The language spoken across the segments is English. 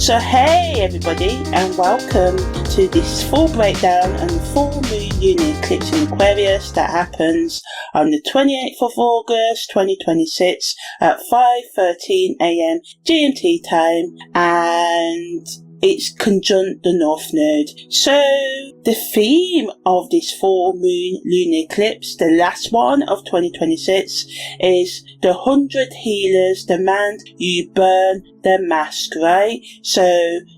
So hey everybody, and welcome to this full breakdown on the full moon lunar eclipse in Aquarius that happens on the 28th of August 2026 at 5:13 AM GMT time, and it's conjunct the North Node. So the theme of this full moon lunar eclipse, the last one of 2026, is the 100 healers demand you burn the mask, right? So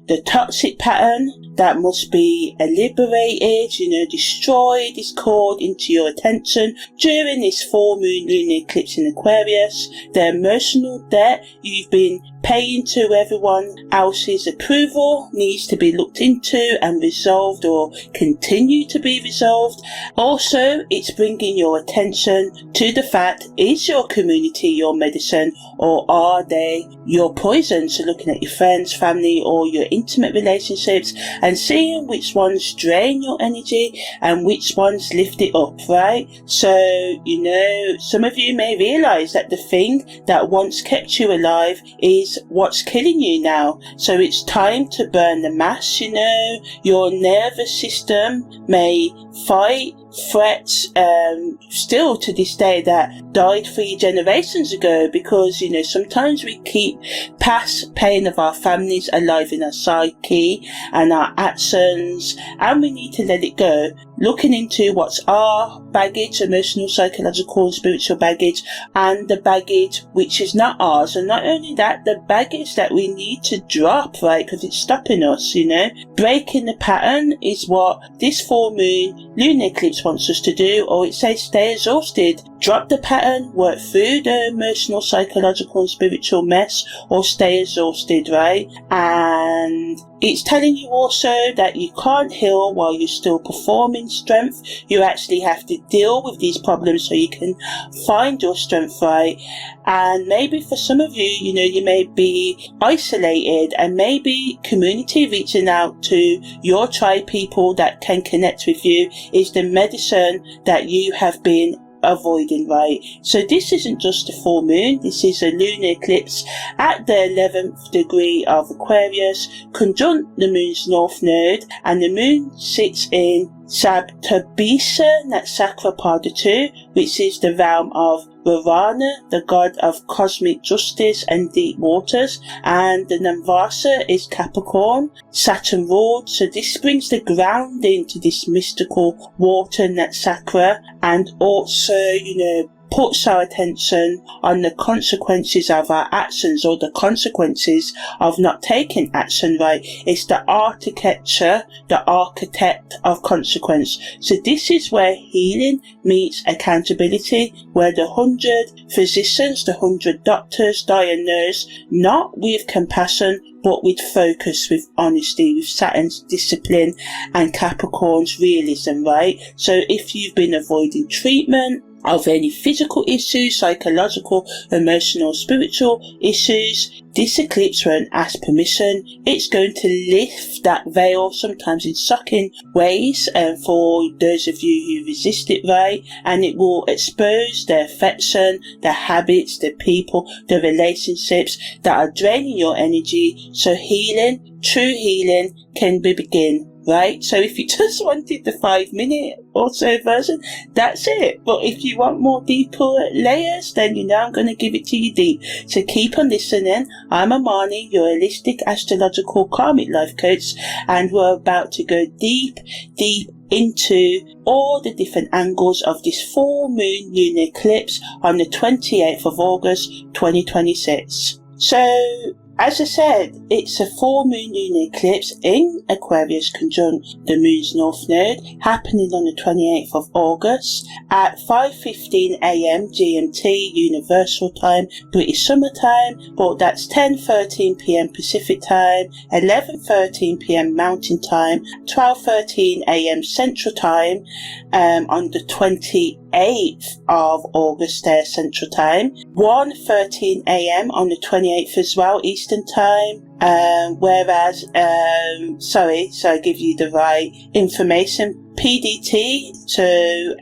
the toxic pattern that must be liberated, destroyed, is called into your attention during this full moon lunar eclipse in Aquarius. The emotional debt you've been paying to everyone else's approval needs to be looked into and resolved, or continue to be resolved. Also, it's bringing your attention to the fact, is your community your medicine, or are they your poison? So looking at your friends, family, or your intimate relationships and seeing which ones drain your energy and which ones lift it up, right? So, some of you may realize that the thing that once kept you alive is what's killing you now. So it's time to burn the mask. Your nervous system may fight threats still to this day that died 3 generations ago, because sometimes we keep past pain of our families alive in our psyche and our actions, and we need to let it go, looking into what's our baggage, emotional, psychological, spiritual baggage, and the baggage which is not ours. And not only that, the baggage that we need to drop, right, because it's stopping us. Breaking the pattern is what this full moon lunar eclipse wants us to do, or it says stay exhausted. Drop the pattern, work through the emotional, psychological and spiritual mess, or stay exhausted, right? And it's telling you also that you can't heal while you're still performing strength. You actually have to deal with these problems so you can find your strength, right? And maybe for some of you, you may be isolated, and maybe community reaching out to your tribe people that can connect with you is the medicine that you have been avoiding, right? So this isn't just a full moon, this is a lunar eclipse at the 11th degree of Aquarius, conjunct the moon's north node, and the moon sits in Sabtabisa Natsakrapada 2, which is the realm of Varana, the god of cosmic justice and deep waters, and the Namvasa is Capricorn, Saturn ruled. So this brings the grounding to this mystical water Natsakra, and also, puts our attention on the consequences of our actions, or the consequences of not taking action, right? It's the architecture, the architect of consequence. So this is where healing meets accountability, where the 100 physicians, the 100 doctors diagnose not with compassion, but with focus, with honesty, with Saturn's discipline and Capricorn's realism, right? So if you've been avoiding treatment of any physical issues, psychological, emotional, spiritual issues, this eclipse won't ask permission. It's going to lift that veil, sometimes in shocking ways, for those of you who resist it, right? And it will expose the affection, the habits, the people, the relationships that are draining your energy, so healing, true healing, can begin. Right? So if you just wanted the 5-minute or so version, that's it. But if you want more deeper layers, then I'm going to give it to you deep. So keep on listening. I'm Imani, your holistic astrological karmic life coach, and we're about to go deep into all the different angles of this full moon lunar eclipse on the 28th of August 2026. So, as I said, it's a full moon lunar eclipse in Aquarius conjunct the moon's north node, happening on the 28th of August at 5:15 AM GMT Universal Time, British Summer Time, but that's 10:13 PM Pacific Time, 11:13 PM Mountain Time, 12:13 AM Central Time, on the 28th of August there, Central Time, 1:13 AM on the 28th as well, Eastern Time, whereas, so I give you the right information, PDT,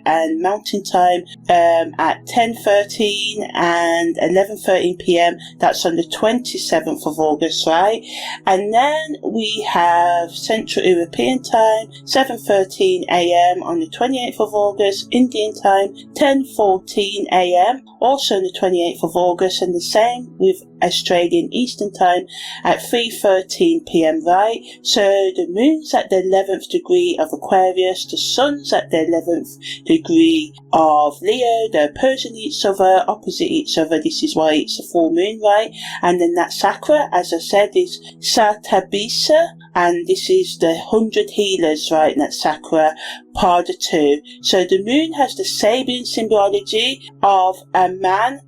and Mountain Time at 10:13 and 11:13 p.m. That's on the 27th of August, right? And then we have Central European Time, 7:13 a.m. on the 28th of August, Indian Time, 10:14 a.m. also on the 28th of August, and the same with Australian Eastern Time at 3:13 p.m, right? So the moon's at the 11th degree of Aquarius, the sun's at the 11th degree of Leo. They're opposing each other, opposite each other. This is why it's a full moon, right? And then that Sakra, as I said, is Satabisa, and this is the 100 healers, right? And that's Sakra, Pada 2. So the moon has the Sabian symbology of a man,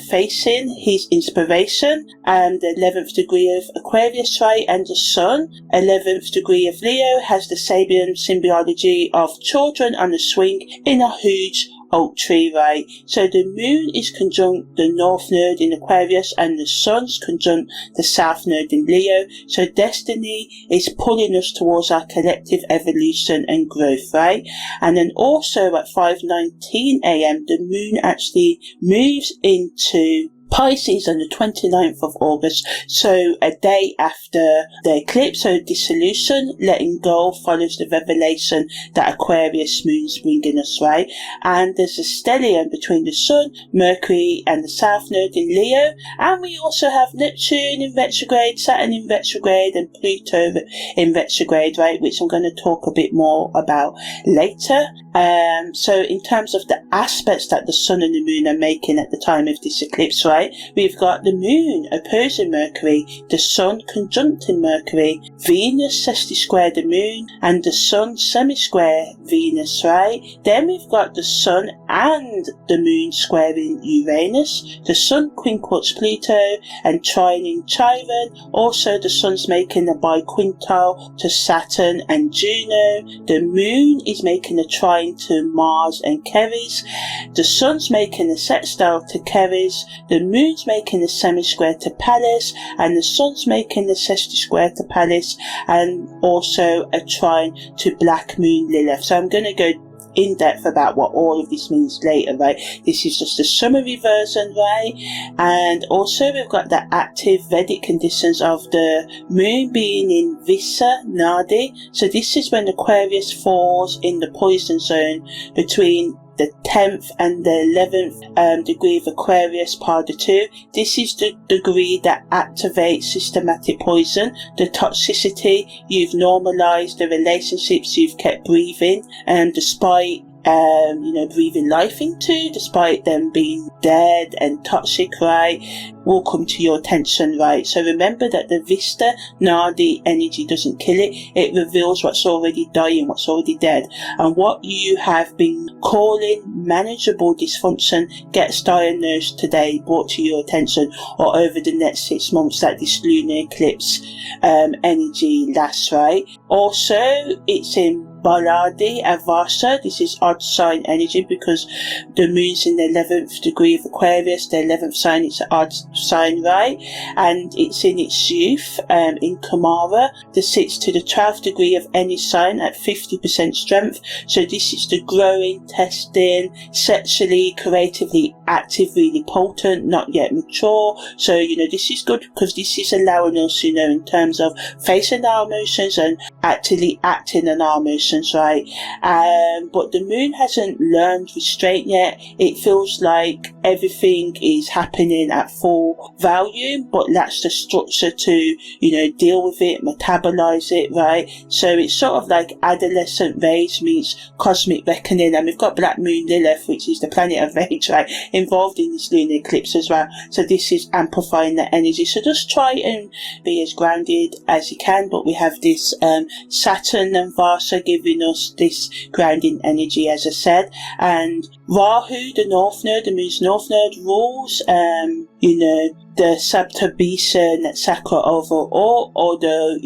facing his inspiration, and the 11th degree of Aquarius, right? And the sun, 11th degree of Leo, has the Sabian symbology of children on a swing in a huge oak tree, right? So the moon is conjunct the north node in Aquarius, and the sun's conjunct the south node in Leo. So destiny is pulling us towards our collective evolution and growth, right? And then also at 5:19 a.m, the moon actually moves into Pisces on the 29th of August, so a day after the eclipse. So dissolution, letting go, follows the revelation that Aquarius moon's bringing us, right? And there's a stellium between the sun, Mercury and the south node in Leo, and we also have Neptune in retrograde, Saturn in retrograde, and Pluto in retrograde, right, which I'm going to talk a bit more about later. So in terms of the aspects that the sun and the moon are making at the time of this eclipse, right, we've got the moon opposing Mercury, the sun conjuncting Mercury, Venus sexti-square the moon, and the sun semi-square Venus, right? Then we've got the sun and the moon squaring Uranus, the sun quinquats Pluto and trining Chiron. Also the sun's making a biquintal to Saturn and Juno. The moon is making a trine to Mars and Ceres. The sun's making a sextile to Ceres. The moon's making a semi-square to Pallas, and the sun's making a sexti-square to Pallas, and also a trine to Black Moon Lilith. So I'm going to go in depth about what all of this means later, right? This is just a summary version, right? And also we've got the active Vedic conditions of the moon being in Visa Nadi. So this is when Aquarius falls in the poison zone between the 10th and the 11th degree of Aquarius, Pada 2. This is the degree that activates systematic poison, the toxicity. You've normalized the relationships you've kept breathing, and despite breathing life into, despite them being dead and toxic, right, will come to your attention, right? So remember that the Vista Nadi energy doesn't kill it, it reveals what's already dying, what's already dead. And what you have been calling manageable dysfunction gets diagnosed today, brought to your attention, or over the next 6 months that this lunar eclipse energy lasts, right? Also, it's in Baladi Avasa. This is odd sign energy because the moon's in the 11th degree of Aquarius, the 11th sign, it's an odd sign, right? And it's in its youth in Kamara, the 6th to the 12th degree of any sign at 50% strength. So this is the growing, testing, sexually, creatively active, really potent, not yet mature. So this is good because this is allowing us, in terms of facing our emotions and actually acting on our emotions, right? But the moon hasn't learned restraint yet. It feels like everything is happening at full volume, but lacks the structure to deal with it, metabolize it, right? So it's sort of like adolescent rage meets cosmic reckoning, and we've got Black Moon Lilith, which is the planet of rage, right, involved in this lunar eclipse as well. So this is amplifying that energy. So just try and be as grounded as you can. But we have this Saturn and Vasa giving us this grounding energy, as I said. And Rahu, the north node, the moon's north node, rules the Sabtabisa Natsakra overall, although,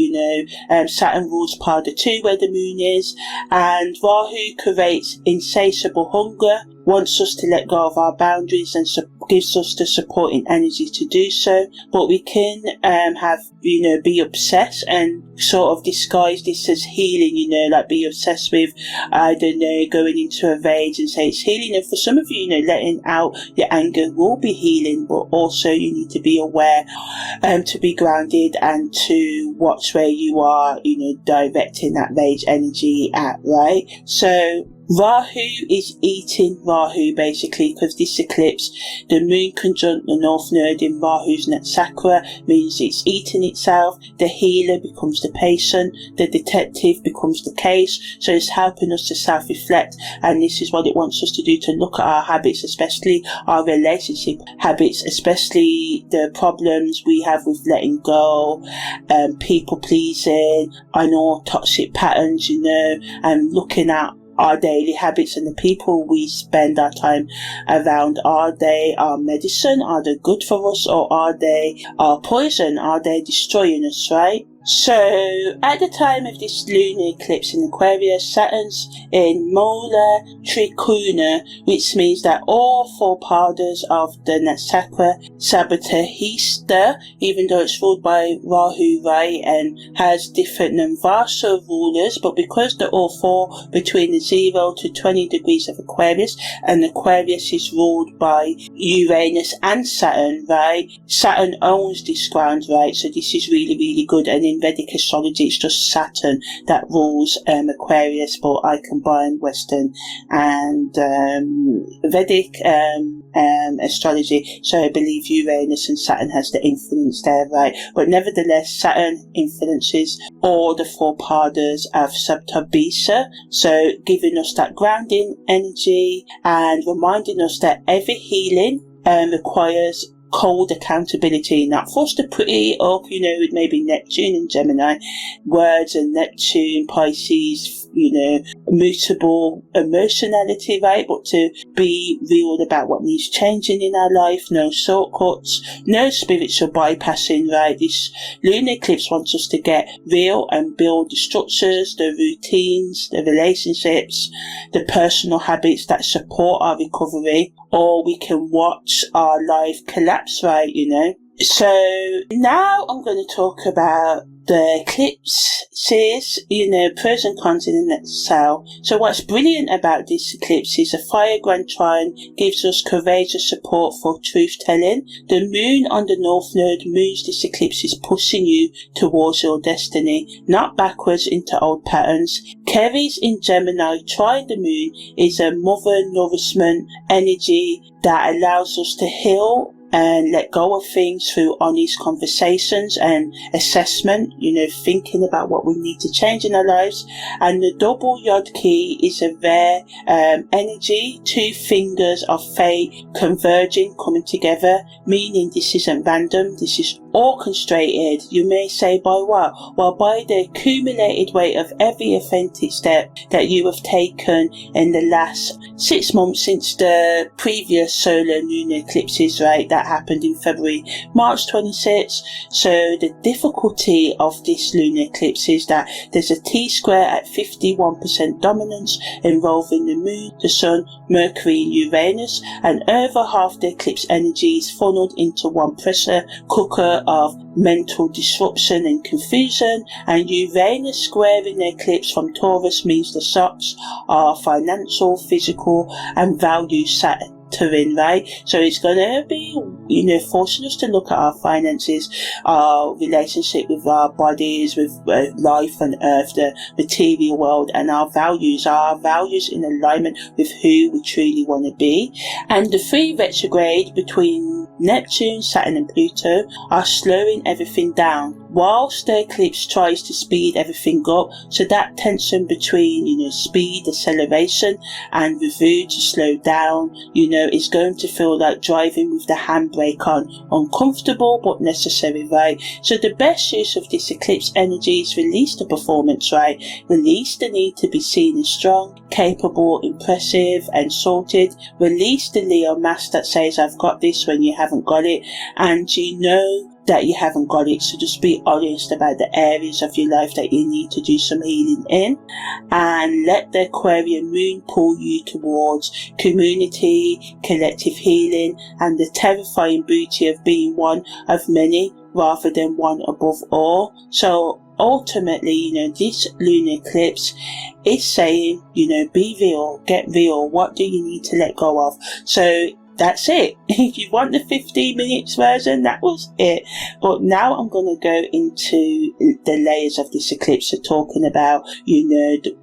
Saturn rules part of 2 where the moon is, and Rahu creates insatiable hunger, wants us to let go of our boundaries and gives us the supporting energy to do so. But we can be obsessed and sort of disguise this as healing, like be obsessed with, going into a rage and say it's healing. And for some of you, letting out your anger will be healing, but also you need to be aware to be grounded and to watch where you are, directing that rage energy at, right? So Rahu is eating Rahu basically, because this eclipse, the moon conjunct the North Node in Rahu's Natsakra, means it's eating itself. The healer becomes the patient, the detective becomes the case. So it's helping us to self-reflect, and this is what it wants us to do, to look at our habits, especially our relationship habits, especially the problems we have with letting go, people pleasing, and all toxic patterns, and looking at our daily habits and the people we spend our time around. Are they our medicine? Are they good for us? Or are they our poison? Are they destroying us, right? So, at the time of this lunar eclipse in Aquarius, Saturn's in Mula Trikona, which means that all 4 padas of the Natsakra Sabatahista, even though it's ruled by Rahu, right, and has different Namvasa rulers, but because they all fall between the 0 to 20 degrees of Aquarius, and Aquarius is ruled by Uranus and Saturn, right, Saturn owns this ground, right, so this is really, really good. And in Vedic astrology, it's just Saturn that rules Aquarius, but I combine Western and Vedic astrology, so I believe Uranus and Saturn has the influence there, right? But nevertheless, Saturn influences all the 4 padas of Sabtabisa, so giving us that grounding energy and reminding us that every healing requires cold accountability. Not forced to put it up, with maybe Neptune and Gemini words, and Neptune, Pisces, mutable emotionality, right? But to be real about what needs changing in our life, no shortcuts, no spiritual bypassing, right? This lunar eclipse wants us to get real and build the structures, the routines, the relationships, the personal habits that support our recovery, or we can watch our life collapse, right, So now I'm going to talk about the eclipses, pros and cons in a nutshell. So what's brilliant about this eclipse is a fire grand trine gives us courageous support for truth telling. The moon on the North Node means this eclipse is pushing you towards your destiny, not backwards into old patterns. Ceres in Gemini trine the moon is a mother nourishment energy that allows us to heal and let go of things through honest conversations and assessment, thinking about what we need to change in our lives. And the double yod key is a rare energy, 2 fingers of fate converging, coming together, meaning this isn't random, this is orchestrated. You may say, by what? Well, by the accumulated weight of every authentic step that you have taken in the last 6 months since the previous solar lunar eclipses, right, that happened in February, March 26. So the difficulty of this lunar eclipse is that there's a T-square at 51% dominance involving the moon, the sun, Mercury and Uranus, and over half the eclipse energy is funneled into one pressure cooker of mental disruption and confusion. And Uranus squaring the eclipse from Taurus means the shocks are financial, physical and value Saturn, right? So it's going to be, forcing us to look at our finances, our relationship with our bodies, with life and earth, the material world, and our values in alignment with who we truly want to be. And the 3 retrograde between Neptune, Saturn and Pluto are slowing everything down. whilst the eclipse tries to speed everything up, so that tension between, speed, acceleration, and review to slow down, is going to feel like driving with the handbrake on. Uncomfortable but necessary, right? So the best use of this eclipse energy is release the performance, right? Release the need to be seen as strong, capable, impressive, and sorted. Release the Leo mask that says I've got this when you haven't got it, and that you haven't got it. So just be honest about the areas of your life that you need to do some healing in, and let the Aquarian moon pull you towards community, collective healing, and the terrifying beauty of being one of many rather than one above all. So ultimately, this lunar eclipse is saying, be real, get real. What do you need to let go of? So that's it. If you want the 15 minutes version, that was it. But now I'm going to go into the layers of this eclipse, so talking about,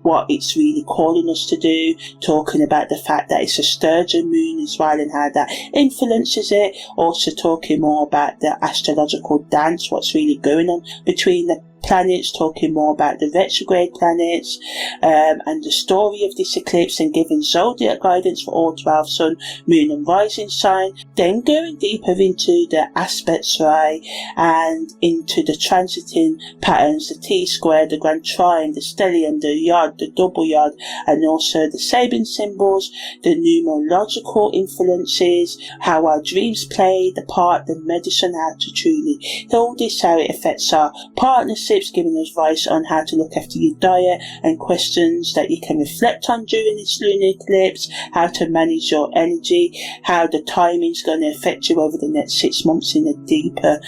what it's really calling us to do, talking about the fact that it's a sturgeon moon as well and how that influences it, also talking more about the astrological dance, what's really going on between the planets, talking more about the retrograde planets, and the story of this eclipse, and giving zodiac guidance for all 12 sun, moon and rising sign, then going deeper into the aspects, right, and into the transiting patterns, the T-square, the grand trine, the stellium, the yod, the double yod, and also the Sabin symbols, the numerological influences, how our dreams play the part, the medicine, how to truly heal this, how it affects our partnership, giving us advice on how to look after your diet, and questions that you can reflect on during this lunar eclipse, how to manage your energy, how the timing is going to affect you over the next 6 months in a deeper,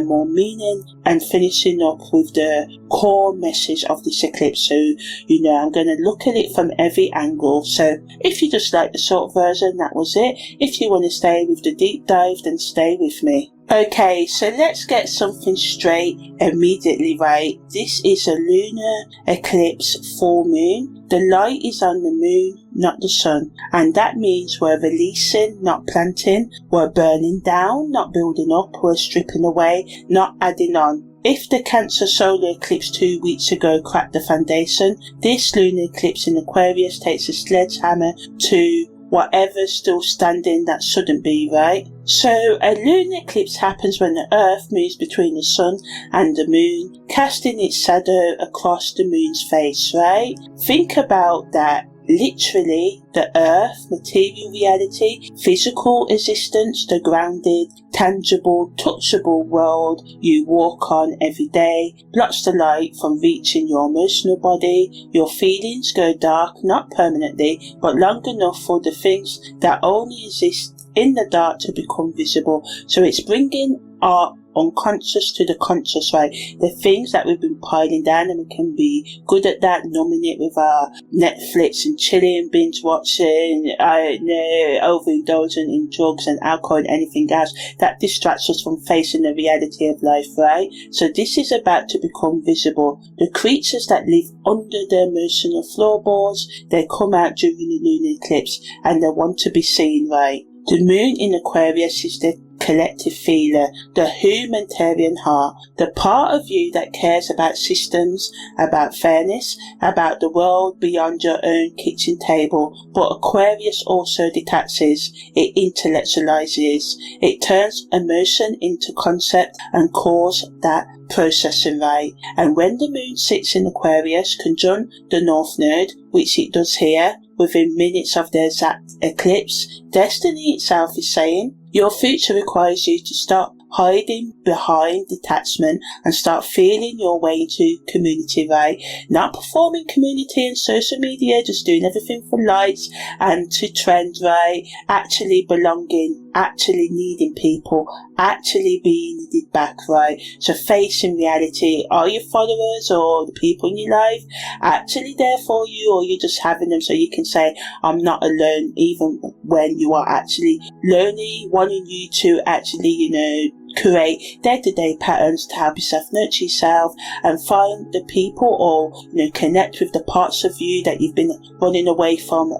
more meaning, and finishing up with the core message of this eclipse. So, I'm going to look at it from every angle. So if you just like the short version, that was it. If you want to stay with the deep dive, then stay with me. Okay, so let's get something straight immediately, right? This is a lunar eclipse full moon. The light is on the moon, not the sun. And that means we're releasing, not planting. We're burning down, not building up. We're stripping away, not adding on. If the Cancer solar eclipse 2 weeks ago cracked the foundation, this lunar eclipse in Aquarius takes a sledgehammer to whatever's still standing that shouldn't be, right? So a lunar eclipse happens when the Earth moves between the Sun and the Moon, casting its shadow across the Moon's face, right? Think about that. Literally, the Earth, material reality, physical existence, the grounded, tangible, touchable world you walk on every day, blocks the light from reaching your emotional body. Your feelings go dark, not permanently, but long enough for the things that only exist in the dark to become visible. So it's bringing our unconscious to the conscious, right? The things that we've been piling down, and we can be good at that, numbing it with our Netflix and chilling, binge watching, overindulging in drugs and alcohol and anything else that distracts us from facing the reality of life, right? So this is about to become visible. The creatures that live under the emotional floorboards, they come out during the lunar eclipse and they want to be seen, right? The moon in Aquarius is the collective feeler, the humanitarian heart, the part of you that cares about systems, about fairness, about the world beyond your own kitchen table. But Aquarius also detaches, it intellectualizes, it turns emotion into concept and calls that processing, right? And when the moon sits in Aquarius, conjunct the North Node, which it does here, within minutes of the exact eclipse, destiny itself is saying, your future requires you to stop hiding behind detachment and start feeling your way into community, right? Not performing community and social media, just doing everything for likes and to trend, right? Actually belonging, actually needing people, actually being needed back, right? So facing reality. Are your followers or the people in your life actually there for you, or you're just having them so you can say, I'm not alone, even when you are actually lonely, wanting you to actually, create day-to-day patterns to help yourself nurture yourself and find the people, or connect with the parts of you that you've been running away from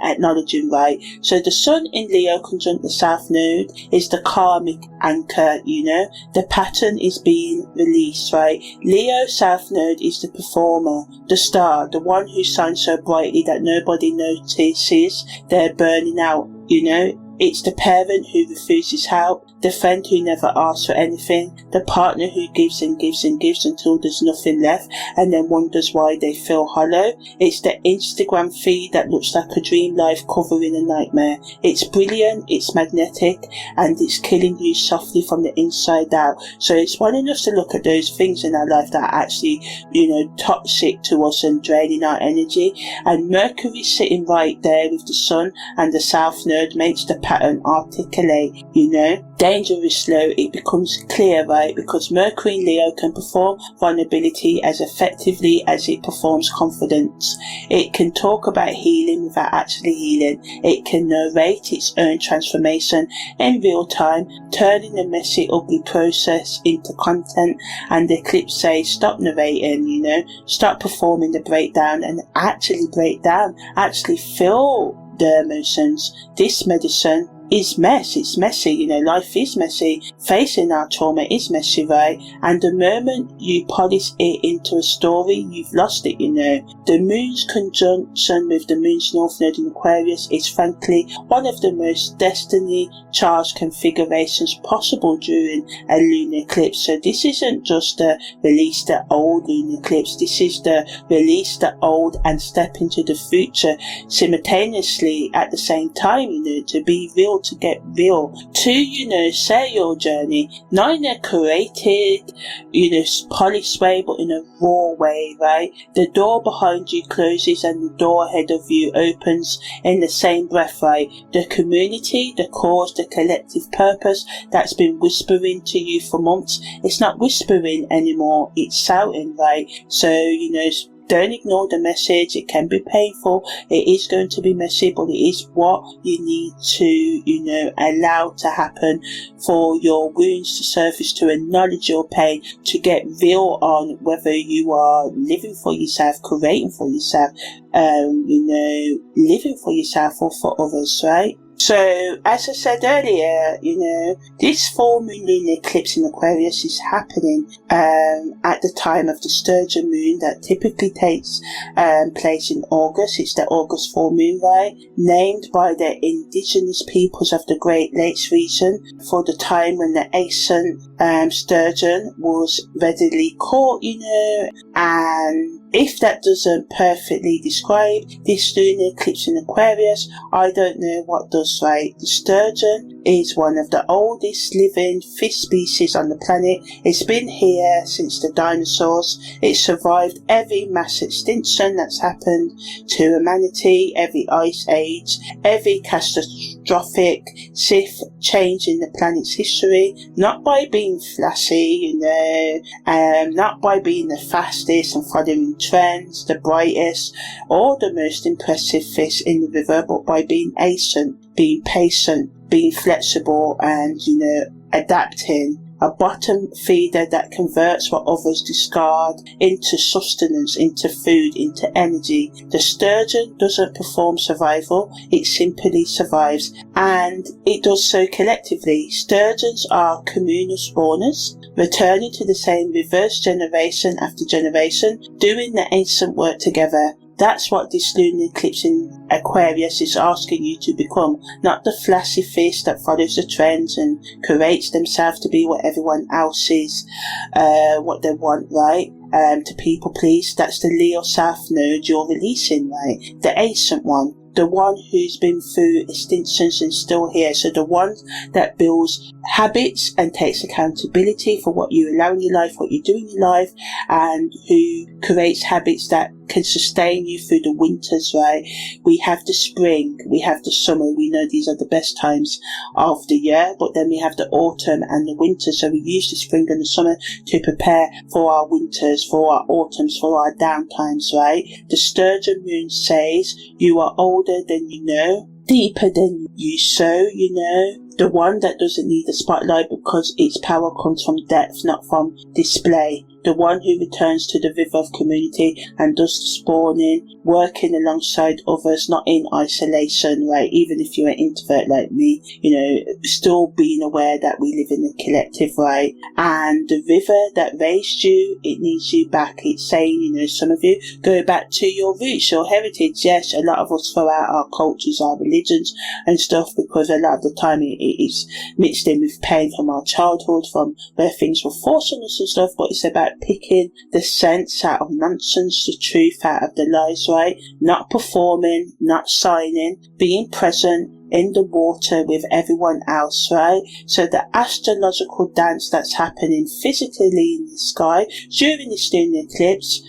acknowledging, right? So the sun in Leo conjunct the South Node is the karmic anchor. The pattern is being released, right? Leo South Node is the performer, the star, the one who shines so brightly that nobody notices they're burning out. It's the parent who refuses help, the friend who never asks for anything, the partner who gives and gives and gives until there's nothing left and then wonders why they feel hollow. It's the Instagram feed that looks like a dream life covering a nightmare. It's brilliant, it's magnetic, and it's killing you softly from the inside out. So it's wanting us to look at those things in our life that are actually, toxic to us and draining our energy. And Mercury sitting right there with the sun and the South Node makes the pattern articulate. Danger is slow, it becomes clear, right? Because Mercury in Leo can perform vulnerability as effectively as it performs confidence. It can talk about healing without actually healing. It can narrate its own transformation in real time, turning a messy, ugly process into content. And the eclipse says, stop narrating, stop performing the breakdown and actually break down, actually feel the emotions. This medicine is mess. It's messy, life is messy. Facing our trauma is messy, right? And the moment you polish it into a story, you've lost it, The moon's conjunction with the moon's north node in Aquarius is frankly one of the most destiny charged configurations possible during a lunar eclipse. So this isn't just the release the old lunar eclipse, this is the release the old and step into the future simultaneously at the same time, to be real, to get real, to share your journey, not in a curated polished way, but in a raw way, right? The door behind you closes and the door ahead of you opens in the same breath, right? The community, the cause, the collective purpose that's been whispering to you for months, it's not whispering anymore, it's shouting, right? So don't ignore the message. It can be painful. It is going to be messy, but it is what you need to, allow to happen for your wounds to surface, to acknowledge your pain, to get real on whether you are living for yourself, creating for yourself, living for yourself or for others, right? So, as I said earlier, this full moon lunar eclipse in Aquarius is happening at the time of the sturgeon moon that typically takes place in August. It's the August full moon, right? Named by the indigenous peoples of the Great Lakes region for the time when the ancient sturgeon was readily caught, and if that doesn't perfectly describe this lunar eclipse in Aquarius, I don't know what does, right? The sturgeon is one of the oldest living fish species on the planet. It's been here since the dinosaurs. It survived every mass extinction that's happened to humanity, every ice age, every catastrophic shift change in the planet's history, not by being flashy, not by being the fastest and following trends, the brightest, or the most impressive fish in the river, but by being ancient, being patient, being flexible, and, adapting. A bottom feeder that converts what others discard into sustenance, into food, into energy. The sturgeon doesn't perform survival, it simply survives, and it does so collectively. Sturgeons are communal spawners, returning to the same reverse generation after generation, doing the ancient work together. That's what this lunar eclipse in Aquarius is asking you to become, not the flashy fish that follows the trends and creates themselves to be what everyone else is, what they want, right? To people please. That's the Leo South Node you're releasing, right? The ancient one. The one who's been through extinctions and still here. So the one that builds habits and takes accountability for what you allow in your life, what you do in your life, and who creates habits that can sustain you through the winters, right? We have the spring, we have the summer, we know these are the best times of the year, but then we have the autumn and the winter. So we use the spring and the summer to prepare for our winters, for our autumns, for our downtimes, right? The sturgeon moon says you are older than you know, deeper than you sow, the one that doesn't need the spotlight because its power comes from depth, not from display. The one who returns to the river of community and does the spawning, working alongside others, not in isolation, right? Even if you're an introvert like me, still being aware that we live in a collective, right? And the river that raised you, it needs you back. It's saying, some of you go back to your roots, your heritage. Yes, a lot of us throw out our cultures, our religions and stuff, because a lot of the time it is mixed in with pain from our childhood, from where things were forced on us and stuff. But it's about picking the sense out of nonsense, the truth out of the lies, right? Not performing, not signing, being present in the water with everyone else, right? So the astrological dance that's happening physically in the sky during this lunar eclipse,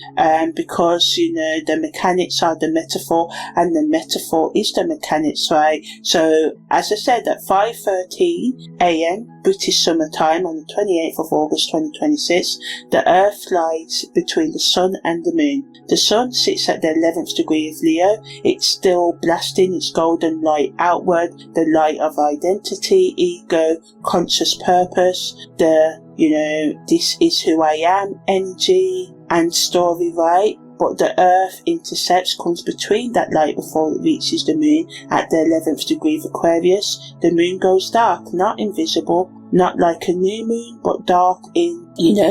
because the mechanics are the metaphor and the metaphor is the mechanics, right? So as I said, at 5:13 a.m. British Summer Time on the 28th of August 2026, the Earth lies between the Sun and the Moon. The Sun sits at the 11th degree of Leo. It's still blasting its golden light outward, the light of identity, ego, conscious purpose, this is who I am, energy and story, right? But the Earth intercepts, comes between that light before it reaches the Moon at the 11th degree of Aquarius. The Moon goes dark, not invisible, not like a new moon, but dark in,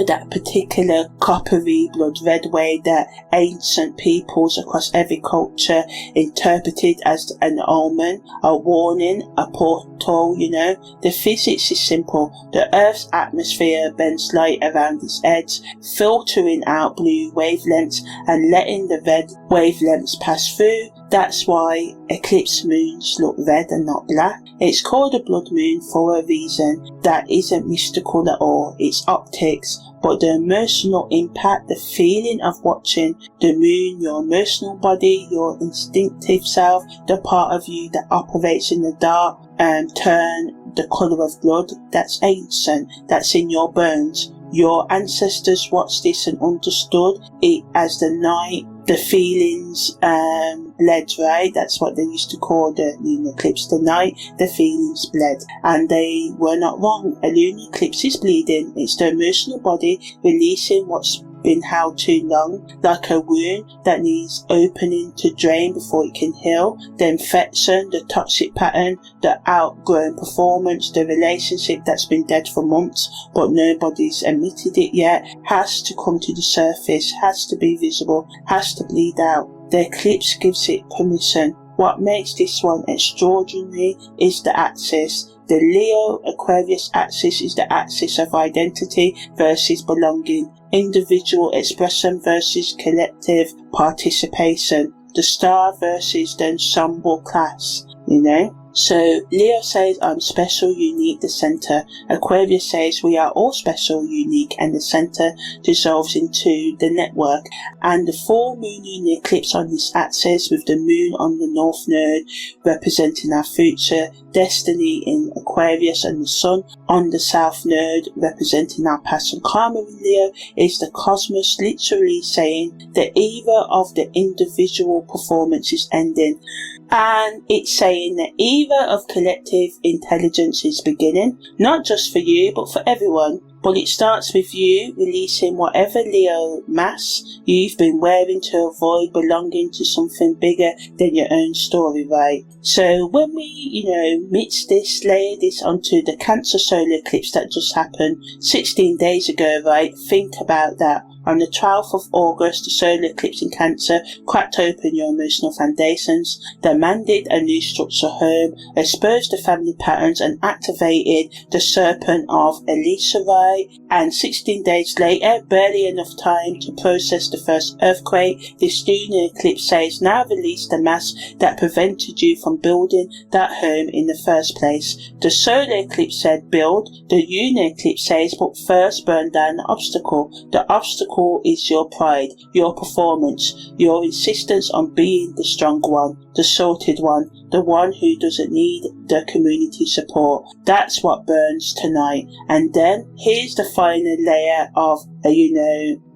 that particular coppery blood red way that ancient peoples across every culture interpreted as an omen, a warning, a portal, The physics is simple. The Earth's atmosphere bends light around its edge, filtering out blue wavelengths and letting the red wavelengths pass through. That's why eclipse moons look red and not black. It's called a blood moon for a reason that isn't mystical at all. It's optics, but the emotional impact, the feeling of watching the moon, your emotional body, your instinctive self, the part of you that operates in the dark and turn the colour of blood, that's ancient, that's in your bones. Your ancestors watched this and understood it as the night, the feelings bled, right? That's what they used to call the lunar eclipse, the night the feelings bled. And they were not wrong. A lunar eclipse is bleeding. It's the emotional body releasing what's been held too long, like a wound that needs opening to drain before it can heal. The infection, the toxic pattern, the outgrown performance, the relationship that's been dead for months but nobody's admitted it yet, has to come to the surface, has to be visible, has to bleed out. The eclipse gives it permission. What makes this one extraordinary is the axis. The Leo Aquarius axis is the axis of identity versus belonging, individual expression versus collective participation, the star versus the ensemble class, So Leo says, I'm special, unique, the center. Aquarius says, we are all special, unique, and the center dissolves into the network. And the full moon lunar eclipse on this axis, with the moon on the north node representing our future destiny in Aquarius, and the sun on the south node representing our past and karma in Leo, is the cosmos literally saying the era of the individual performance is ending. And it's saying the era of collective intelligence is beginning, not just for you, but for everyone. But it starts with you releasing whatever Leo mask you've been wearing to avoid belonging to something bigger than your own story, right? So when we, mix this, layer this onto the Cancer solar eclipse that just happened 16 days ago, right? Think about that. On the 12th of August, the solar eclipse in Cancer cracked open your emotional foundations, demanded a new structure home, exposed the family patterns and activated the serpent of Elisa, and 16 days later, barely enough time to process the first earthquake, this lunar eclipse says, now release the mask that prevented you from building that home in the first place. The solar eclipse said build, the lunar eclipse says but first burn down the obstacle. The obstacle is your pride, your performance, your insistence on being the strong one, the sorted one, the one who doesn't need the community support. That's what burns tonight. And then here's the final layer of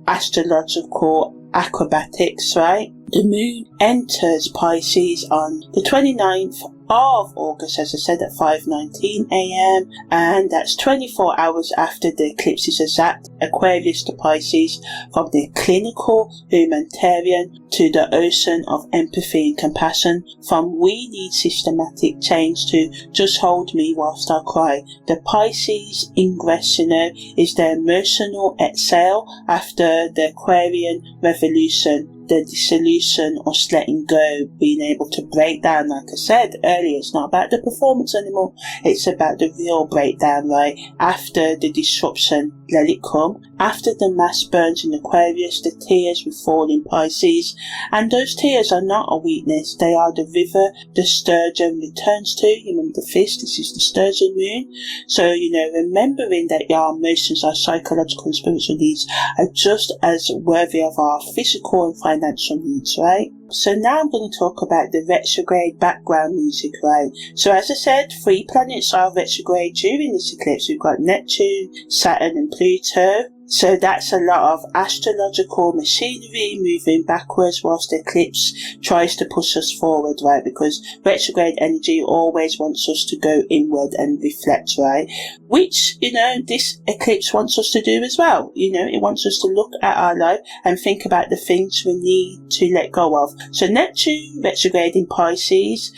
astrological acrobatics, right? The moon enters Pisces on the 29th of August, as I said, at 5:19 a.m. and that's 24 hours after the eclipse is exact. Aquarius to Pisces, from the clinical humanitarian to the ocean of empathy and compassion, from we need systematic change to just hold me whilst I cry. The Pisces ingress, is the emotional exhale after the Aquarian revolution, the dissolution or letting go, being able to break down. Like I said earlier, it's not about the performance anymore, it's about the real breakdown, right? After the disruption, let it come. After the mass burns in Aquarius, the tears will fall in Pisces, and those tears are not a weakness, they are the river the sturgeon returns to. You remember the fish, this is the sturgeon moon. So, remembering that our emotions, our psychological and spiritual needs are just as worthy of our physical and financial needs, right? So now I'm going to talk about the retrograde background music, right? So as I said, 3 planets are retrograde during this eclipse. We've got Neptune, Saturn and Pluto. So that's a lot of astrological machinery moving backwards whilst the eclipse tries to push us forward, right? Because retrograde energy always wants us to go inward and reflect, right? Which, this eclipse wants us to do as well. It wants us to look at our life and think about the things we need to let go of. So Neptune retrograde in Pisces,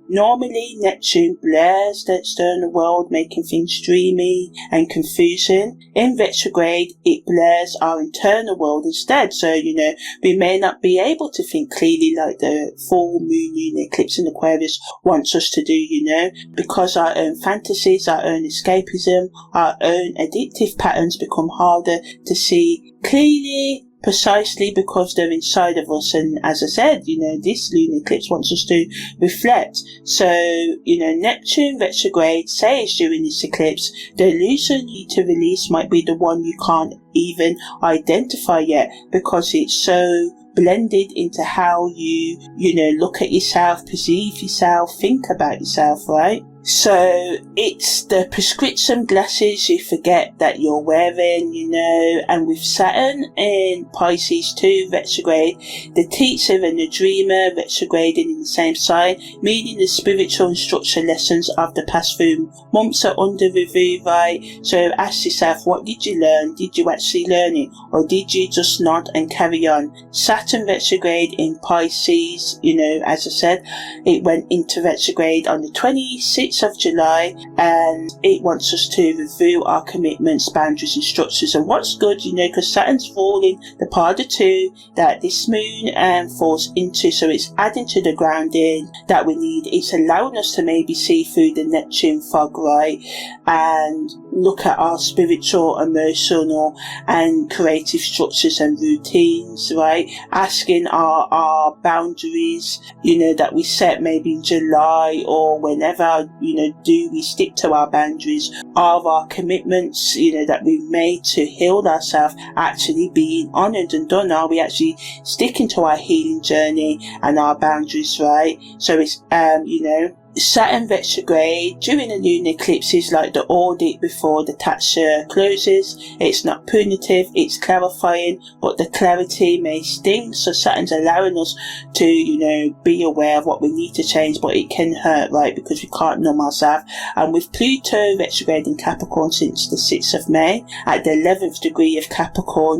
normally Neptune blurs the external world, making things dreamy and confusing. In retrograde, it blurs our internal world instead. So, we may not be able to think clearly like the full moon lunar eclipse in Aquarius wants us to do, because our own fantasies, our own escapism, our own addictive patterns become harder to see clearly, precisely because they're inside of us. And as I said, this lunar eclipse wants us to reflect. So, Neptune retrograde says during this eclipse, the illusion you need to release might be the one you can't even identify yet, because it's so blended into how you look at yourself, perceive yourself, think about yourself, right? So it's the prescription glasses you forget that you're wearing, and with Saturn in Pisces too retrograde, the teacher and the dreamer retrograding in the same sign, meaning the spiritual and structural lessons of the past few months are under review, right? So ask yourself, what did you learn? Did you actually learn it? Or did you just nod and carry on? Saturn retrograde in Pisces, as I said, it went into retrograde on the 26th of July, and it wants us to review our commitments, boundaries and structures. And what's good, because Saturn's falling the part of 2 that this moon falls into, so it's adding to the grounding that we need. It's allowing us to maybe see through the Neptune fog, right, and look at our spiritual, emotional and creative structures and routines, right? Asking our boundaries, that we set maybe in July or whenever, do we stick to our boundaries? Are our commitments, that we made to heal ourselves actually being honoured and done? Are we actually sticking to our healing journey and our boundaries, right? So it's, Saturn retrograde during a lunar eclipse is like the audit before the tax year closes. It's not punitive, it's clarifying, but the clarity may sting. So Saturn's allowing us to, be aware of what we need to change, but it can hurt, right? Because we can't numb ourselves. And with Pluto retrograde in Capricorn since the 6th of May, at the 11th degree of Capricorn,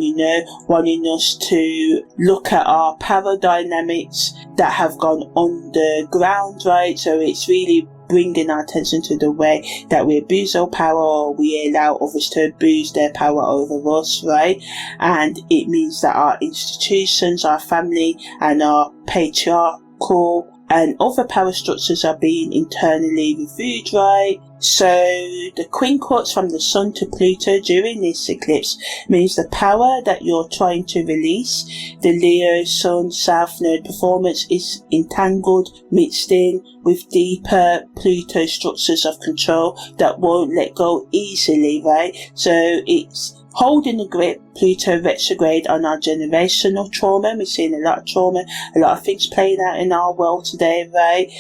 wanting us to look at our power dynamics that have gone underground, right? So it's really bringing our attention to the way that we abuse our power, or we allow others to abuse their power over us, right? And it means that our institutions, our family and our patriarchal and other power structures are being internally reviewed, right? So the quincunx from the Sun to Pluto during this eclipse means the power that you're trying to release, the Leo Sun South Node performance, is entangled, mixed in with deeper Pluto structures of control that won't let go easily, right? So it's holding the grip. Pluto retrograde on our generational trauma. We're seeing a lot of trauma, a lot of things playing out in our world today, right?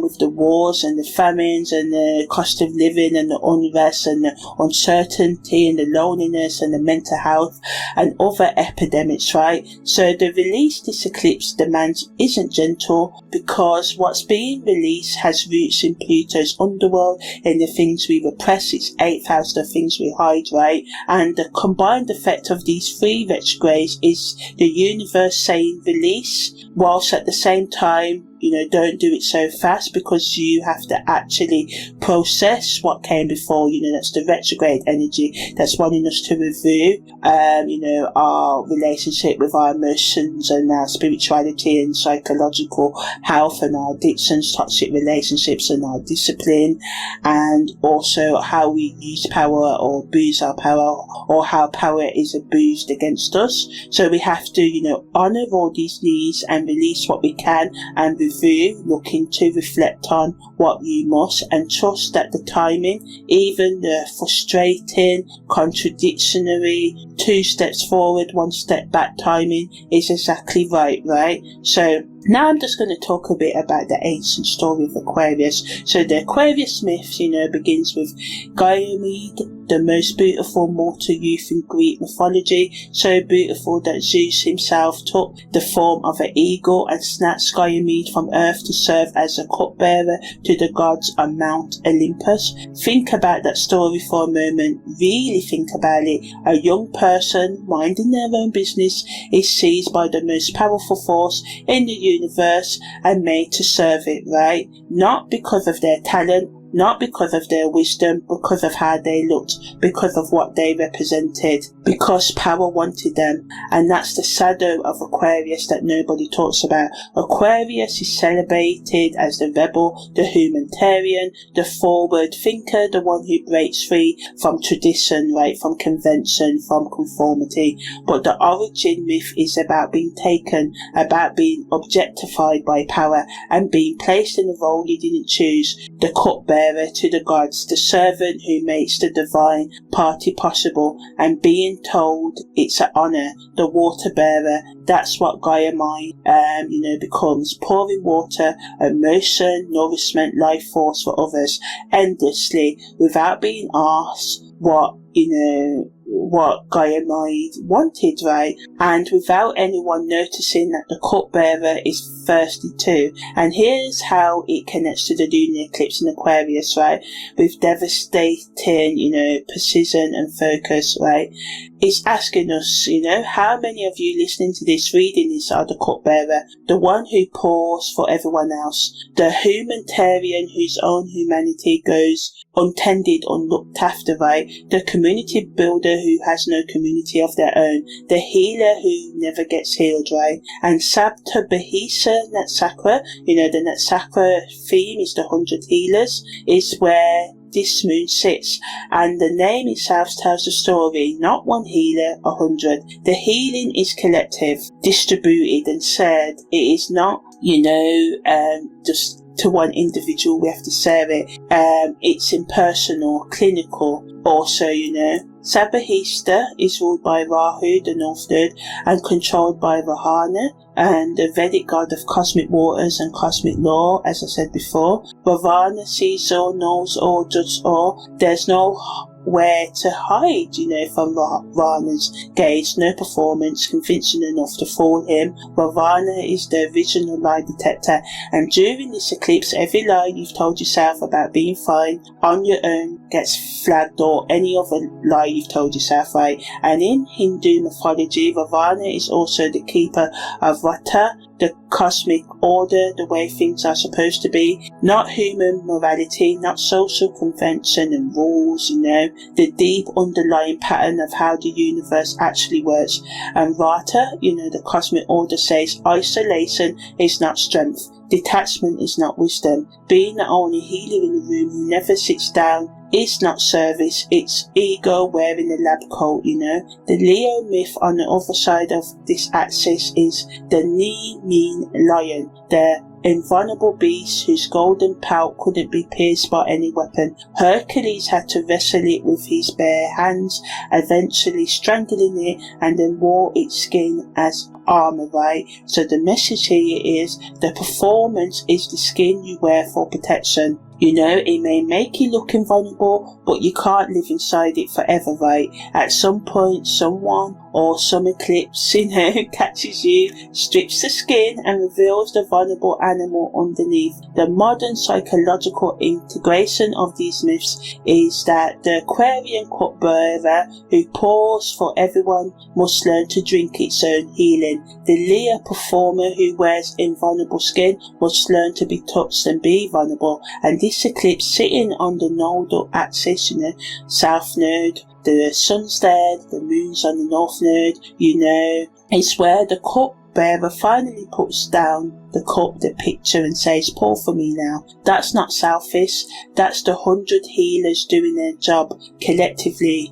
With the wars and the famines and the cost of living and the unrest and the uncertainty and the loneliness and the mental health and other epidemics, right? So the release this eclipse demands isn't gentle, because what's being released has roots in Pluto's underworld, in the things we repress. It's 8th house, the things we hide, right? And the combined effect of these 3 retrogrades is the universe saying release, whilst at the same time, don't do it so fast, because you have to actually process what came before. That's the retrograde energy that's wanting us to review, our relationship with our emotions and our spirituality and psychological health and our addictions, toxic relationships and our discipline, and also how we use power or abuse our power, or how power is abused against us. So we have to, honor all these needs and release what we can, and review, looking to reflect on what you must, and trust that the timing, even the frustrating, contradictory, 2 steps forward, 1 step back timing, is exactly right? So now I'm just going to talk a bit about the ancient story of Aquarius. So the Aquarius myth, begins with Ganymede, the most beautiful mortal youth in Greek mythology, so beautiful that Zeus himself took the form of an eagle and snatched Ganymede from earth to serve as a cupbearer to the gods on Mount Olympus. Think about that story for a moment, really think about it. A young person minding their own business is seized by the most powerful force in the universe and made to serve it, right? Not because of their talent, not because of their wisdom, because of how they looked, because of what they represented, because power wanted them. And that's the shadow of Aquarius that nobody talks about. Aquarius is celebrated as the rebel, the humanitarian, the forward thinker, the one who breaks free from tradition, right, from convention, from conformity. But the origin myth is about being taken, about being objectified by power and being placed in a role you didn't choose. The cupbearer to the gods, the servant who makes the divine party possible, and being told it's an honour, the water bearer. That's what Ganymede becomes, pouring water, emotion, nourishment, life force for others endlessly without being asked what Ganymede wanted, right? And without anyone noticing that the cupbearer is thirsty too. And here's how it connects to the lunar eclipse in Aquarius, right? With devastating, precision and focus, right? It's asking us, how many of you listening to this, reading this, are the cupbearer, the one who pours for everyone else, the humanitarian whose own humanity goes untended, unlooked after, right? The community builder who has no community of their own, the healer who never gets healed, right? And Sabta Bahisa Natsakra, the Natsakra theme is the 100 healers, is where this moon sits, and the name itself tells the story. Not one healer, 100. The healing is collective, distributed and shared. It is not, just to one individual. We have to share it. It's impersonal, clinical. Also, Sabahista is ruled by Rahu, the North Node, and controlled by Vahana, and the Vedic god of cosmic waters and cosmic law, as I said before. Vahana sees all, knows all, judges all. There's no where to hide, from Ravana's gaze. No performance convincing enough to fool him. Ravana is the original lie detector, and during this eclipse, every lie you've told yourself about being fine on your own gets flagged, or any other lie you've told yourself, right? And in Hindu mythology, Ravana is also the keeper of Vata, the cosmic order, the way things are supposed to be, not human morality, not social convention and rules, the deep underlying pattern of how the universe actually works. And Vata, the cosmic order says isolation is not strength, detachment is not wisdom, being the only healer in the room who never sits down is not service, it's ego wearing the lab coat, The Leo myth on the other side of this axis is the mean lion, the invulnerable beast whose golden pelt couldn't be pierced by any weapon. Hercules had to wrestle it with his bare hands, eventually strangling it, and then wore its skin as armor, right? So the message here is the performance is the skin you wear for protection. You know, it may make you look invulnerable, but you can't live inside it forever, right? At some point, someone or some eclipse, catches you, strips the skin, and reveals the vulnerable animal underneath. The modern psychological integration of these myths is that the Aquarian cupbearer who pours for everyone must learn to drink its own healing. The Leo performer who wears invulnerable skin must learn to be touched and be vulnerable. And this eclipse sitting on the nodal axis, south node, the sun's there, the moon's on the north node, it's where the cup bearer finally puts down the cup, the picture, and says, pour for me now. That's not selfish, that's the 100 healers doing their job collectively,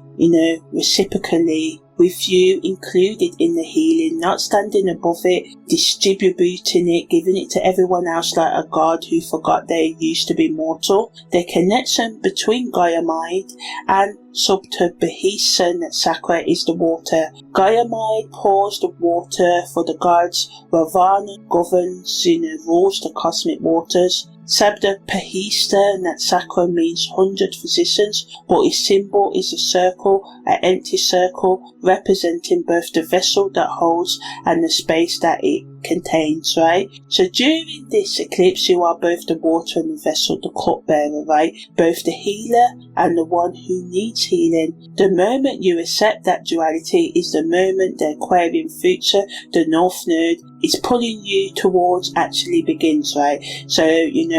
reciprocally, with you included in the healing, not standing above it, distributing it, giving it to everyone else like a god who forgot they used to be mortal. The connection between Gaia mind and Subterbehesan Natsakra is the water. Gaia mind pours the water for the gods. Ravana governs, rules the cosmic waters. Sabda Natsakra means 100 physicians, but its symbol is a circle, an empty circle, representing both the vessel that holds and the space that it contains, right? So during this eclipse, you are both the water and the vessel, the cupbearer, right? Both the healer and the one who needs healing. The moment you accept that duality is the moment the Aquarian future, the North Node, is pulling you towards actually begins, right? So,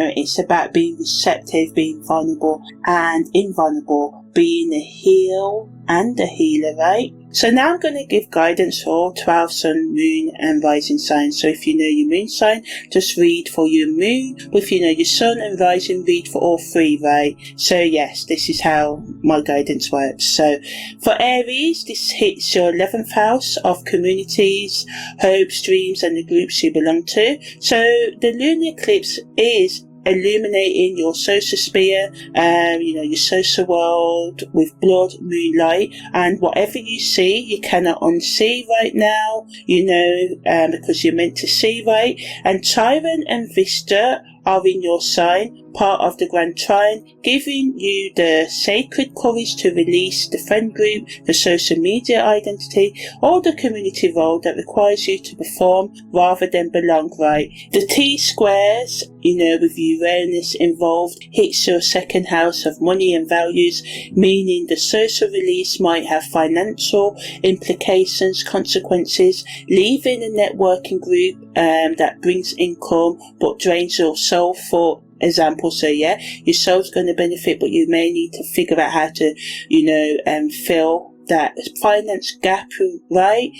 it's about being receptive, being vulnerable and invulnerable, being a heal and a healer, right? So now I'm going to give guidance for 12 sun, moon and rising signs. So if you know your moon sign, just read for your moon. If you know your sun and rising, read for all three, right? So yes, this is how my guidance works. So for Aries, this hits your 11th house of communities, hopes, dreams and the groups you belong to. So the lunar eclipse is illuminating your social sphere, your social world with blood, moonlight, and whatever you see, you cannot unsee right now, because you're meant to see, right? And Chiron and Vista are in your sign, part of the Grand Trine, giving you the sacred courage to release the friend group, the social media identity, or the community role that requires you to perform rather than belong, right? The T-squares, with Uranus involved, hits your second house of money and values, meaning the social release might have financial implications, consequences, leaving a networking group that brings income but drains your soul, for example. So yeah, your soul's going to benefit, but you may need to figure out how to, fill that finance gap, right?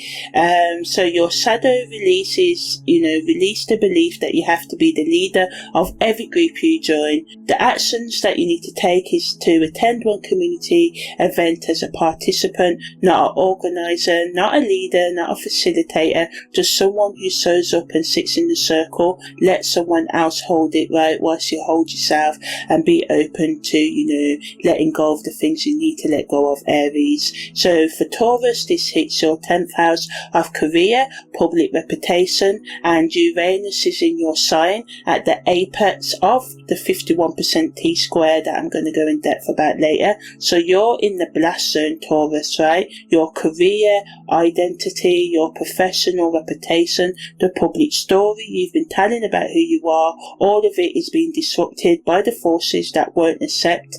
So your shadow releases, release the belief that you have to be the leader of every group you join. The actions that you need to take is to attend one community event as a participant, not an organizer, not a leader, not a facilitator, just someone who shows up and sits in the circle. Let someone else hold it, right, whilst you hold yourself, and be open to, letting go of the things you need to let go of, Aries. So for Taurus, this hits your 10th house of career, public reputation, and Uranus is in your sign at the apex of the 51% T-square that I'm going to go in depth about later. So you're in the blast zone, Taurus, right? Your career, identity, your professional reputation, the public story you've been telling about who you are, all of it is being disrupted by the forces that won't accept,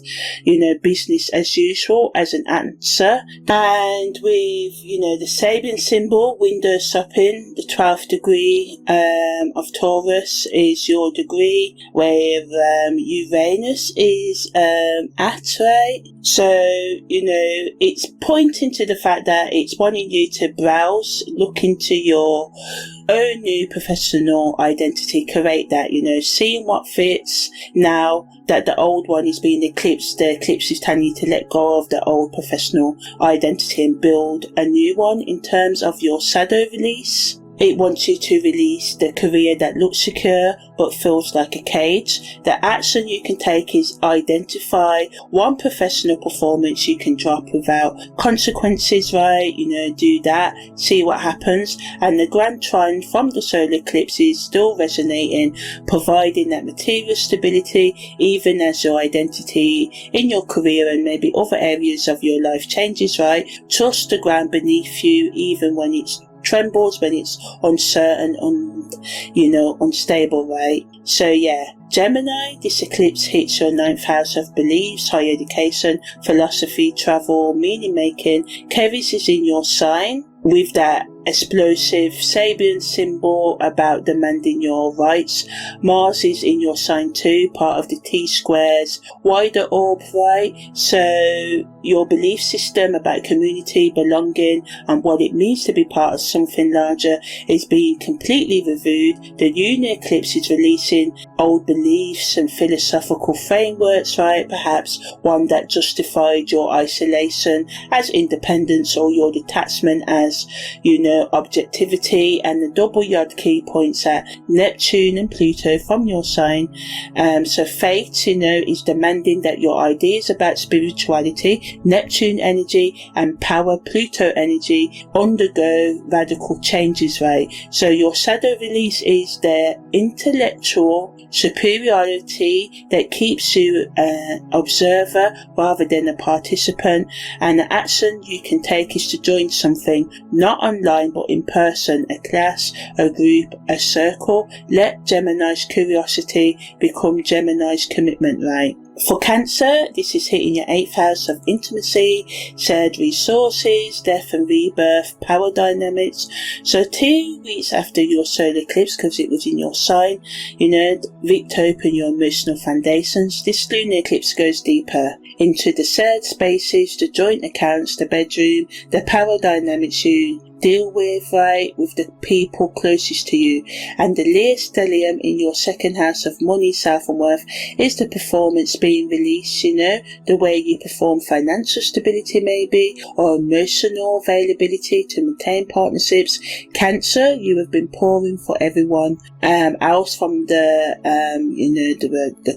business as usual as an answer. And with, the Sabian symbol, window shopping, the 12th degree of Taurus is your degree where Uranus is at, right? So, it's pointing to the fact that it's wanting you to browse, look into your own new professional identity, create that, seeing what fits. Now that the old one is being eclipsed, the eclipse is telling you to let go of the old professional identity and build a new one in terms of your shadow release. It wants you to release the career that looks secure but feels like a cage. The action you can take is identify one professional performance you can drop without consequences, right? Do that, see what happens. And the grand trine from the solar eclipse is still resonating, providing that material stability even as your identity in your career and maybe other areas of your life changes, right? Trust the ground beneath you even when it's trembles, when it's uncertain, unstable, right? So yeah, Gemini, this eclipse hits your 9th house of beliefs, higher education, philosophy, travel, meaning making. Kevis is in your sign with that explosive Sabian symbol about demanding your rights. Mars is in your sign too, part of the T-squares wider orb, right? So your belief system about community, belonging, and what it means to be part of something larger is being completely reviewed. The lunar eclipse is releasing old beliefs and philosophical frameworks, right? Perhaps one that justified your isolation as independence or your detachment as, objectivity. And the double yod key points at Neptune and Pluto from your sign. So fate, is demanding that your ideas about spirituality, Neptune energy and power, Pluto energy, undergo radical changes, right? So your shadow release is the intellectual superiority that keeps you an observer rather than a participant. And the action you can take is to join something, not online but in person, a class, a group, a circle. Let Gemini's curiosity become Gemini's commitment, right? For Cancer, this is hitting your 8th house of intimacy, shared resources, death and rebirth, power dynamics. So 2 weeks after your solar eclipse, because it was in your sign, ripped open your emotional foundations. This lunar eclipse goes deeper into the shared spaces, the joint accounts, the bedroom, the power dynamics you deal with, right, with the people closest to you. And the Leo stellium in your 2nd house of money, self and worth is the performance being released, the way you perform financial stability maybe, or emotional availability to maintain partnerships. Cancer, you have been pouring for everyone else from the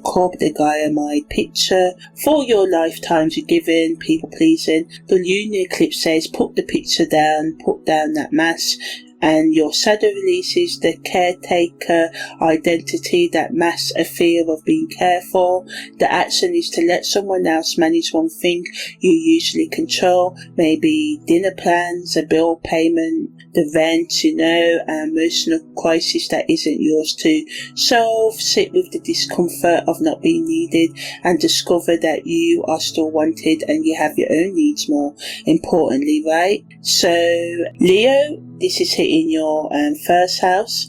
corp, the Gaiamide picture for your lifetimes. You're giving, people pleasing. The lunar eclipse says put the picture down, put down that mask. And your shadow releases the caretaker identity that masks a fear of being careful. The action is to let someone else manage one thing you usually control, maybe dinner plans, a bill payment, the rent, emotional crisis that isn't yours to solve. Sit with the discomfort of not being needed and discover that you are still wanted and you have your own needs more importantly, right? So Leo, this is hitting your 1st house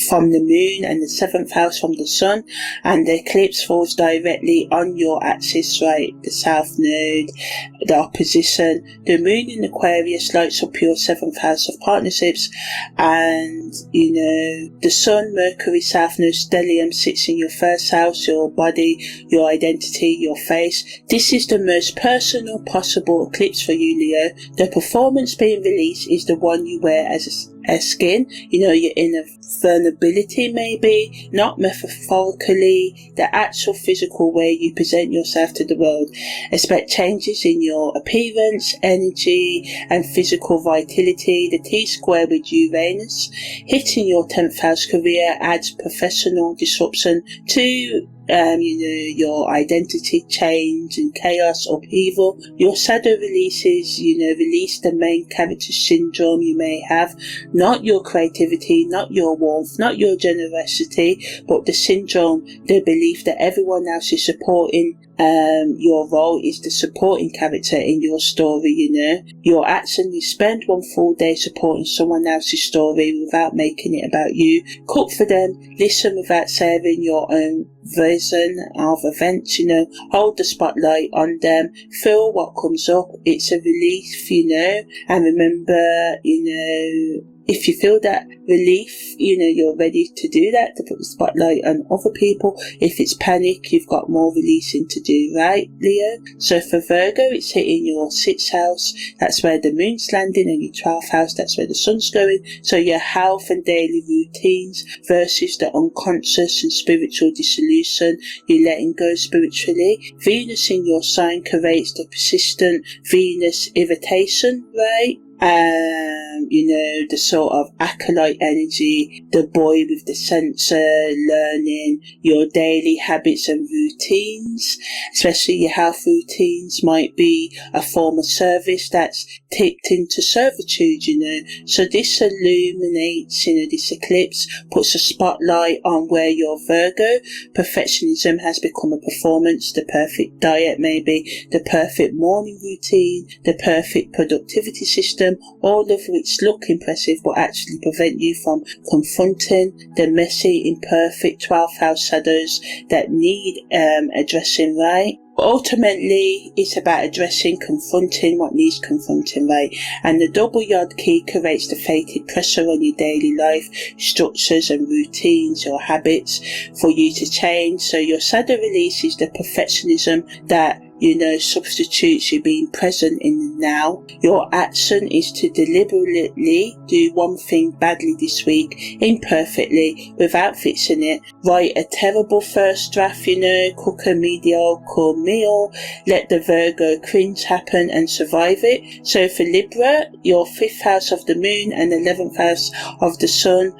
from the moon and the 7th house from the sun, and the eclipse falls directly on your axis, right? The south node, the opposition. The moon in Aquarius lights up your 7th house of partnerships, and the sun, Mercury, south node, stellium sits in your 1st house, your body, your identity, your face. This is the most personal possible eclipse for you, Leo. The performance being released is the one you wear as a skin, your inner vulnerability maybe, not metaphorically, the actual physical way you present yourself to the world. Expect changes in your appearance, energy and physical vitality. The T-square with Uranus hitting your 10th house career adds professional disruption to your identity change and chaos, upheaval. Your shadow releases, release the main character syndrome you may have, not your creativity, not your warmth, not your generosity, but the syndrome, the belief that everyone else is supporting your role, is the supporting character in your story. Your action, you spend one full day supporting someone else's story without making it about you. Cook for them, listen without sharing your own version of events, hold the spotlight on them, feel what comes up. It's a relief, and remember, If you feel that relief, you're ready to do that, to put the spotlight on other people. If it's panic, you've got more releasing to do, right, Leo? So for Virgo, it's hitting your 6th house. That's where the moon's landing, and your 12th house, that's where the sun's going. So your health and daily routines versus the unconscious and spiritual dissolution. You're letting go spiritually. Venus in your sign creates the persistent Venus irritation, right? The sort of acolyte energy, the boy with the sensor, learning your daily habits and routines, especially your health routines, might be a form of service that's ticked into servitude, So this illuminates, this eclipse puts a spotlight on where your Virgo perfectionism has become a performance, the perfect diet maybe, the perfect morning routine, the perfect productivity system, all of which look impressive but actually prevent you from confronting the messy, imperfect 12th house shadows that need addressing, right? Ultimately, it's about addressing, confronting what needs confronting, right? And the double yod key creates the fated pressure on your daily life, structures and routines, your habits for you to change. So your shadow release is the perfectionism that substitutes you being present in the now. Your action is to deliberately do one thing badly this week, imperfectly, without fixing it. Write a terrible first draft, cook a mediocre meal, let the Virgo cringe happen and survive it. So for Libra, your 5th house of the moon and 11th house of the sun,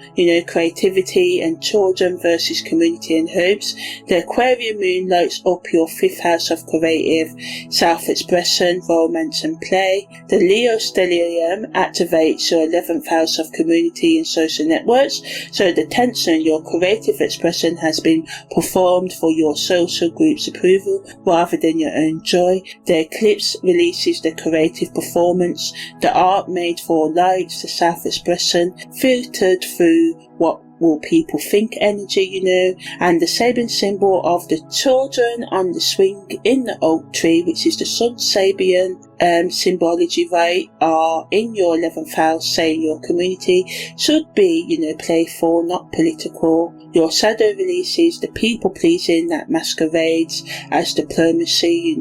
creativity and children versus community and hopes. The Aquarian moon lights up your 5th house of creative self-expression, romance and play. The Leo stellium activates your 11th house of community and social networks. So the tension, your creative expression, has been performed for your social group's approval rather than your own joy. The eclipse releases the creative performance, the art made for lights, the self-expression, filtered through what will people think energy, and the Sabian symbol of the children on the swing in the oak tree, which is the sun Sabian symbology, right, are in your 11th house, saying your community should be, playful, not political. Your shadow releases the people pleasing that masquerades as diplomacy,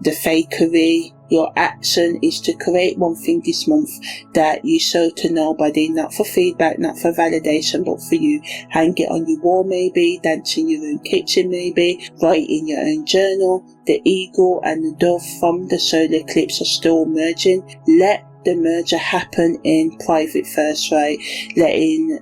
the fakery. Your action is to create one thing this month that you show to nobody, not for feedback, not for validation, but for you. Hang it on your wall maybe, dance in your own kitchen maybe, write in your own journal. The eagle and the dove from the solar eclipse are still merging. Let the merger happen in private first, right? Letting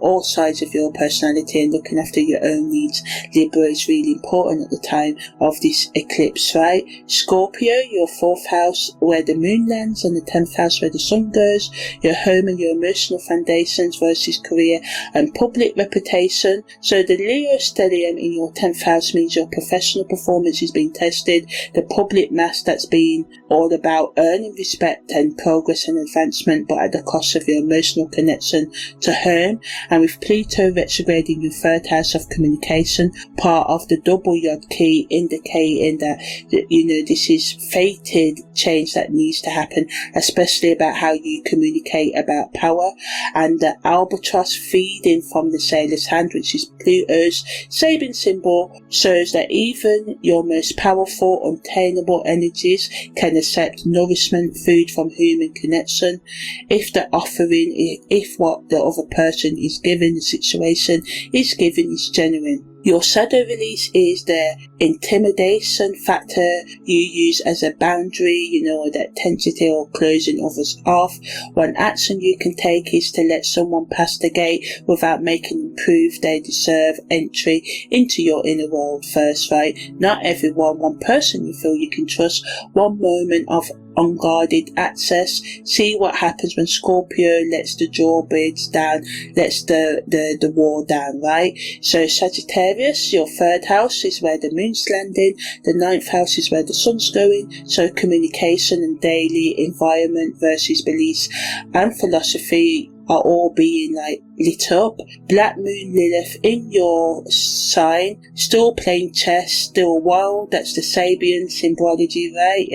all sides of your personality and looking after your own needs. Libra is really important at the time of this eclipse, right? Scorpio, your 4th house where the moon lands and the 10th house where the sun goes. Your home and your emotional foundations versus career and public reputation. So the Leo stellium in your 10th house means your professional performance is being tested. The public mass that's been all about earning respect and progress and advancement, but at the cost of your emotional connection to home. And with Pluto retrograde in your 3rd house of communication, part of the double yod key, indicating that this is fated change that needs to happen, especially about how you communicate about power. And the albatross feeding from the sailor's hand, which is Pluto's Sabian symbol, shows that even your most powerful, untameable energies can accept nourishment, food from human connection, if the offering, if what the other person is given, the situation is given, is genuine. Your shadow release is the intimidation factor you use as a boundary, or that tentative or closing others off. One action you can take is to let someone pass the gate without making them prove they deserve entry into your inner world first, right? Not everyone, one person you feel you can trust, one moment of unguarded access. See what happens when Scorpio lets the drawbridge down, lets the wall down, right? So Sagittarius, your 3rd house is where the moon's landing, the 9th house is where the sun's going. So communication and daily environment versus beliefs and philosophy are all being lit up. Black moon Lilith in your sign, still playing chess, still wild. That's the Sabian symbology, right?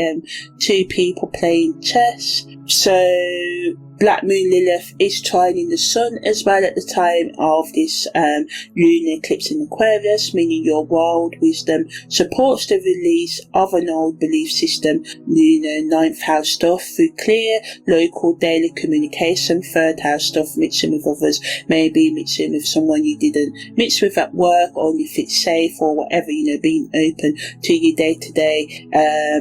Two people playing chess. So Black Moon Lilith is trining the Sun as well at the time of this lunar eclipse in Aquarius, meaning your world wisdom supports the release of an old belief system, ninth house stuff through clear, local, daily communication, third house stuff, mixing with others, maybe mixing with someone you didn't mix with at work, or if it's safe or whatever, being open to your day-to-day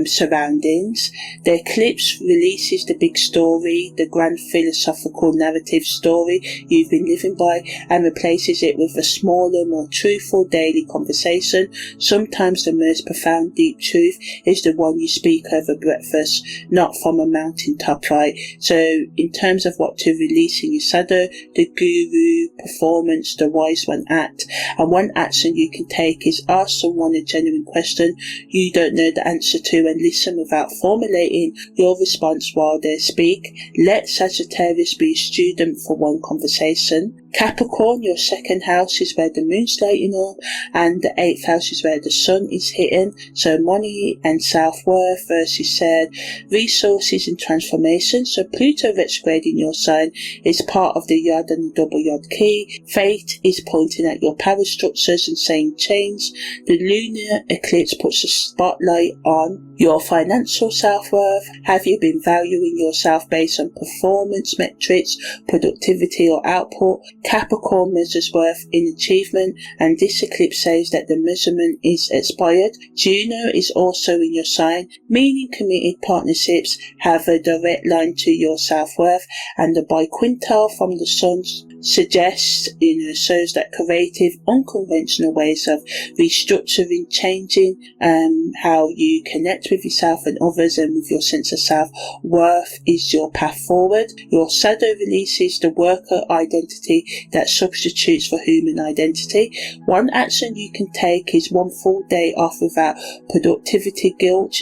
surroundings. The eclipse releases the big story, the grand philosophical narrative story you've been living by, and replaces it with a smaller, more truthful daily conversation. Sometimes the most profound, deep truth is the one you speak over breakfast, not from a mountaintop, right? So in terms of what to release in your shadow, the guru, performance, the wise one act. And one action you can take is ask someone a genuine question you don't know the answer to, and listen without formulating your response while they speak. Let Sagittarius be a student for one conversation. Capricorn, your second house is where the moon's lighting up, and the 8th house is where the sun is hitting. So money and self-worth versus said resources and transformation. So Pluto retrograde in your sign is part of the yod and the double yod key. Fate is pointing at your power structures and saying change. The lunar eclipse puts a spotlight on your financial self-worth. Have you been valuing yourself based on performance metrics, productivity or output? Capricorn measures worth in achievement, and this eclipse says that the measurement is expired. Juno is also in your sign, meaning committed partnerships have a direct line to your self-worth, and the biquintal from the sun suggests, shows that creative, unconventional ways of restructuring, changing how you connect with yourself and others and with your sense of self-worth is your path forward. Your shadow releases the worker identity that substitutes for human identity. One action you can take is one full day off without productivity guilt,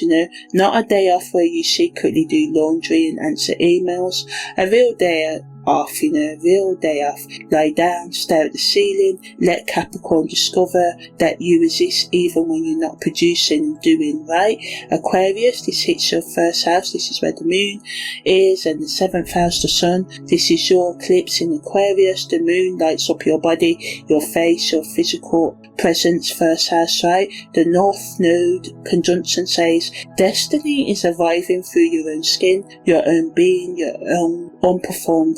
not a day off where you secretly do laundry and answer emails. A real day off, real day off. Lie down, stare at the ceiling, let Capricorn discover that you exist even when you're not producing and doing, right? Aquarius, this hits your first house, this is where the moon is, and the 7th house, the sun. This is your eclipse in Aquarius. The moon lights up your body, your face, your physical presence, first house, right? The north node conjunction says destiny is arriving through your own skin, your own being, your own unperformed,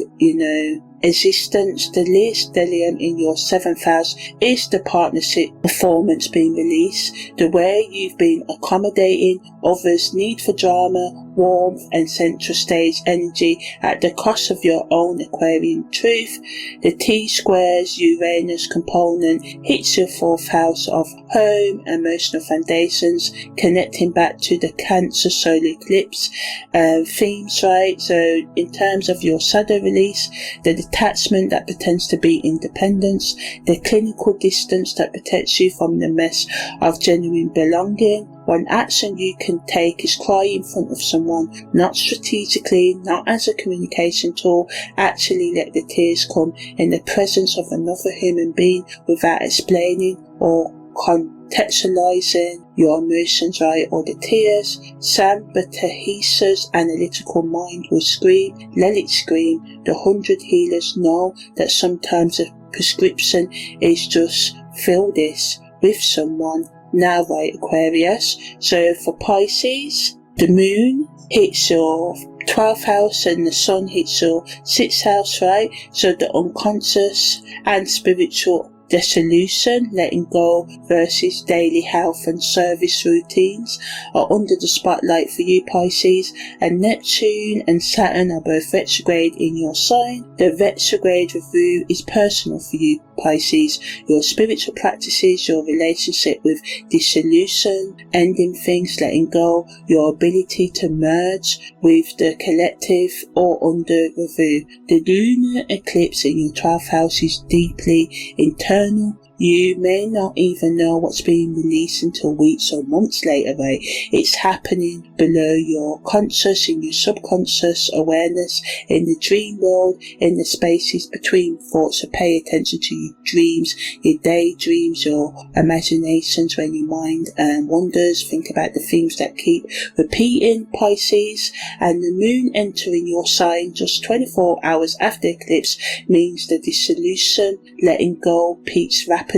existence. The least stellium in your 7th house is the partnership performance being released, the way you've been accommodating others' need for drama, warmth and central stage energy at the cost of your own Aquarian truth. The T squares Uranus component hits your 4th house of home, emotional foundations, connecting back to the Cancer solar eclipse themes, right? So in terms of your shadow release, the detachment that pretends to be independence, the clinical distance that protects you from the mess of genuine belonging. One action you can take is cry in front of someone, not strategically, not as a communication tool. Actually let the tears come in the presence of another human being without explaining or contextualizing your emotions, right? Or the tears. Sambatehisa's analytical mind will scream, let it scream. The 100 healers know that sometimes a prescription is just fill this with someone. Now, right, Aquarius. So for Pisces, the moon hits your 12th house and the sun hits your 6th house, right? So the unconscious and spiritual dissolution, letting go versus daily health and service routines are under the spotlight for you, Pisces. And Neptune and Saturn are both retrograde in your sign. The retrograde review is personal for you, Pisces. Your spiritual practices, your relationship with dissolution, ending things, letting go, your ability to merge with the collective or under review. The lunar eclipse in your 12th house is deeply internal. You may not even know what's being released until weeks or months later, right? It's happening below your conscious, in your subconscious awareness, in the dream world, in the spaces between thoughts. So pay attention to your dreams, your daydreams, your imaginations, when your mind wanders. Think about the themes that keep repeating, Pisces. And the moon entering your sign just 24 hours after eclipse means the dissolution, letting go, peaks rapidly.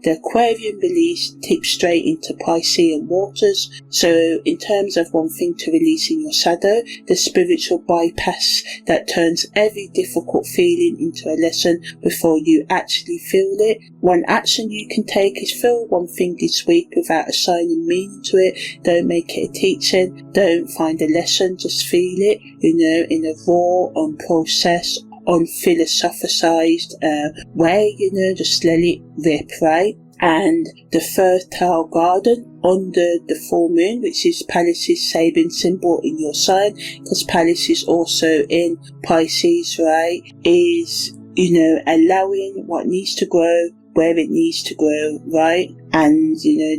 The Aquarian release tips straight into Piscean waters. So in terms of one thing to release in your shadow, the spiritual bypass that turns every difficult feeling into a lesson before you actually feel it. One action you can take is feel one thing this week without assigning meaning to it. Don't make it a teaching. Don't find a lesson. Just feel it, in a raw, unprocessed, unphilosophized way, just let it rip, right? And the fertile garden under the full moon, which is Pallas's Sabin symbol in your sign, because Pallas is also in Pisces, right, is, allowing what needs to grow where it needs to grow, right? And,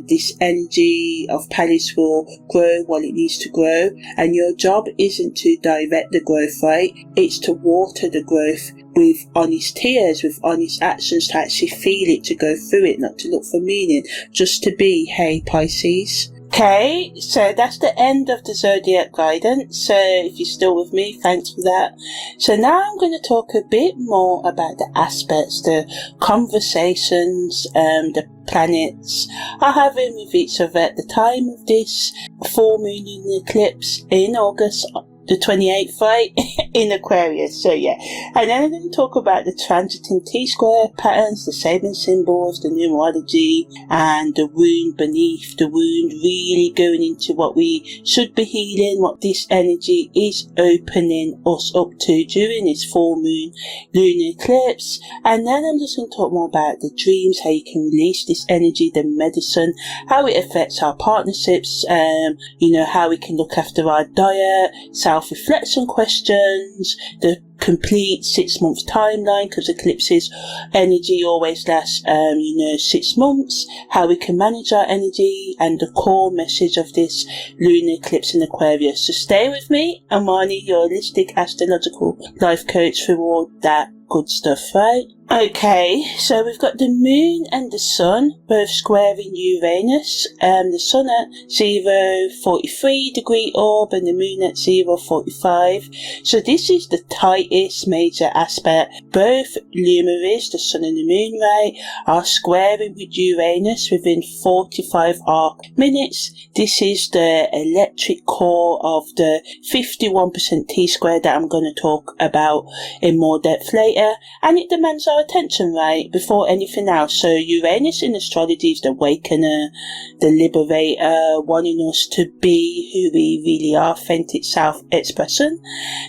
this energy of Pallas will grow while it needs to grow. And your job isn't to direct the growth, right? It's to water the growth with honest tears, with honest actions, to actually feel it, to go through it, not to look for meaning, just to be. Hey, Pisces. Okay, so that's the end of the zodiac guidance. So if you're still with me, thanks for that. So now I'm going to talk a bit more about the aspects, the conversations, the planets are having with each other at the time of this full moon lunar eclipse in August the 28th, right, in Aquarius. So yeah, and then I'm going to talk about the transiting T-square patterns, the Sabin symbols, the numerology, and the wound beneath the wound, really going into what we should be healing, what this energy is opening us up to during this full moon lunar eclipse. And then I'm just going to talk more about the dreams, how you can release this energy, the medicine, how it affects our partnerships, how we can look after our diet, self-reflection questions, the complete 6-month timeline, because eclipses energy always lasts 6 months, how we can manage our energy, and the core message of this lunar eclipse in Aquarius. So stay with me, Imani, your holistic astrological life coach, for all that good stuff, right? Okay, so we've got the moon and the sun both squaring Uranus, the sun at 0.43 degree orb and the moon at 0.45. So this is the tightest major aspect. Both luminaries, the sun and the moon, right, are squaring with Uranus within 45 arc minutes. This is the electric core of the 51% T-square that I'm going to talk about in more depth later, and it demands our attention, right, before anything else. So Uranus in astrology is the awakener, the liberator, wanting us to be who we really are, authentic self-expression,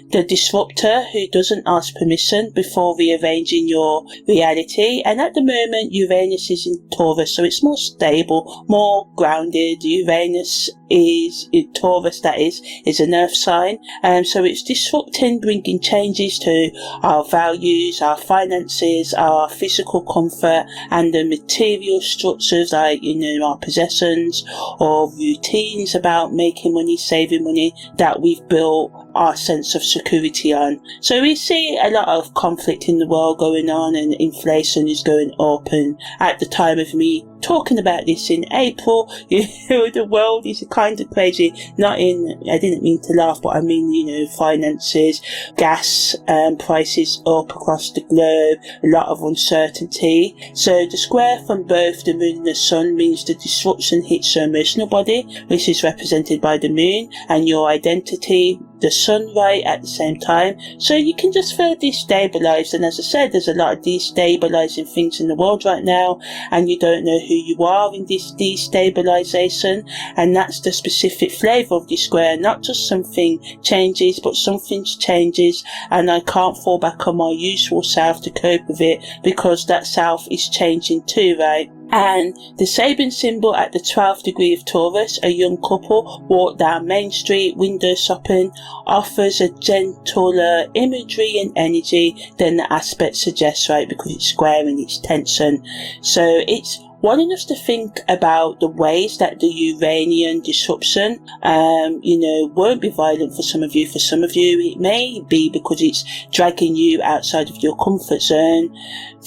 the disruptor who doesn't ask permission before rearranging your reality. And at the moment Uranus is in Taurus, so it's more stable, more grounded. Uranus is in Taurus, that is an earth sign, so it's disrupting, bringing changes to our values, our finances, our physical comfort, and the material structures like our possessions or routines about making money, saving money, that we've built our sense of security on. So we see a lot of conflict in the world going on, and inflation is going up, and at the time of me talking about this in April, the world is kind of crazy. I didn't mean to laugh, but I mean, finances, gas prices up across the globe, a lot of uncertainty. So the square from both the moon and the sun means the disruption hits your emotional body, which is represented by the moon, and your identity, the sun, right, at the same time. So you can just feel destabilized, and as I said, there's a lot of destabilizing things in the world right now, and you don't know who you are in this destabilization. And that's the specific flavor of this square. Not just something changes, but something changes, and I can't fall back on my usual self to cope with it, because that self is changing too, right? And the Sabin symbol at the 12th degree of Taurus, a young couple walk down Main Street window shopping, offers a gentler imagery and energy than the aspect suggests, right? Because it's square and it's tension. So it's wanting us to think about the ways that the Uranian disruption, won't be violent for some of you. For some of you, it may be because it's dragging you outside of your comfort zone.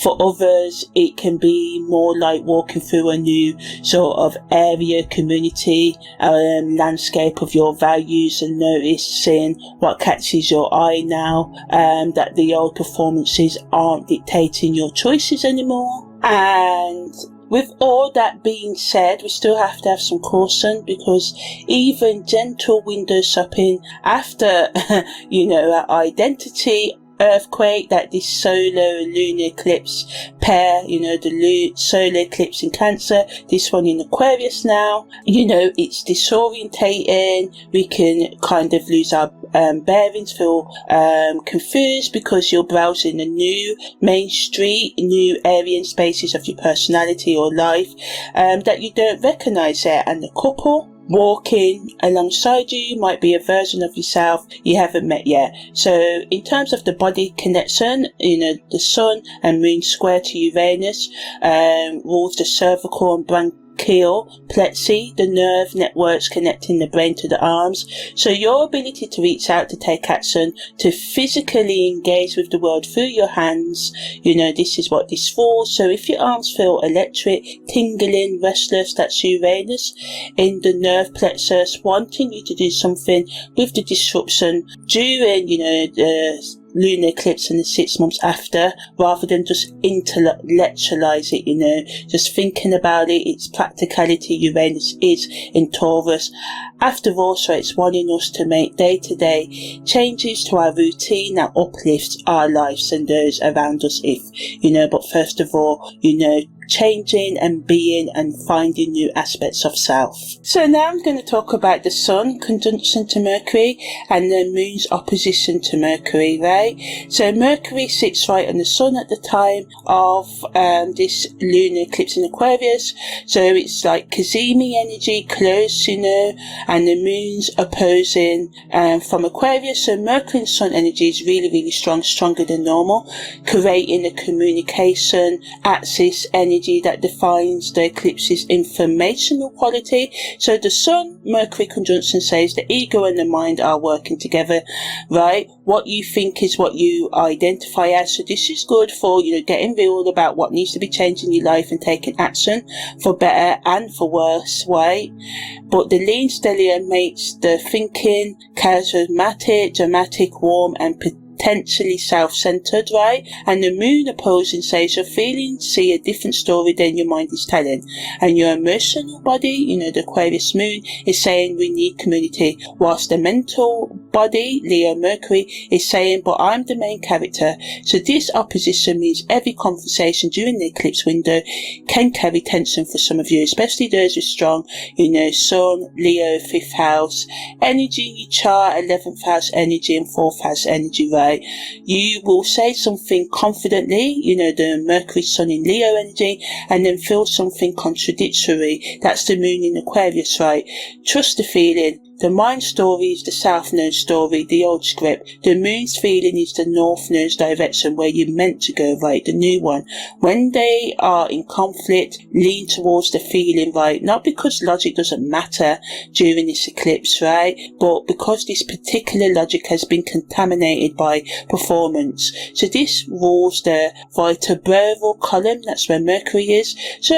For others, it can be more like walking through a new sort of area, community, landscape of your values and noticing what catches your eye now, that the old performances aren't dictating your choices anymore. And with all that being said, we still have to have some caution, because even gentle window shopping after, our identity earthquake, that this solar lunar eclipse pair, the solar eclipse in Cancer, this one in Aquarius now, it's disorientating. We can kind of lose our bearings, feel confused because you're browsing a new main street, new area and spaces of your personality or life that you don't recognize it. And the couple walking alongside you might be a version of yourself you haven't met yet. So in terms of the body connection, the sun and moon square to Uranus rules the cervical and brachial plexi, the nerve networks connecting the brain to the arms. So your ability to reach out, to take action, to physically engage with the world through your hands, this is what this for. So if your arms feel electric, tingling, restless, that's Uranus in the nerve plexus, wanting you to do something with the disruption during, the lunar eclipse and the 6 months after, rather than just intellectualize it, just thinking about it. It's practicality. Uranus is in Taurus. After all, so it's wanting us to make day-to-day changes to our routine that uplifts our lives and those around us, but first of all, changing and being and finding new aspects of self. So now I'm going to talk about the Sun conjunction to Mercury and the Moon's opposition to Mercury, right? So Mercury sits right on the Sun at the time of this lunar eclipse in Aquarius. So it's like Kazemi energy, close, and the Moon's opposing from Aquarius. So Mercury and Sun energy is really, really strong, stronger than normal, creating a communication axis energy that defines the eclipse's informational quality. So the Sun Mercury conjunction says the ego and the mind are working together, right? What you think is what you identify as. So this is good for, getting real about what needs to be changed in your life and taking action for better and for worse, right? But the lean stellium makes the thinking charismatic, dramatic, warm, and potentially self-centered, right? And the Moon opposing says your feelings see a different story than your mind is telling, and your emotional body, the Aquarius Moon, is saying we need community, whilst the mental body, Leo Mercury, is saying but I'm the main character. So this opposition means every conversation during the eclipse window can carry tension for some of you, especially those with strong, Sun, Leo, 5th house energy, you chart 11th house energy and 4th house energy, right? You will say something confidently, the Mercury Sun in Leo energy, and then feel something contradictory. That's the Moon in Aquarius, right? Trust the feeling. The mind story is the south nose story, the old script. The Moon's feeling is the north nose direction, where you're meant to go, right? The new one. When they are in conflict, lean towards the feeling, right? Not because logic doesn't matter during this eclipse, right? But because this particular logic has been contaminated by performance. So this rules the vertebral column, that's where Mercury is. So,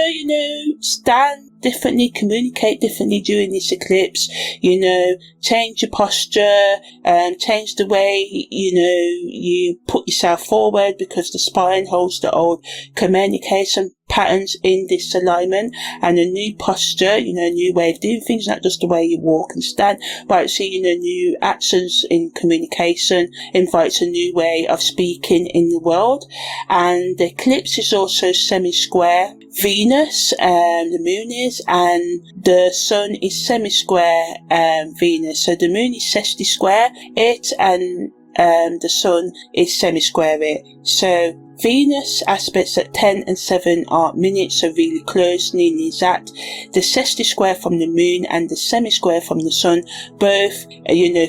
stand differently, communicate differently during this eclipse, change your posture, change the way, you put yourself forward, because the spine holds the old communication patterns in this alignment, and a new posture, a new way of doing things, not just the way you walk and stand, but actually, new actions in communication invites a new way of speaking in the world. And the eclipse is also semi-square Venus, the Moon is, and the Sun is semi-square Venus. So the Moon is sextile square it, and the Sun is semi-square it. So Venus aspects at 10 and 7 are minutes, so really close, nearly exact. The sexti-square from the moon and the semi-square from the sun, both,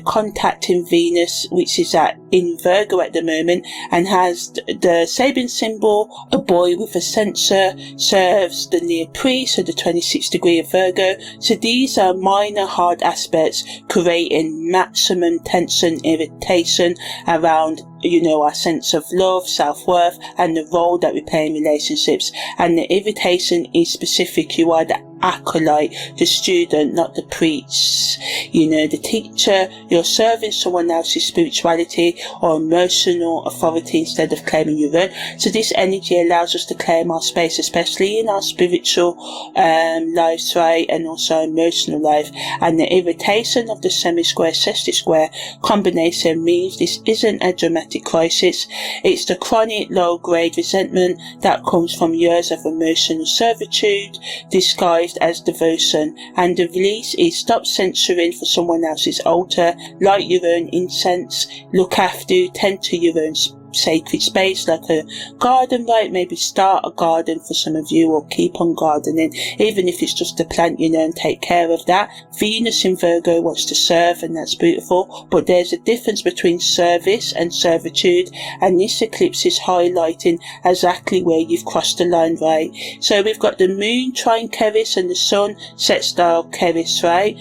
contacting Venus, which is in Virgo at the moment, and has the Sabian symbol, a boy with a censer, serves the near pre, so the 26th degree of Virgo. So these are minor hard aspects creating maximum tension, irritation around our sense of love, self-worth, and the role that we play in relationships. And the irritation is specific. You are the acolyte, the student, not the priest. The teacher. You're serving someone else's spirituality or emotional authority instead of claiming your own. So this energy allows us to claim our space, especially in our spiritual lives, right, and also emotional life. And the irritation of the semi-square, sexti-square combination means this isn't a dramatic crisis. It's the chronic low-grade resentment that comes from years of emotional servitude disguised as devotion, and the release is stop censoring for someone else's altar, light your own incense, look after, tend to your own sacred space like a garden, right? Maybe start a garden for some of you, or keep on gardening, even if it's just a plant, and take care of that. Venus in Virgo wants to serve, and that's beautiful, but there's a difference between service and servitude, and this eclipse is highlighting exactly where you've crossed the line, right? So we've got the moon trine Keris and the sun sextile Keris, right?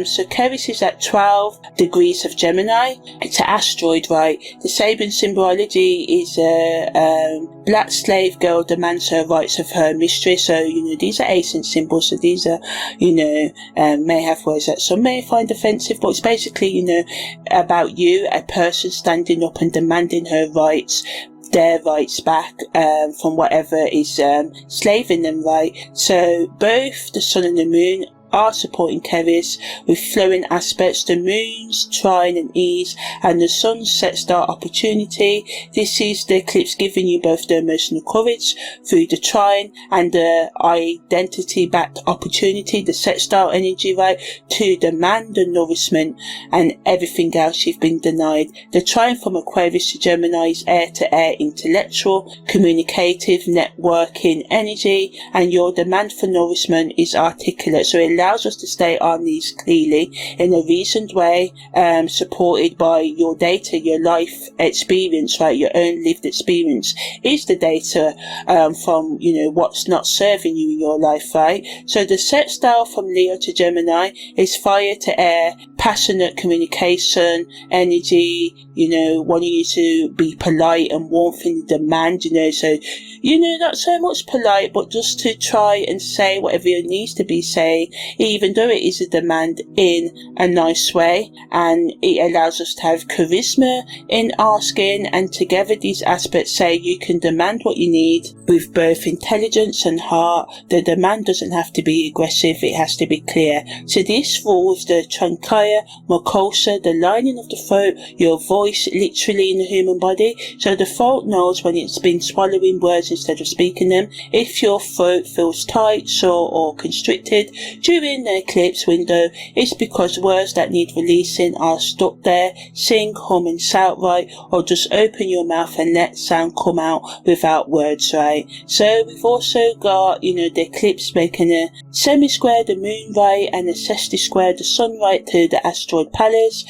So Keris is at 12 degrees of Gemini. It's an asteroid, right? The Sabian symbology is a black slave girl demands her rights of her mistress. So these are ancient symbols, so these are may have words that some may find offensive, but it's basically about you, a person standing up and demanding her rights, their rights back from whatever is slaving them, right? So both the sun and the moon are supporting Keris with flowing aspects, the moon's trine and ease, and the sun's sextile opportunity. This is the eclipse giving you both the emotional courage through the trine and the identity-backed opportunity, the sextile energy, right, to demand the nourishment and everything else you've been denied. The trine from Aquarius to Gemini is air-to-air, intellectual, communicative, networking energy, and your demand for nourishment is articulate. So it allows us to stay on these clearly in a reasoned way, supported by your data, your life experience, right? Your own lived experience is the data from what's not serving you in your life, right? So the set style from Leo to Gemini is fire to air, passionate communication, energy, wanting you to be polite and warmth in demand, so not so much polite, but just to try and say whatever it needs to be saying, even though it is a demand in a nice way, and it allows us to have charisma in asking. And together these aspects say you can demand what you need with both intelligence and heart. The demand doesn't have to be aggressive, it has to be clear. So this rules the trachea, mucosa, the lining of the throat, your voice literally in the human body. So the throat knows when it's been swallowing words instead of speaking them. If your throat feels tight, sore or constricted during the eclipse window, it's because words that need releasing are stuck there. Sing, hum and shout, right? Or just open your mouth and let sound come out without words, right? So we've also got, the eclipse making a semi-square, the moon right, and a sexti-square, the sun right to the asteroid Pallas.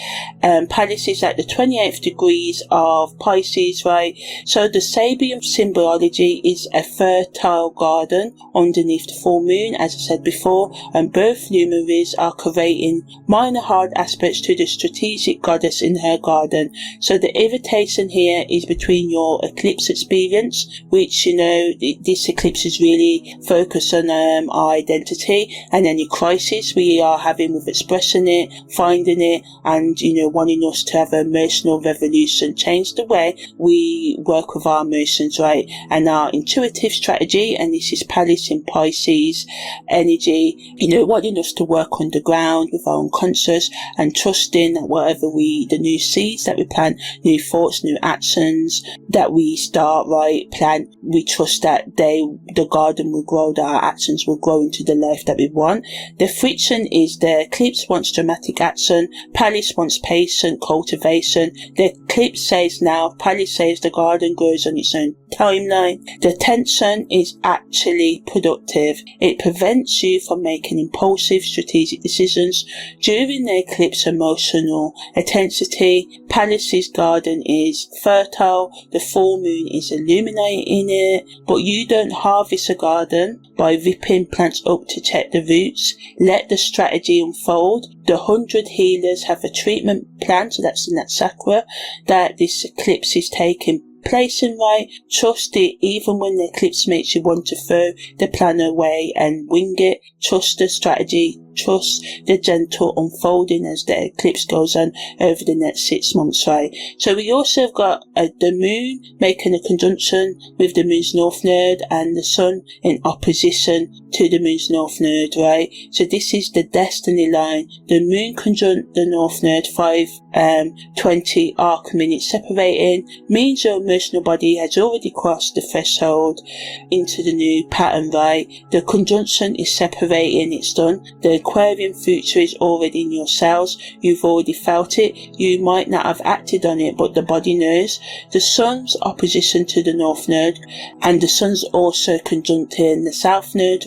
Pallas is at the 28th degrees of Pisces, right? So the Sabian symbology is a fertile garden underneath the full moon, as I said before, and both luminaries are creating minor hard aspects to the strategic goddess in her garden. So the irritation here is between your eclipse experience, which, this eclipse is really focused on our identity, and any crisis we are having with expressing it, finding it, and, wanting us to have an emotional revolution, change the way we work with our emotions, right, and our intuitive strategy. And this is Pallas in Pisces energy, but wanting us to work underground with our unconscious and trusting that whatever the new seeds that we plant, new thoughts, new actions that we start, plant, we trust that the garden will grow, that our actions will grow into the life that we want. The friction is the eclipse wants dramatic action, Pallas wants patient cultivation. The eclipse says now, Pallas says the garden grows on its own timeline. The tension is actually productive. It prevents you from making impulsive strategic decisions. During the eclipse emotional intensity, Pallas's garden is fertile, the full moon is illuminating it, but you don't harvest a garden by ripping plants up to check the roots. Let the strategy unfold. The 100 healers have a treatment plan, so that's in that chakra, that this eclipse is taking place in, Trust it even when the eclipse makes you want to throw the plan away and wing it. Trust the strategy. Trust the gentle unfolding as the eclipse goes on over the next 6 months, So we also have got the moon making a conjunction with the moon's north node and the sun in opposition to the moon's north node, So this is the destiny line. The moon conjunct the north node, 5:20 arc minutes separating, means your emotional body has already crossed the threshold into the new pattern, The conjunction is separating, it's done. The Aquarian future is already in your cells. You've already felt it. You might not have acted on it, but the body knows. The sun's opposition to the north node, and the sun's also conjuncting the south node,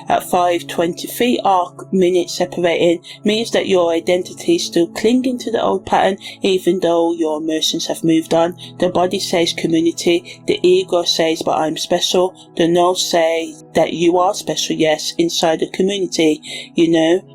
at 5:23 arc minutes separating, means that your identity is still clinging to the old pattern, even though your emotions have moved on. The body says community, the ego says but I'm special, the no say that you are special, yes, inside the community,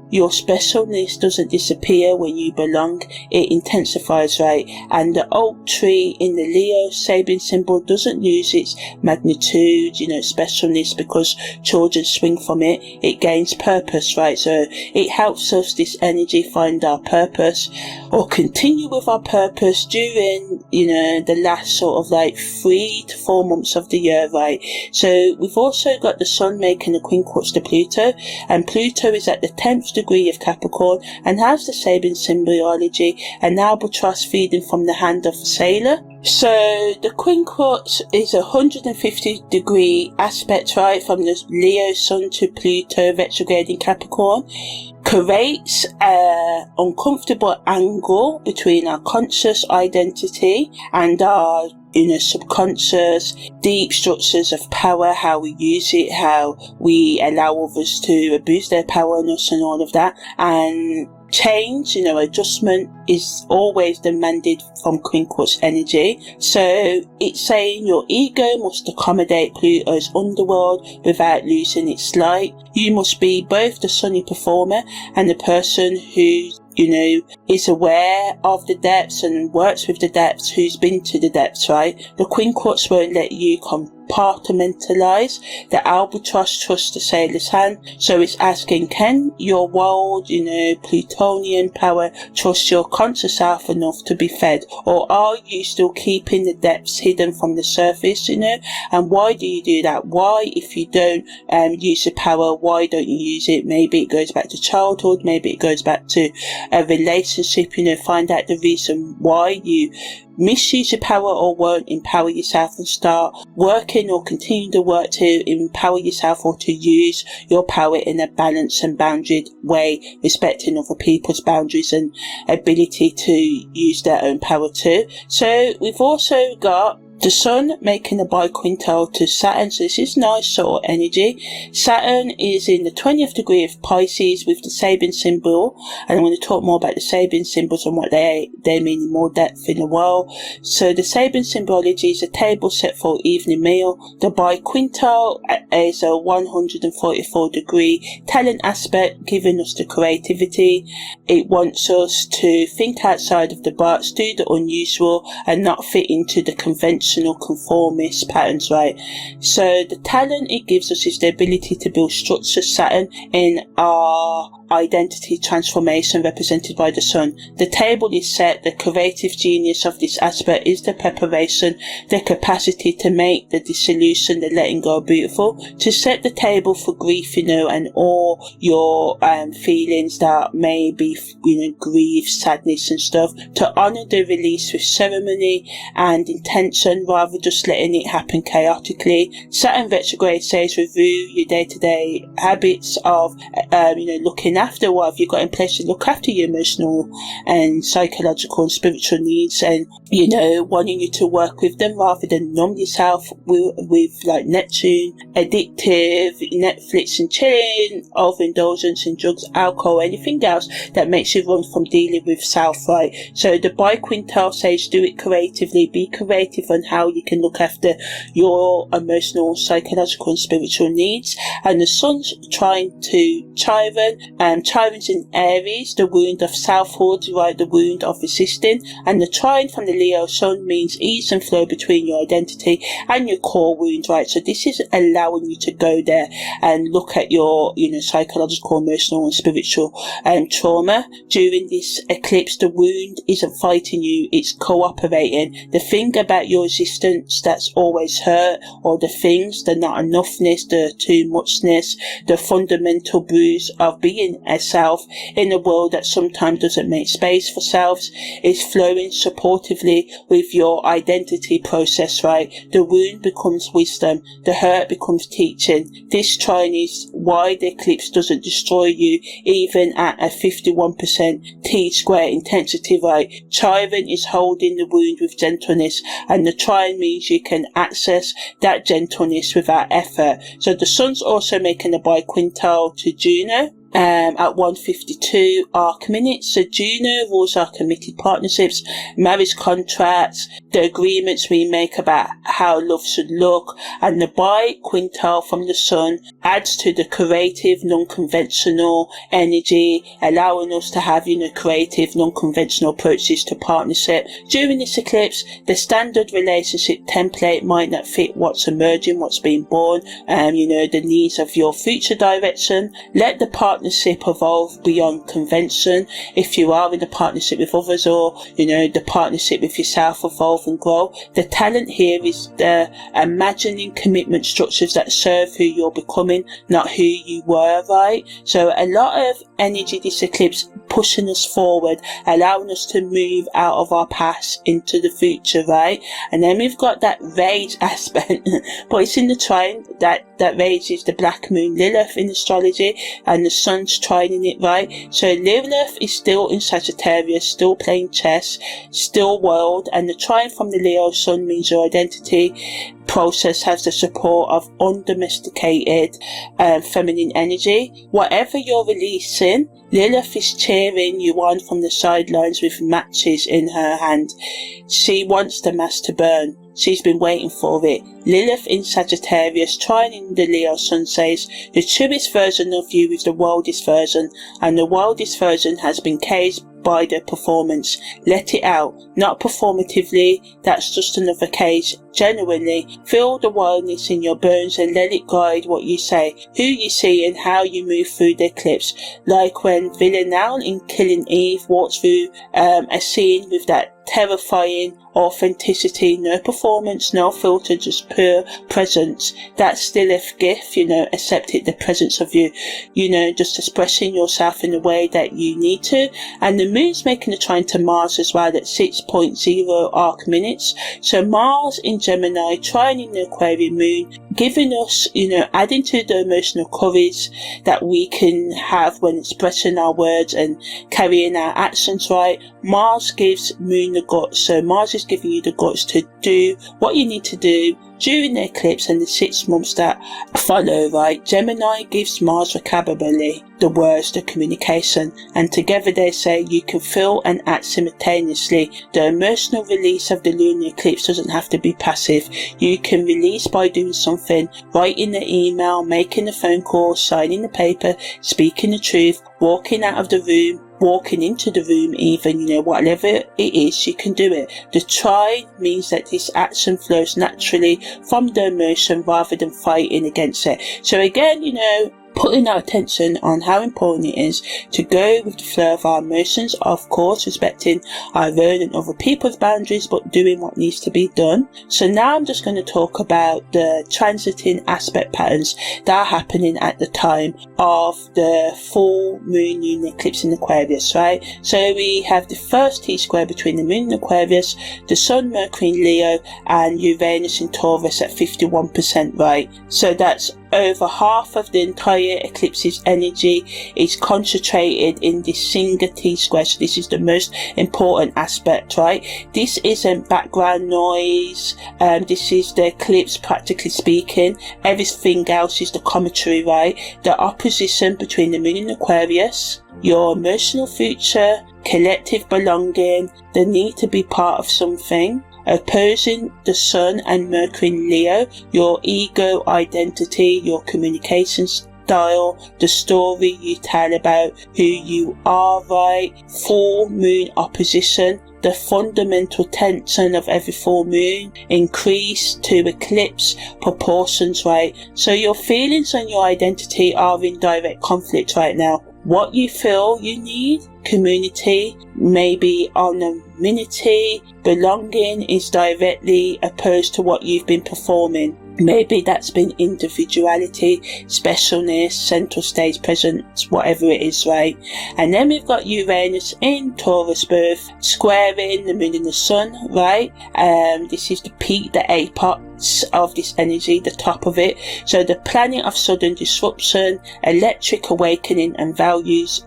Your specialness doesn't disappear when you belong, it intensifies, And the oak tree in the Leo Sabin symbol doesn't lose its magnitude, specialness, because children swing from it. It gains purpose, So it helps us, this energy, find our purpose or continue with our purpose during, the last sort of 3 to 4 months of the year, So we've also got the sun making a quincunx to Pluto, and Pluto is at the 10th degree of Capricorn and has the Sabin symbology, an albatross feeding from the hand of a sailor. So the quincunx is a 150 degree aspect, from the Leo sun to Pluto retrograde in Capricorn. Creates an uncomfortable angle between our conscious identity and our subconscious, deep structures of power, how we use it, how we allow others to abuse their power on us and all of that. And change, adjustment is always demanded from quincunx energy. So it's saying your ego must accommodate Pluto's underworld without losing its light. You must be both the sunny performer and the person who is aware of the depths and works with the depths, who's been to the depths, The quincunx won't let you compartmentalize. The albatross trusts the sailor's hand. So it's asking, can your world, Plutonian power, trust your conscious self enough to be fed? Or are you still keeping the depths hidden from the surface, And why do you do that? Why, if you don't use the power, why don't you use it? Maybe it goes back to childhood. Maybe it goes back to a relationship, find out the reason why you misuse your power or won't empower yourself, and start working or continue to work to empower yourself or to use your power in a balanced and boundaried way, respecting other people's boundaries and ability to use their own power too. So we've also got the sun making a biquintal to Saturn, so this is nice sort of energy. Saturn is in the 20th degree of Pisces with the Sabin symbol, and I'm going to talk more about the Sabin symbols and what they mean in more depth in a while. So the Sabin symbology is a table set for evening meal. The biquintal is a 144 degree talent aspect, giving us the creativity. It wants us to think outside of the box, do the unusual, and not fit into the conventional conformist patterns, So the talent it gives us is the ability to build structures, Saturn, in our identity transformation represented by the sun. The table is set. The creative genius of this aspect is the preparation, the capacity to make the dissolution, the letting go beautiful, to set the table for grief, and all your feelings that may be, grief, sadness and stuff, to honour the release with ceremony and intention rather just letting it happen chaotically. Saturn retrograde says review your day-to-day habits of looking after what have you got in place to look after your emotional and psychological and spiritual needs, and wanting you to work with them rather than numb yourself with like Neptune, addictive, Netflix and chilling, overindulgence in drugs, alcohol, anything else that makes you run from dealing with self, right? So the biquintal says do it creatively, be creative on how you can look after your emotional, psychological and spiritual needs. And the sun's trying to Chiron, Chiron's in Aries, the wound of selfhood, right, the wound of resisting, and the trine from the Leo sun means ease and flow between your identity and your core wound, right? So this is allowing you to go there and look at your psychological, emotional and spiritual trauma. During this eclipse, the wound isn't fighting you, it's cooperating. The thing about your resistance that's always hurt, or the things, the not enoughness, the too muchness, the fundamental bruise of being a self in a world that sometimes doesn't make space for selves, is flowing supportively with your identity process, right? The wound becomes wisdom, the hurt becomes teaching. This trine is why the eclipse doesn't destroy you even at a 51% T-square intensity, right? Chiron is holding the wound with gentleness, and the trine means you can access that gentleness without effort. So the sun's also making a biquintal to Juno at 152 arc minutes. So Juno rules our committed partnerships, marriage contracts, the agreements we make about how love should look, and the biquintal from the sun adds to the creative, non-conventional energy, allowing us to have creative, non-conventional approaches to partnership. During this eclipse, the standard relationship template might not fit what's emerging, what's being born, the needs of your future direction. Let the partnership evolve beyond convention. If you are in a partnership with others, or the partnership with yourself, evolve and grow. The talent here is the imagining commitment structures that serve who you're becoming, not who you were, right? So a lot of energy this eclipse pushing us forward, allowing us to move out of our past into the future, right? And then we've got that rage aspect, but it's in the trine. That rage is the black moon Lilith in astrology, and the sun's trining it, right? So Lilith is still in Sagittarius, still playing chess, still world, and the trine from the Leo sun means your identity process has the support of undomesticated feminine energy. Whatever you're releasing, Lilith is cheering you on from the sidelines with matches in her hand. She wants the mass to burn. She's been waiting for it. Lilith in Sagittarius, trining the Leo sun, says the truest version of you is the wildest version, and the wildest version has been caged by the performance. Let it out, not performatively, that's just another cage. Genuinely, feel the wildness in your bones and let it guide what you say, who you see and how you move through the eclipse. Like when Villanelle in Killing Eve walks through a scene with that terrifying authenticity, no performance, no filter, just pure presence. That's still a gift, accepting the presence of you, just expressing yourself in the way that you need to. And the moon's making a trine to Mars as well at 6.0 arc minutes. So Mars in Gemini, trining the Aquarian moon, giving us, adding to the emotional courage that we can have when expressing our words and carrying our actions, right? Mars gives moon the guts, so Mars is giving you the guts to do what you need to do during the eclipse and the 6 months that follow, right? Gemini gives Mars vocabulary, the words, the communication, and together they say you can feel and act simultaneously. The emotional release of the lunar eclipse doesn't have to be passive. You can release by doing something, writing the email, making the phone call, signing the paper, speaking the truth, walking out of the room, walking into the room even, whatever it is, you can do it. The trine means that this action flows naturally from the emotion rather than fighting against it. So again, putting our attention on how important it is to go with the flow of our emotions, of course respecting our own and other people's boundaries, but doing what needs to be done. So now I'm just going to talk about the transiting aspect patterns that are happening at the time of the full moon lunar eclipse in Aquarius, right? So we have the first T-square between the moon in Aquarius, the sun, Mercury in Leo, and Uranus in Taurus at 51%, right? So that's over half of the entire eclipse's energy is concentrated in this single T-square. So this is the most important aspect, right? This isn't background noise. This is the eclipse, practically speaking. Everything else is the commentary, right? The opposition between the moon and Aquarius, your emotional future, collective belonging, the need to be part of something. Opposing the sun and Mercury in Leo, your ego identity, your communication style, the story you tell about who you are, right? Full moon opposition, the fundamental tension of every full moon, increase to eclipse proportions, right? So your feelings and your identity are in direct conflict right now. What you feel you need, community, maybe anonymity, belonging, is directly opposed to what you've been performing. Maybe that's been individuality, specialness, central stage presence, whatever it is, right? And then we've got Uranus in Taurus birth, squaring the moon and the sun, right? This is the peak, the apex of this energy, the top of it. So the planet of sudden disruption, electric awakening and values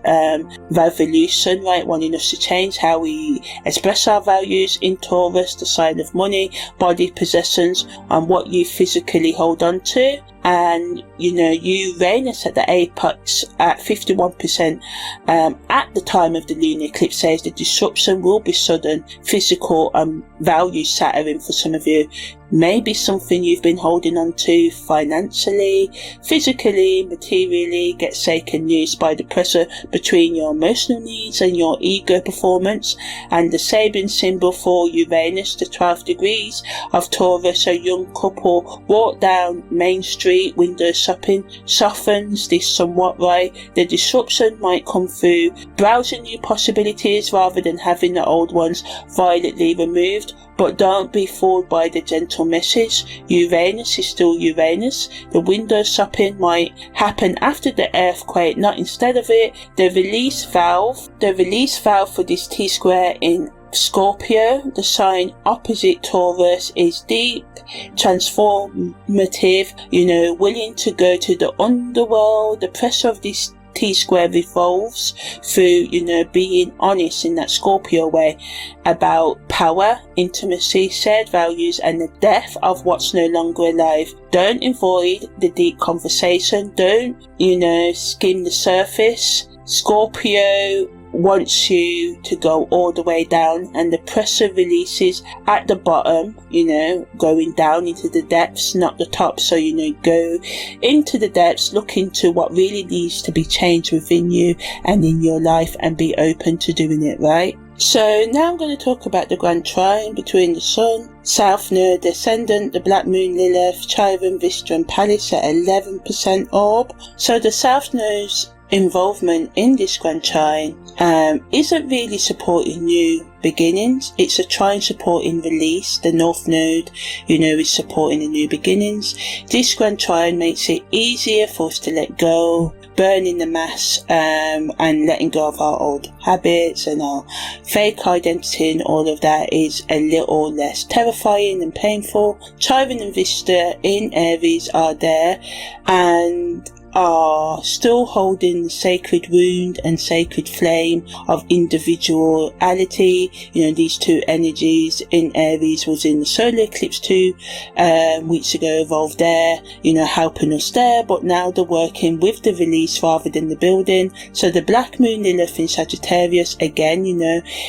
revolution, right? Wanting us to change how we express our values in Taurus, the sign of money, body, possessions, and what you physically hold on to. And Uranus at the apex at 51% at the time of the lunar eclipse says the disruption will be sudden, physical, and value shattering for some of you. Maybe something you've been holding on to financially, physically, materially gets shaken loose by the pressure between your emotional needs and your ego performance. And the sabin symbol for Uranus, the 12 degrees of Taurus, a young couple walk down Main Street window shopping, softens this somewhat, right? The disruption might come through browsing new possibilities rather than having the old ones violently removed. But don't be fooled by the gentle message. Uranus is still Uranus. The window shopping might happen after the earthquake, not instead of it. The release valve for this T-square in Scorpio, the sign opposite Taurus, is deep, transformative, willing to go to the underworld. The pressure of this T-square revolves through, being honest in that Scorpio way about power, intimacy, shared values, and the death of what's no longer alive. Don't avoid the deep conversation. Don't, skim the surface. Scorpio wants you to go all the way down, and the pressure releases at the bottom, going down into the depths, not the top. So, go into the depths, look into what really needs to be changed within you and in your life, and be open to doing it, right? So now I'm going to talk about the grand trine between the sun, South Node, the Ascendant, the Black Moon, Lilith, Chiron, Vista and Pallas at 11% orb. So the South Node's involvement in this grand trine isn't really supporting new beginnings. It's a trine supporting release. The North Node, is supporting the new beginnings. This grand trine makes it easier for us to let go, burning the mass, and letting go of our old habits and our fake identity, and all of that is a little less terrifying and painful. Chiron and Vista in Aries are there and are still holding the sacred wound and sacred flame of individuality. These two energies in Aries was in the solar eclipse 2 weeks ago, evolved there, helping us there, but now they're working with the release rather than the building. So the Black Moon Lilith in Sagittarius again,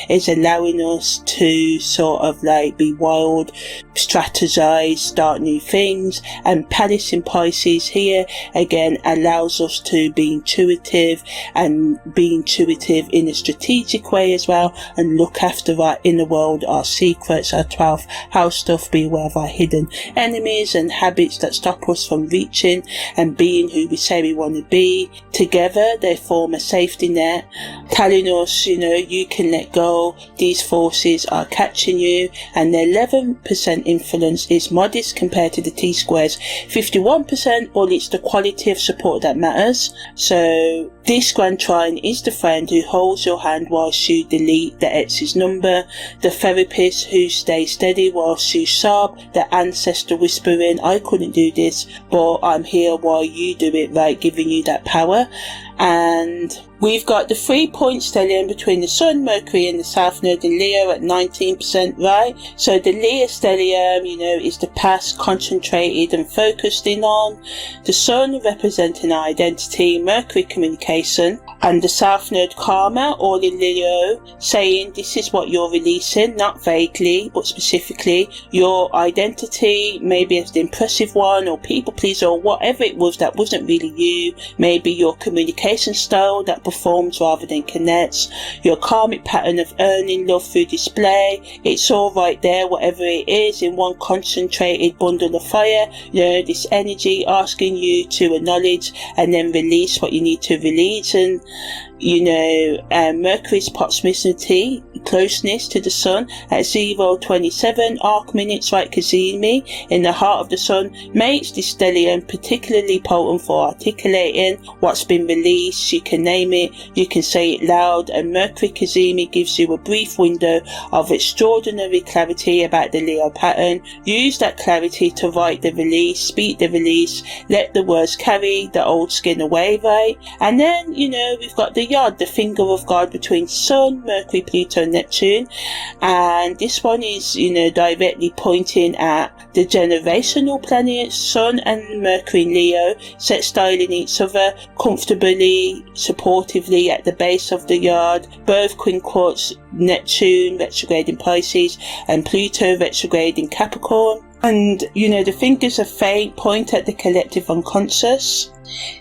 is allowing us to sort of be wild, strategize, start new things. And Pallas in Pisces here again allows us to be intuitive, and be intuitive in a strategic way as well, and look after our inner world, our secrets, our 12th house stuff, be aware of our hidden enemies and habits that stop us from reaching and being who we say we want to be. Together they form a safety net, telling us, you can let go, these forces are catching you, and their 11% influence is modest compared to the T-square's 51%, but it's the quality of support that matters. So this grand trine is the friend who holds your hand whilst you delete the ex's number, the therapist who stays steady whilst you sob, the ancestor whispering, I couldn't do this, but I'm here while you do it, right, giving you that power. And we've got the 3-point stellium between the Sun, Mercury and the South Node in Leo at 19%, right? So the Leo stellium, is the past concentrated and focused in on. The Sun representing our identity, Mercury communication, and the South Node karma, all in Leo, saying this is what you're releasing, not vaguely, but specifically. Your identity, maybe as the impressive one, or people pleaser, or whatever it was that wasn't really you. Maybe your communication style that performs rather than connects, your karmic pattern of earning love through display. It's all right there, whatever it is, in one concentrated bundle of fire. This energy asking you to acknowledge and then release what you need to release. And Mercury's proximity, closeness to the Sun at 0:27 arc minutes, right, Kazemi, in the heart of the Sun, makes this stellium particularly potent for articulating what's been released. You can name it, you can say it loud, and Mercury Kazemi gives you a brief window of extraordinary clarity about the Leo pattern. Use that clarity to write the release, speak the release, let the words carry the old skin away, right? And then, we've got the Yod, the finger of God between Sun, Mercury, Pluto, and Neptune, and this one is directly pointing at the generational planets. Sun and Mercury in Leo set styling each other comfortably, supportively at the base of the yard. Both quinquats, Neptune retrograde in Pisces and Pluto retrograde in Capricorn. And the fingers of fate point at the collective unconscious,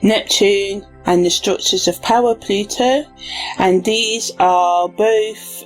Neptune, and the structures of power, Pluto, and these are both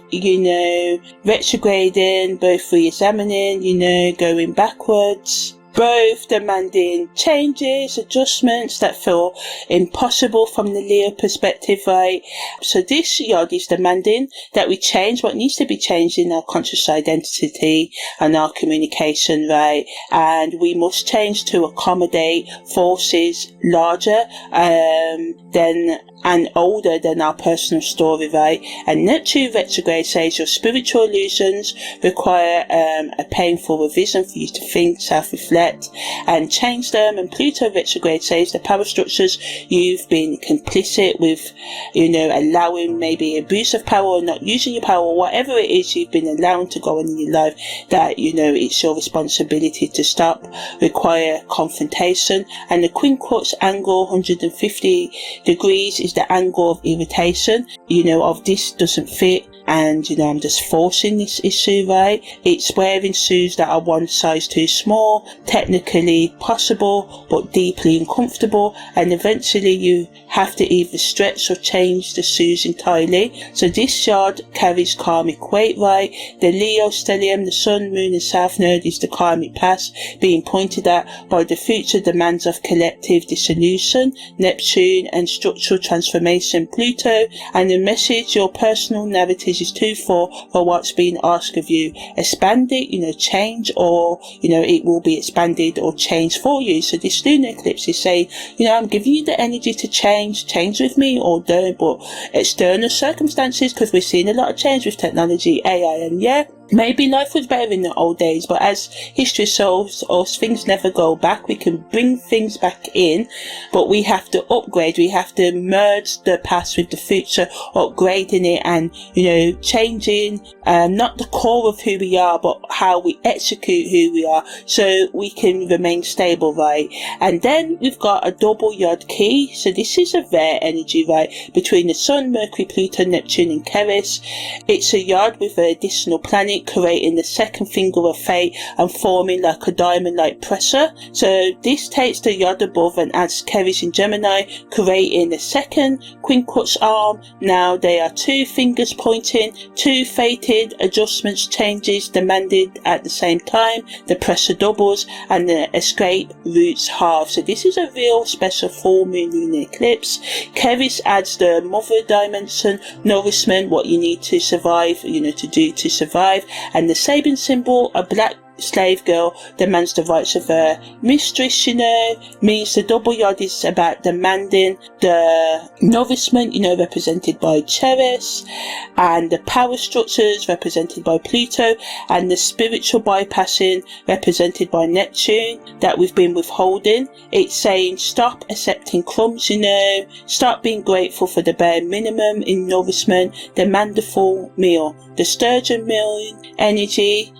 retrograding, both re-examining, going backwards, both demanding changes, adjustments that feel impossible from the Leo perspective, right? So this yod is demanding that we change what needs to be changed in our conscious identity and our communication, right? And we must change to accommodate forces larger than and older than our personal story, right? And Neptune retrograde says your spiritual illusions require a painful revision for you to think, self-reflect and change them. And Pluto retrograde says the power structures you've been complicit with, allowing maybe abuse of power or not using your power, or whatever it is you've been allowing to go on in your life, that it's your responsibility to stop, require confrontation. And the quinquats angle 150 degrees is the angle of irritation, of this doesn't fit, and I'm just forcing this issue, right? It's wearing shoes that are one size too small, technically possible but deeply uncomfortable, and eventually you have to either stretch or change the shoes entirely. So this yard carries karmic weight, right? The Leo stellium, the Sun, Moon and South Node is the karmic past being pointed at by the future demands of collective dissolution, Neptune, and structural transformation, Pluto. And the message, your personal narrative is too full for what's being asked of you. Expand it, change, or it will be expanded or changed for you. So this lunar eclipse is saying, I'm giving you the energy to change with me or don't, but external circumstances, because we're seeing a lot of change with technology, AI, and maybe life was better in the old days, but as history shows us, things never go back. We can bring things back in, but we have to upgrade. We have to merge the past with the future, upgrading it and, changing not the core of who we are, but how we execute who we are, so we can remain stable, right? And then we've got a double yod key. So this is a rare energy, right, between the Sun, Mercury, Pluto, Neptune and Keres. It's a yod with an additional planet creating the second finger of fate and forming like a diamond-like pressure. So this takes the yod above and adds Keres in Gemini, creating the second quincunx arm. Now they are two fingers pointing, two fated adjustments, changes demanded at the same time. The pressure doubles and the escape roots halve. So this is a real special full moon lunar eclipse. Keres adds the mother dimension, nourishment, what you need to survive, to do to survive, and the Sabin symbol, a black slave girl, demands the rights of her mistress, means the double yod is about demanding the nourishment, represented by Ceres, and the power structures represented by Pluto, and the spiritual bypassing represented by Neptune that we've been withholding. It's saying stop accepting crumbs, start being grateful for the bare minimum in nourishment, demand the full meal. The sturgeon moon energy,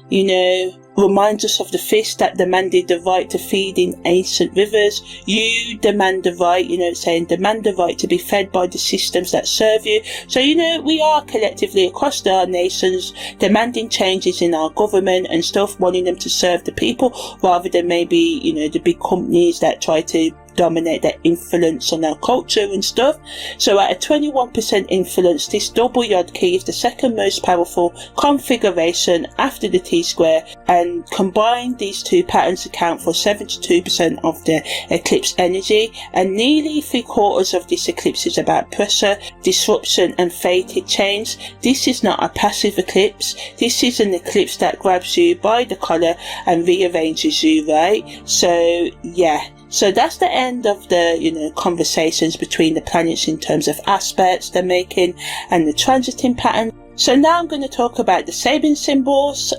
reminds us of the fish that demanded the right to feed in ancient rivers. You demand the right, saying demand the right to be fed by the systems that serve you. So, we are collectively across our nations demanding changes in our government and stuff, wanting them to serve the people rather than maybe, the big companies that try to dominate their influence on our culture and stuff. So at a 21% influence, this double yod key is the second most powerful configuration after the T-square, and combined these two patterns account for 72% of the eclipse energy, and nearly 3/4 of this eclipse is about pressure, disruption and fated change. This is not a passive eclipse. This is an eclipse that grabs you by the collar and rearranges you, right? So yeah. So that's the end of the, conversations between the planets in terms of aspects they're making and the transiting pattern. So now I'm going to talk about the Sabin symbols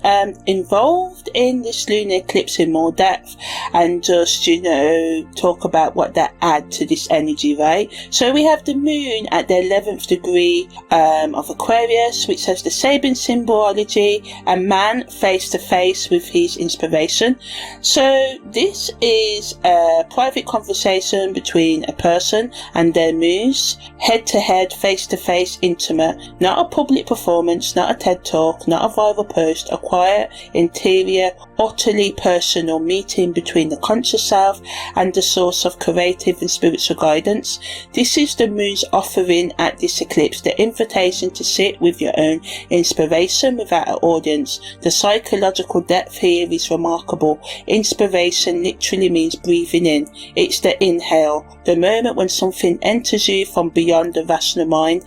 involved in this lunar eclipse in more depth, and just, talk about what that add to this energy, right? So we have the moon at the 11th degree of Aquarius, which has the Sabin symbology, a man face to face with his inspiration. So this is a private conversation between a person and their muse, head to head, face to face, intimate, not a public performance, not a TED talk, not a viral post, a quiet, interior, utterly personal meeting between the conscious self and the source of creative and spiritual guidance. This is the moon's offering at this eclipse, the invitation to sit with your own inspiration without an audience. The psychological depth here is remarkable. Inspiration literally means breathing in. It's the inhale, the moment when something enters you from beyond the rational mind,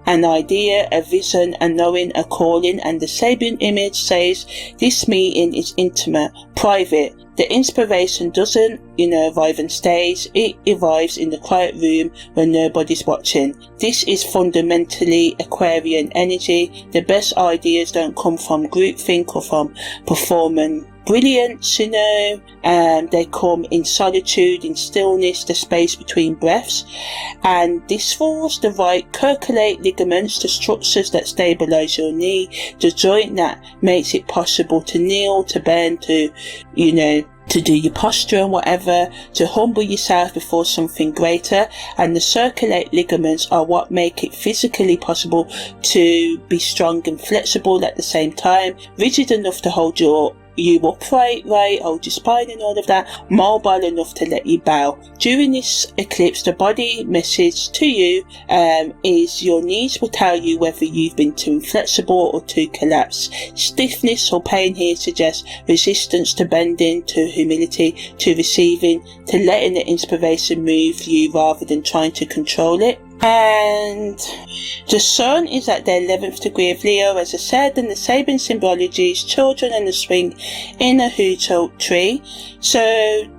an idea, a vision, a knowing, a calling, and the Sabin image says this meeting is intimate, private. The inspiration doesn't, arrive on stage. It arrives in the quiet room when nobody's watching. This is fundamentally Aquarian energy. The best ideas don't come from groupthink or from performance brilliance, they come in solitude, in stillness, the space between breaths, and this falls the right circulate ligaments, the structures that stabilize your knee, the joint that makes it possible to kneel, to bend, to do your posture and whatever, to humble yourself before something greater, and the circulate ligaments are what make it physically possible to be strong and flexible at the same time, rigid enough to hold you upright, right, hold your spine and all of that, mobile enough to let you bow. During this eclipse, the body message to you is your knees will tell you whether you've been too inflexible or too collapsed. Stiffness or pain here suggests resistance to bending, to humility, to receiving, to letting the inspiration move you rather than trying to control it. And the sun is at the 11th degree of Leo, as I said, and the Sabin symbology is children and the swing in a hoot tree. So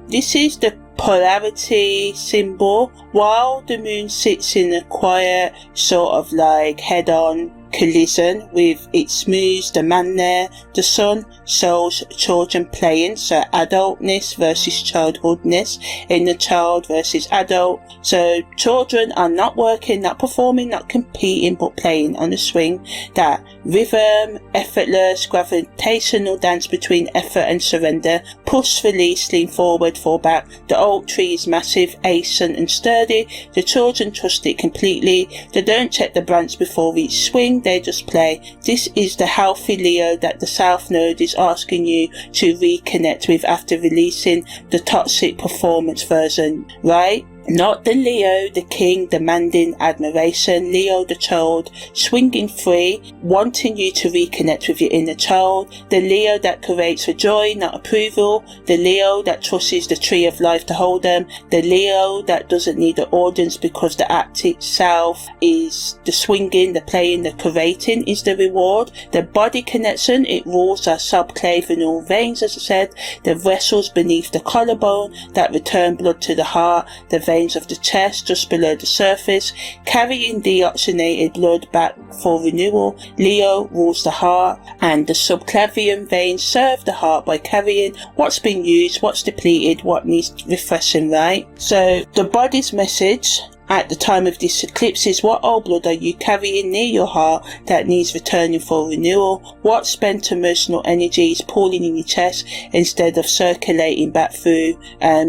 this is the polarity symbol, while the moon sits in a quiet sort of like head-on collision with its muse, the man there. The sun shows children playing, so adultness versus childhoodness, inner child versus adult. So children are not working, not performing, not competing, but playing on a swing that rhythm, effortless, gravitational dance between effort and surrender, push, release, lean forward, fall back. The oak tree is massive, ancient and sturdy. The children trust it completely. They don't check the branch before each swing, they just play. This is the healthy Leo that the South Node is asking you to reconnect with after releasing the toxic performance version, right? Not the Leo, the king, demanding admiration. Leo, the child, swinging free, wanting you to reconnect with your inner child. The Leo that creates for joy, not approval. The Leo that trusts the tree of life to hold them. The Leo that doesn't need the audience because the act itself is the swinging, the playing, the creating is the reward. The body connection, it rules our subclavian veins, as I said. The vessels beneath the collarbone that return blood to the heart. The veins of the chest just below the surface, carrying deoxygenated blood back for renewal. Leo rules the heart, and the subclavian veins serve the heart by carrying what's been used, what's depleted, what needs refreshing, right? So the body's message at the time of this eclipse is: what old blood are you carrying near your heart that needs returning for renewal? What spent emotional energy is pooling in your chest instead of circulating back through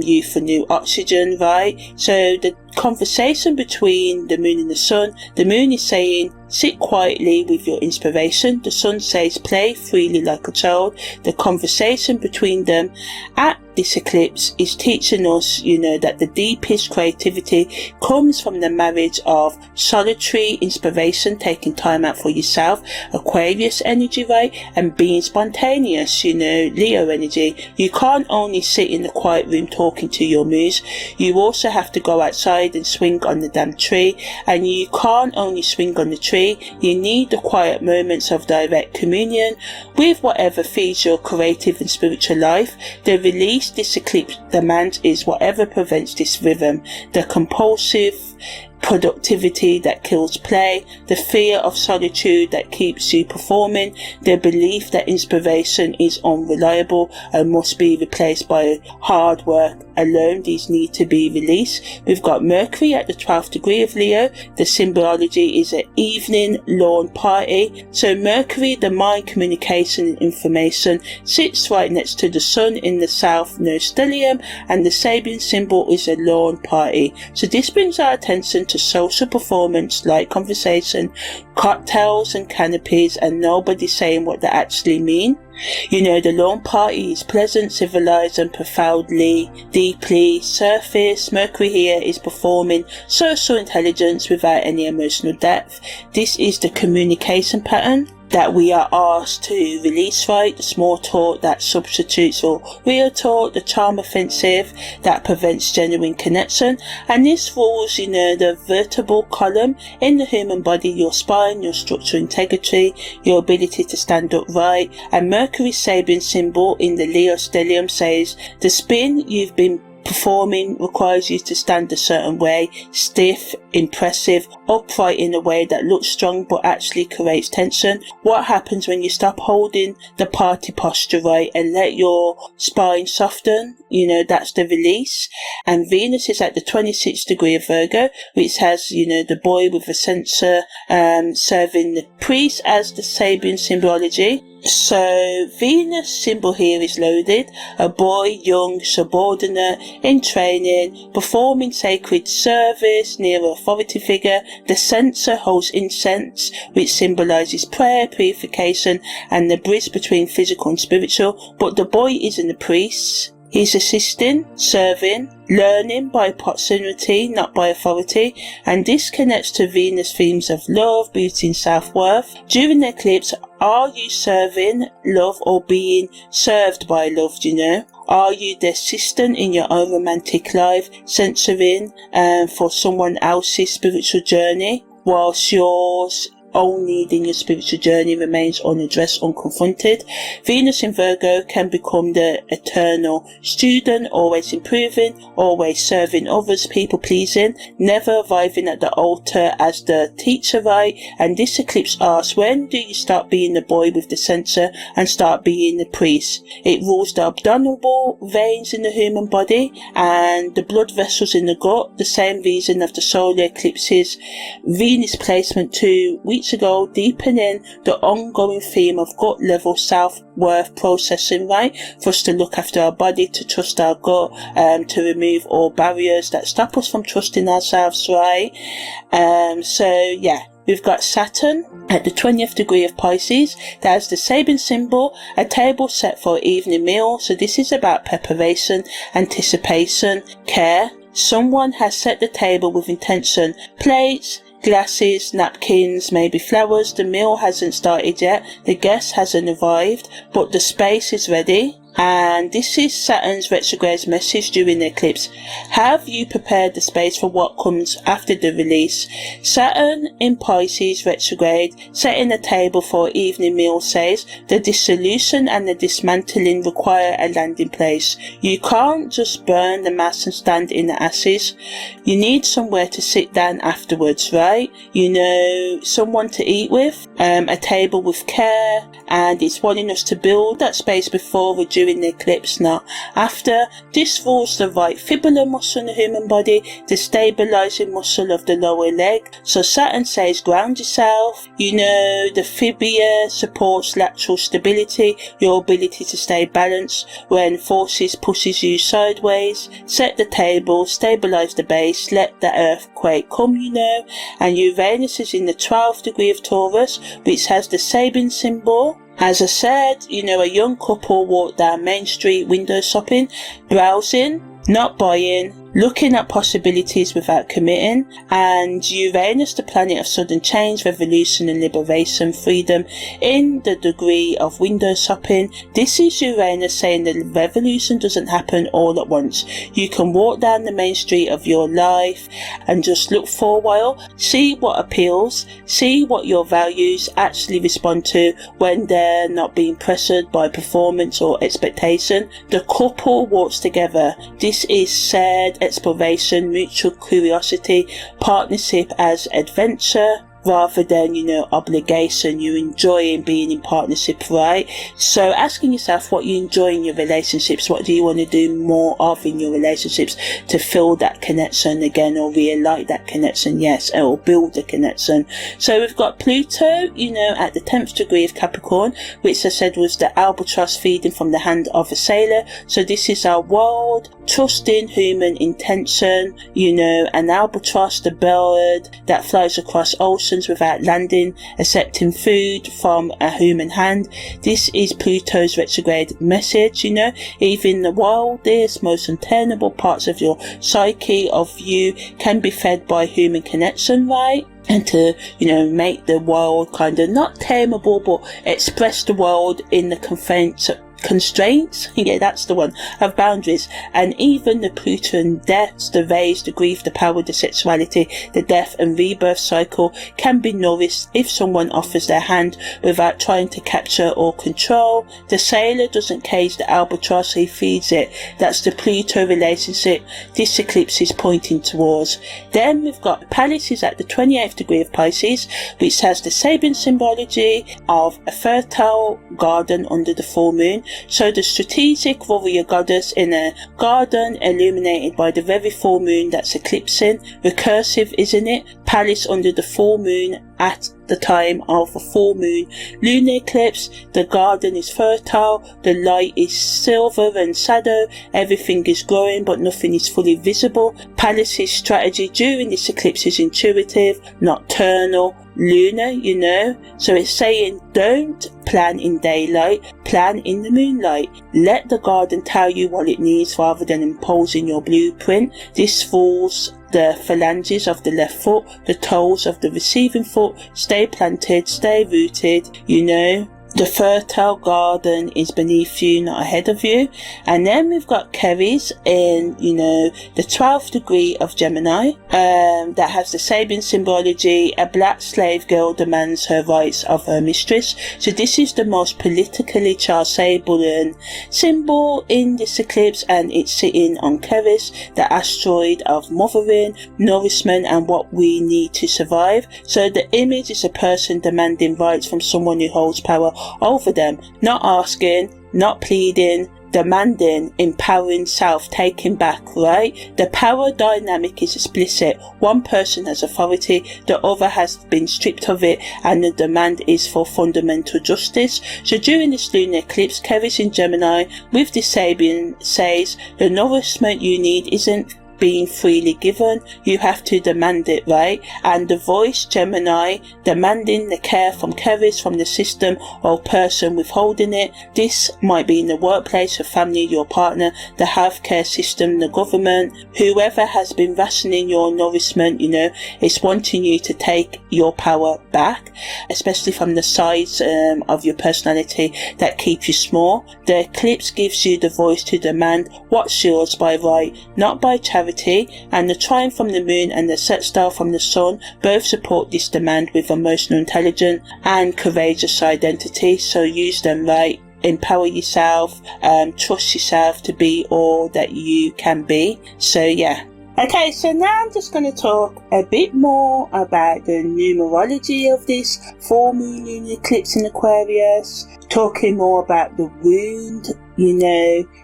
you for new oxygen, right? So the conversation between the moon and the sun, the moon is saying sit quietly with your inspiration. The sun says play freely like a child. The conversation between them at this eclipse is teaching us, that the deepest creativity comes from the marriage of solitary inspiration, taking time out for yourself, Aquarius energy, right, and being spontaneous, Leo energy. You can't only sit in the quiet room talking to your muse, you also have to go outside and swing on the damn tree. And you can't only swing on the tree, you need the quiet moments of direct communion with whatever feeds your creative and spiritual life. The release this eclipse demands is whatever prevents this rhythm, the compulsive productivity that kills play, the fear of solitude that keeps you performing, the belief that inspiration is unreliable and must be replaced by hard work alone. These need to be released. We've got Mercury at the 12th degree of Leo. The symbology is an evening lawn party. So Mercury, the mind, communication and information, sits right next to the sun in the south node stellium, and the Sabian symbol is a lawn party. So this brings our attention to social performance, light conversation, cocktails and canopies, and nobody saying what they actually mean. The lawn party is pleasant, civilized and profoundly, deeply surface. Mercury here is performing social intelligence without any emotional depth. This is the communication pattern that we are asked to release, right? The small talk that substitutes for real talk, the charm offensive that prevents genuine connection. And this rules, the vertebral column in the human body, your spine, your structural integrity, your ability to stand upright. And Mercury's Sabian symbol in the Leo stellium says the spin you've been performing requires you to stand a certain way, stiff, impressive, upright in a way that looks strong but actually creates tension. What happens when you stop holding the party posture right and let your spine soften? That's the release. And Venus is at the 26th degree of Virgo, which has, the boy with a censer serving the priest as the Sabian symbology. So Venus symbol here is loaded, a boy, young, subordinate, in training, performing sacred service near an authority figure. The censer holds incense, which symbolizes prayer, purification, and the bridge between physical and spiritual. But the boy isn't a priest. He's assisting, serving, learning by proximity, not by authority, and this connects to Venus themes of love, beauty and self-worth. During the eclipse, are you serving love or being served by love, Are you the assistant in your own romantic life, censoring for someone else's spiritual journey, whilst yours own need in your spiritual journey remains unaddressed, unconfronted? Venus in Virgo can become the eternal student, always improving, always serving others, people pleasing, never arriving at the altar as the teacher, right? And this eclipse asks, when do you start being the boy with the censer and start being the priest? It rules the abdominal veins in the human body and the blood vessels in the gut, the same reason of the solar eclipses. Venus placement to which weeks ago, deepening the ongoing theme of gut level self-worth processing, right? For us to look after our body, to trust our gut, to remove all barriers that stop us from trusting ourselves, right? So yeah. We've got Saturn at the 20th degree of Pisces. That's the Sabin symbol, a table set for evening meal. So this is about preparation, anticipation, care. Someone has set the table with intention. Plates, glasses, napkins, maybe flowers. The meal hasn't started yet. The guest hasn't arrived, but the space is ready. And this is Saturn's retrograde message during the eclipse. Have you prepared the space for what comes after the release? Saturn in Pisces retrograde, setting a table for evening meal, says the dissolution and the dismantling require a landing place. You can't just burn the mass and stand in the ashes. You need somewhere to sit down afterwards, right? You know, someone to eat with, a table with care, and it's wanting us to build that space before we're during the eclipse, not after. This rules the right fibula muscle in the human body, the stabilizing muscle of the lower leg. So Saturn says ground yourself. You know, the fibula supports lateral stability, your ability to stay balanced when forces pushes you sideways. Set the table, stabilize the base, let the earthquake come, you know. And Uranus is in the 12th degree of Taurus, which has the Sabin symbol. As I said, you know, a young couple walked down Main Street window shopping, browsing, not buying, looking at possibilities without committing. And Uranus, the planet of sudden change, revolution and liberation, freedom, in the degree of window shopping. This is Uranus saying the revolution doesn't happen all at once. You can walk down the main street of your life and just look for a while, see what appeals, see what your values actually respond to when they're not being pressured by performance or expectation. The couple walks together. This is said exploration, mutual curiosity, partnership as adventure rather than, you know, obligation. You enjoying being in partnership, right? So asking yourself what you enjoy in your relationships, what do you want to do more of in your relationships to feel that connection again, or relight that connection, yes, or build a connection. So we've got Pluto, you know, at the 10th degree of Capricorn, which I said was the albatross feeding from the hand of a sailor. So this is our world, trusting human intention, you know, an albatross, the bird that flies across oceans without landing, accepting food from a human hand. This is Pluto's retrograde message, you know. Even the wildest, most untenable parts of your psyche, of you, can be fed by human connection, right? And to, you know, make the world kind of not tameable, but express the world in the constraints, yeah, that's the one, of boundaries. And even the Pluto deaths, the rage, the grief, the power, the sexuality, the death and rebirth cycle can be nourished if someone offers their hand without trying to capture or control. The sailor doesn't cage the albatross, he feeds it. That's the Pluto relationship this eclipse is pointing towards. Then we've got Pallas is at the 28th degree of Pisces, which has the Sabin symbology of a fertile garden under the full moon. So the strategic warrior goddess in a garden illuminated by the very full moon that's eclipsing. Recursive, isn't it? Pallas under the full moon at the time of a full moon lunar eclipse. The garden is fertile, the light is silver and shadow, everything is growing but nothing is fully visible. Pallas's strategy during this eclipse is intuitive, nocturnal, lunar, you know. So it's saying don't plan in daylight, plan in the moonlight. Let the garden tell you what it needs rather than imposing your blueprint. This fools the phalanges of the left foot, the toes of the receiving foot. Stay planted, stay rooted, you know. The fertile garden is beneath you, not ahead of you. And then we've got Ceres in, you know, the 12th degree of Gemini, that has the Sabin symbology. A black slave girl demands her rights of her mistress. So this is the most politically charged Sabian symbol in this eclipse, and it's sitting on Ceres, the asteroid of mothering, nourishment, and what we need to survive. So the image is a person demanding rights from someone who holds power over them, not asking, not pleading, demanding, empowering self, taking back, right? The power dynamic is explicit. One person has authority, the other has been stripped of it, and the demand is for fundamental justice. So during this lunar eclipse, Kevis in Gemini with the Sabian says the nourishment you need isn't being freely given, you have to demand it, right? And the voice, Gemini, demanding the care from Kevis, from the system or person withholding it. This might be in the workplace, your family, your partner, the healthcare system, the government, whoever has been rationing your nourishment, it's wanting you to take your power back, especially from the sides of your personality that keeps you small. The eclipse gives you the voice to demand what's yours by right, not by charity. And the trine from the moon and the set star from the sun both support this demand with emotional intelligence and courageous identity. So use them right. Empower yourself, trust yourself to be all that you can be. So yeah. Okay, so now I'm just going to talk a bit more about the numerology of this full moon lunar eclipse in Aquarius, talking more about the wound,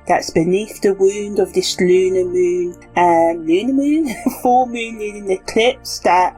that's beneath the wound of this full moon lunar eclipse that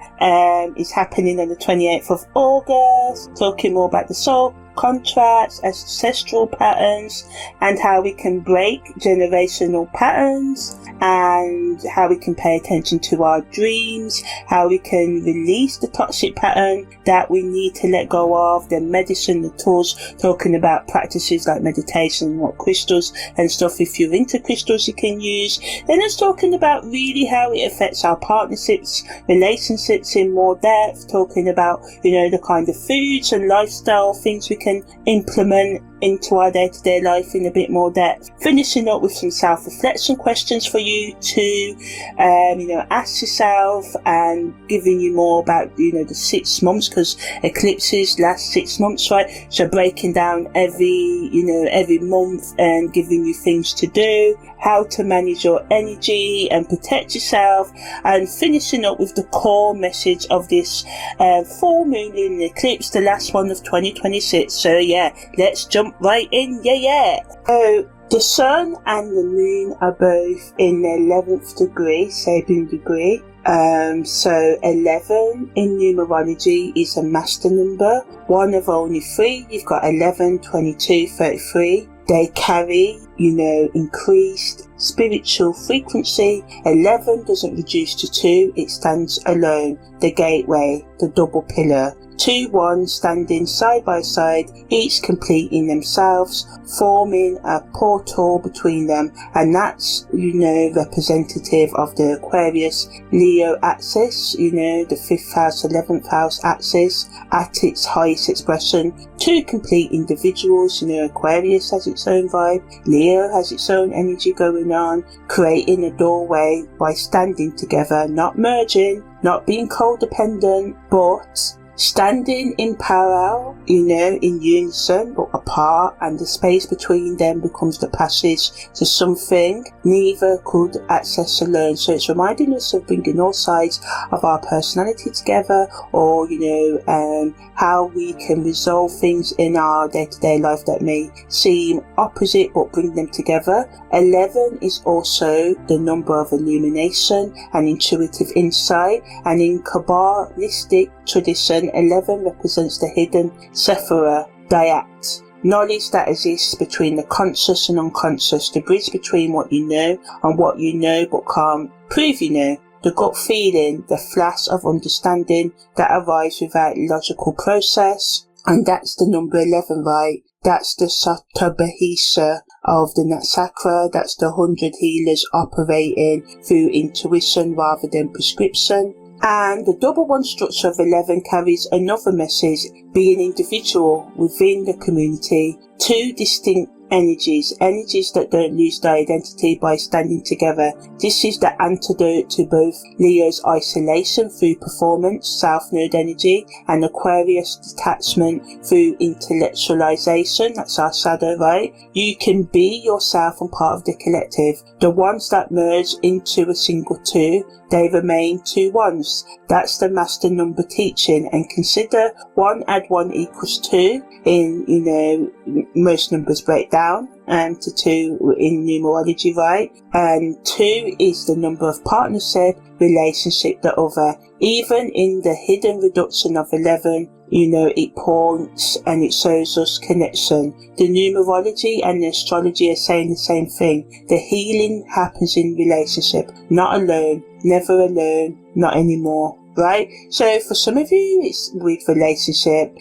is happening on the 28th of August, talking more about the soul contracts, ancestral patterns, and how we can break generational patterns, and how we can pay attention to our dreams, how we can release the toxic pattern that we need to let go of, the medicine, the tools, talking about practices like meditation, what crystals and stuff, if you're into crystals, you can use. Then it's talking about really how it affects our partnerships, relationships in more depth, talking about, the kind of foods and lifestyle things we can implement into our day-to-day life in a bit more depth. Finishing up with some self-reflection questions for you to ask yourself, and giving you more about the 6 months, because eclipses last 6 months, right? So breaking down every month and giving you things to do, how to manage your energy and protect yourself, and finishing up with the core message of this full moon lunar eclipse, the last one of 2026. So yeah, let's jump right in. So the sun and the moon are both in the 11th degree, Sabian degree. So 11 in numerology is a master number, one of only 3. You've got 11, 22, 33. They carry, increased spiritual frequency. 11 doesn't reduce to 2, it stands alone, the gateway, the double pillar. 2 ones standing side by side, each completing themselves, forming a portal between them, and that's, representative of the Aquarius Leo axis, the 5th house, 11th house axis at its highest expression. 2 complete individuals, Aquarius has its own vibe, Leo has its own energy going on, creating a doorway by standing together, not merging, not being codependent, but standing in parallel, in unison but apart, and the space between them becomes the passage to something neither could access alone. So it's reminding us of bringing all sides of our personality together, or how we can resolve things in our day-to-day life that may seem opposite but bring them together. 11 is also the number of illumination and intuitive insight, and in Kabbalistic tradition, 11 represents the hidden Sephirah Dayat, knowledge that exists between the conscious and unconscious, the bridge between what you know and what you know but can't prove you know, the gut feeling, the flash of understanding that arrives without logical process. And that's the number 11, right? That's the Satabahisa of the Natsakra. That's the 100 healers operating through intuition rather than prescription. And the double one structure of 11 carries another message, being individual within the community, 2 distinct energies that don't lose their identity by standing together. This is the antidote to both Leo's isolation through performance, South Node energy, and Aquarius detachment through intellectualization. That's our shadow, right? You can be yourself and part of the collective. The ones that merge into a single 2, they remain 2 ones. That's the master number teaching. And consider 1 add 1 equals 2 in, most numbers break down. down to 2 in numerology, right? And 2 is the number of partners said, relationship the other. Even in the hidden reduction of 11, it points and it shows us connection. The numerology and the astrology are saying the same thing. The healing happens in relationship, not alone, never alone, not anymore. Right? So for some of you, it's with relationship,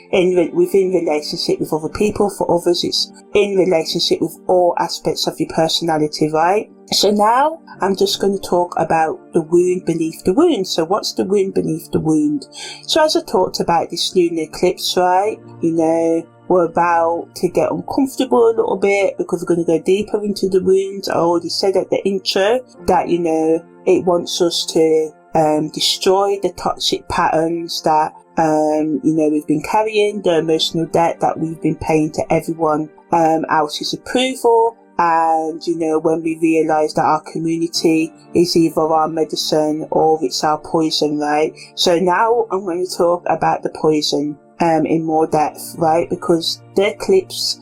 within relationship with other people. For others, it's in relationship with all aspects of your personality, right? So now I'm just going to talk about the wound beneath the wound. So what's the wound beneath the wound? So as I talked about this lunar eclipse, right? We're about to get uncomfortable a little bit because we're going to go deeper into the wounds. I already said at the intro that, it wants us to destroy the toxic patterns that we've been carrying, the emotional debt that we've been paying to everyone else's approval. And when we realize that our community is either our medicine or it's our poison, right? So now I'm going to talk about the poison in more depth, right? Because the eclipse,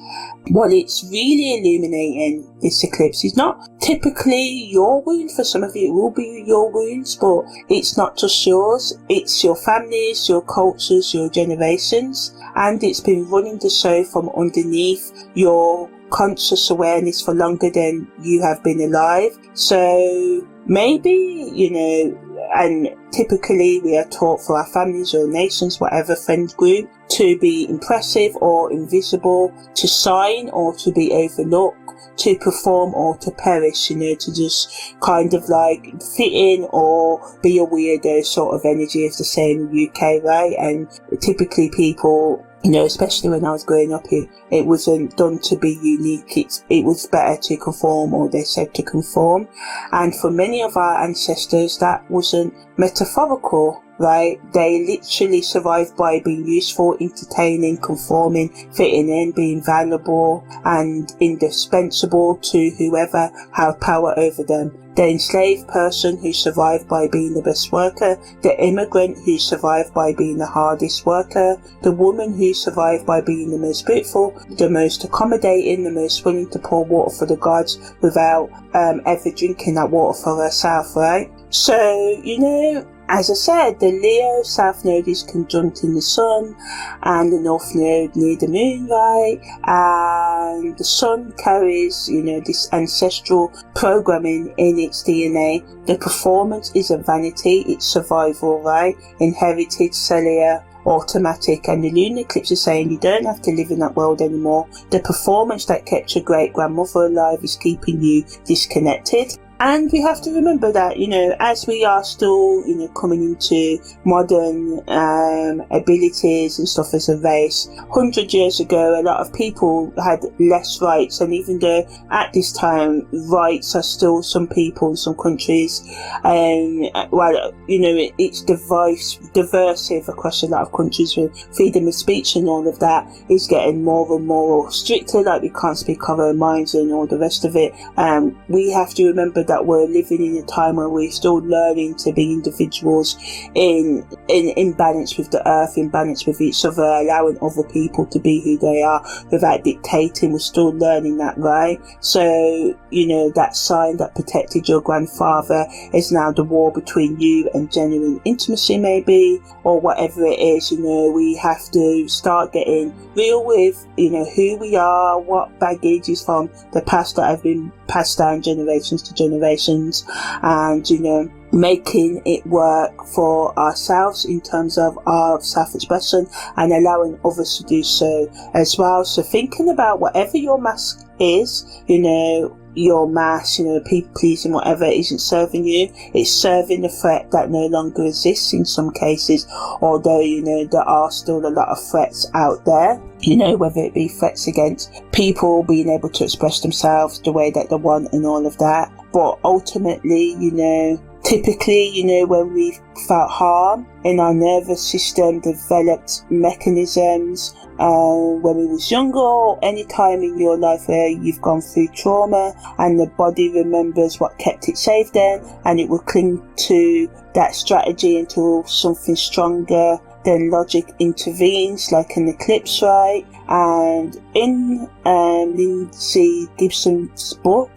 what it's really illuminating, this eclipse, is not typically your wound. For some of you, it will be your wounds, but it's not just yours. It's your families, your cultures, your generations, and it's been running the show from underneath your conscious awareness for longer than you have been alive. So maybe, and typically we are taught for our families or nations, whatever friend group, to be impressive or invisible, to shine or to be overlooked, to perform or to perish, to just kind of like fit in or be a weirdo sort of energy, as they say in the UK, right? And typically people, especially when I was growing up, it wasn't done to be unique. It was better to conform, or they said to conform. And for many of our ancestors, that wasn't metaphorical, right? They literally survived by being useful, entertaining, conforming, fitting in, being valuable and indispensable to whoever had power over them. The enslaved person who survived by being the best worker, the immigrant who survived by being the hardest worker, the woman who survived by being the most beautiful, the most accommodating, the most willing to pour water for the gods without ever drinking that water for herself, right? So, as I said, the Leo South Node is conjunct in the Sun and the North Node near the Moon, right? And the Sun carries, this ancestral programming in its DNA. The performance isn't vanity, it's survival, right? Inherited, cellular, automatic. And the lunar eclipse is saying you don't have to live in that world anymore. The performance that kept your great grandmother alive is keeping you disconnected. And we have to remember that, as we are still, coming into modern abilities and stuff as a race, 100 years ago, a lot of people had less rights. And even though at this time, rights are still some people in some countries, it's diversive across a lot of countries with freedom of speech and all of that is getting more and more stricter, like we can't speak our own minds and all the rest of it. We have to remember that we're living in a time where we're still learning to be individuals in balance with the earth, in balance with each other, allowing other people to be who they are without dictating. We're still learning that, right? So, that sign that protected your grandfather is now the war between you and genuine intimacy, maybe, or whatever it is. We have to start getting real with, who we are, what baggage is from the past that have been passed down generations to generations, and making it work for ourselves in terms of our self-expression and allowing others to do so as well. So thinking about whatever your mask is, your mask, people pleasing, whatever, isn't serving you. It's serving the threat that no longer exists in some cases, although, there are still a lot of threats out there, whether it be threats against people being able to express themselves the way that they want and all of that. But ultimately, typically, when we've felt harm in our nervous system, developed mechanisms when we was younger, or any time in your life where you've gone through trauma, and the body remembers what kept it safe then, and it will cling to that strategy until something stronger then logic intervenes like an eclipse, right? And in Lindsay Gibson's book,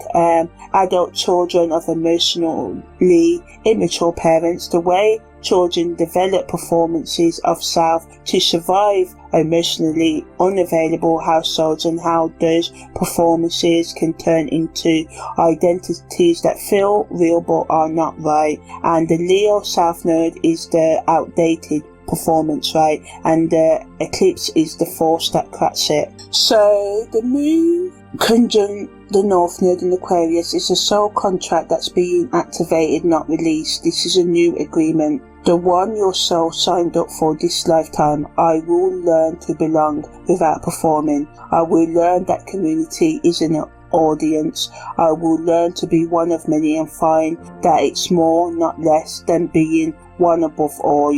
Adult Children of Emotionally Immature Parents, the way children develop performances of self to survive emotionally unavailable households, and how those performances can turn into identities that feel real but are not right. And the Leo South Node is the outdated performance, right? And the eclipse is the force that cracks it. So the moon conjunct the North Node in Aquarius is a soul contract that's being activated, not released. This is a new agreement, the one your soul signed up for this lifetime. I will learn to belong without performing. I will learn that community isn't an audience. I will learn to be one of many and find that it's more, not less, than being one above all,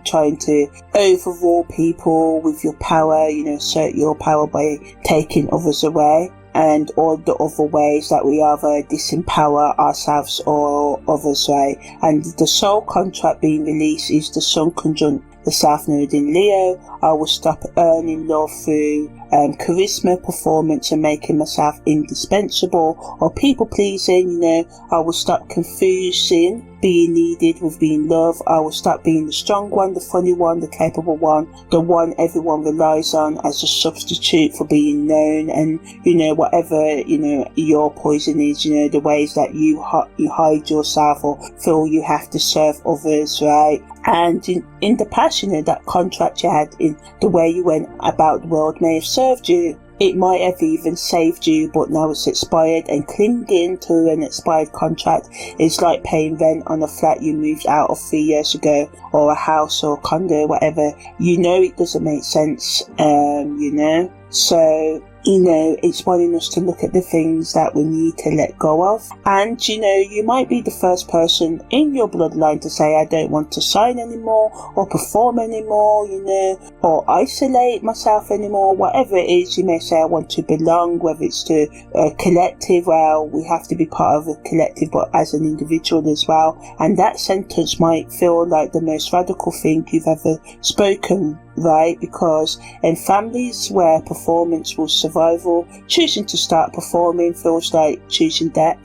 trying to overrule people with your power, assert your power by taking others away, and all the other ways that we either disempower ourselves or others, right? And the soul contract being released is the Sun conjunct the South Node in Leo. I will stop earning love through charisma, performance, and making myself indispensable or people pleasing. I will stop confusing being needed with being loved. I will stop being the strong one, the funny one, the capable one, the one everyone relies on as a substitute for being known. And whatever your poison is, the ways that you hide yourself or feel you have to serve others, right? And in the past, that contract you had, in the way you went about the world, may have served you. It might have even saved you, but now it's expired, and clinging to an expired contract is like paying rent on a flat you moved out of 3 years ago, or a house or condo, whatever. It doesn't make sense, So, it's wanting us to look at the things that we need to let go of. And, you might be the first person in your bloodline to say, I don't want to sign anymore, or perform anymore, or isolate myself anymore. Whatever it is, you may say, I want to belong, whether it's to a collective. Well, we have to be part of a collective, but as an individual as well. And that sentence might feel like the most radical thing you've ever spoken, right? Because in families where performance was survival, choosing to start performing feels like choosing death.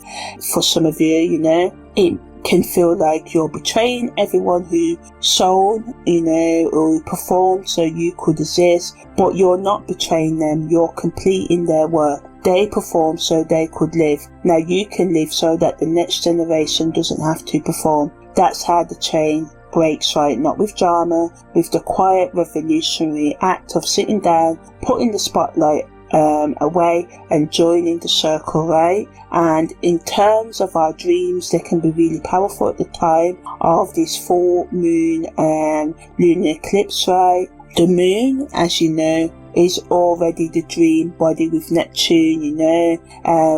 For some of you, it can feel like you're betraying everyone who sold, or who performed so you could exist, but you're not betraying them. You're completing their work. They performed so they could live. Now you can live so that the next generation doesn't have to perform. That's how the chain breaks, right? Not with drama, with the quiet revolutionary act of sitting down, putting the spotlight away and joining the circle, right? And in terms of our dreams, they can be really powerful at the time of this full moon and lunar eclipse, right? The moon, as you know, is already the dream body with Neptune,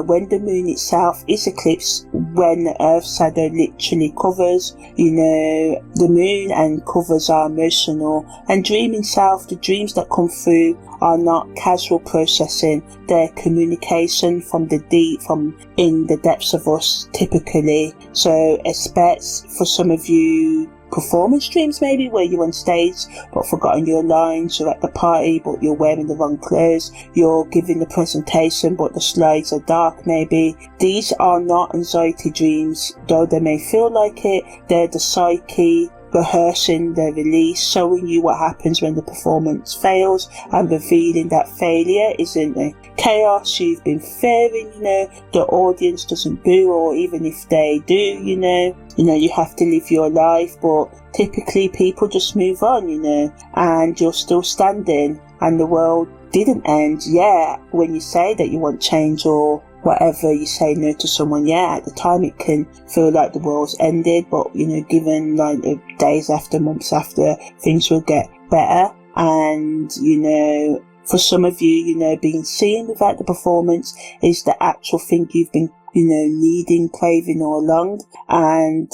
when the moon itself is eclipsed, when the Earth's shadow literally covers, the moon and covers our emotional and dreaming self. The dreams that come through are not casual processing, they're communication from the deep, from in the depths of us typically. So expect, for some of you, performance dreams maybe, where you're on stage but forgotten your lines, you're at the party but you're wearing the wrong clothes, you're giving the presentation but the slides are dark maybe. These are not anxiety dreams, though they may feel like it. They're the psyche rehearsing the release, showing you what happens when the performance fails and revealing that failure isn't a chaos you've been fearing. The audience doesn't boo, or even if they do, you have to live your life, but typically people just move on, and you're still standing and the world didn't end. Yeah, when you say that you want change or whatever, you say no to someone, at the time it can feel like the world's ended, but given like days after, months after, things will get better. And for some of you, being seen without the performance is the actual thing you've been needing, craving all along. And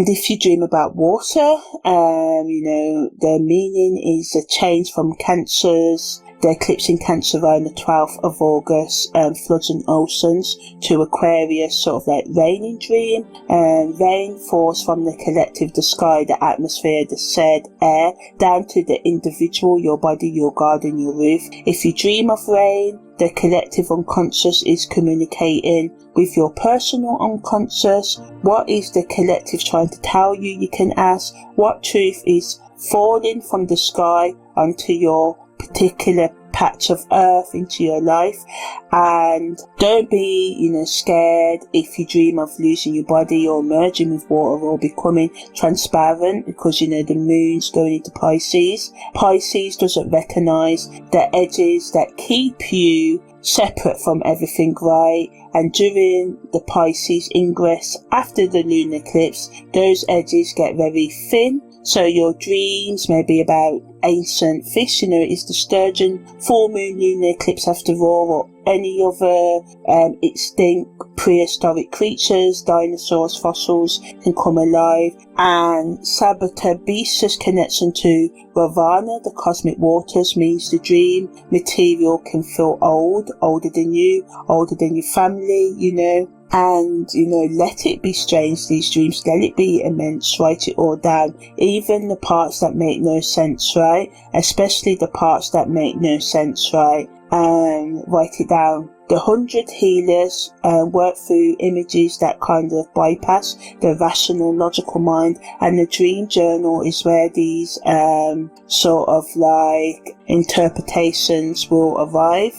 if you dream about water, the meaning is a change from cancers, the eclipse in Cancer around the 12th of August, floods and oceans to Aquarius, sort of like raining dream. Rain falls from the collective, the sky, the atmosphere, the said air, down to the individual, your body, your garden, your roof. If you dream of rain, the collective unconscious is communicating with your personal unconscious. What is the collective trying to tell you? You can ask, what truth is falling from the sky onto your particular patch of earth, into your life? And don't be, scared if you dream of losing your body or merging with water or becoming transparent, because the moon's going into Pisces. Pisces doesn't recognize the edges that keep you separate from everything, right? And during the Pisces ingress after the lunar eclipse, those edges get very thin. So your dreams may be about ancient fish, it's the sturgeon full moon lunar eclipse after all, or any other extinct prehistoric creatures, dinosaurs, fossils can come alive. And Sabatabissa's connection to Ravana, the cosmic waters, means the dream material can feel old, older than you, older than your family, And, let it be strange, these dreams, let it be immense, write it all down. Even the parts that make no sense, right? Especially the parts that make no sense, right? Write it down. The 100 healers work through images that kind of bypass the rational, logical mind, and the dream journal is where these sort of like interpretations will arrive.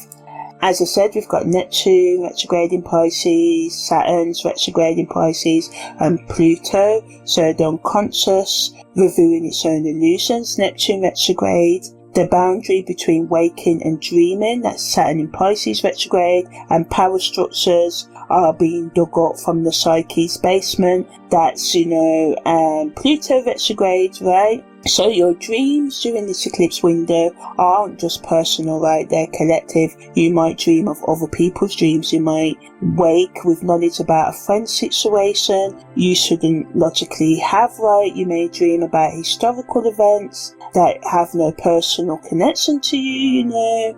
As I said, we've got Neptune retrograde in Pisces, Saturn's retrograde in Pisces, and Pluto, so the unconscious reviewing its own illusions. Neptune retrograde, the boundary between waking and dreaming, that's Saturn in Pisces retrograde, and power structures are being dug up from the psyche's basement. That's, Pluto retrograde, right? So your dreams during this eclipse window aren't just personal, right? They're collective. You might dream of other people's dreams. You might wake with knowledge about a friend's situation you shouldn't logically have, right? You may dream about historical events that have no personal connection to you,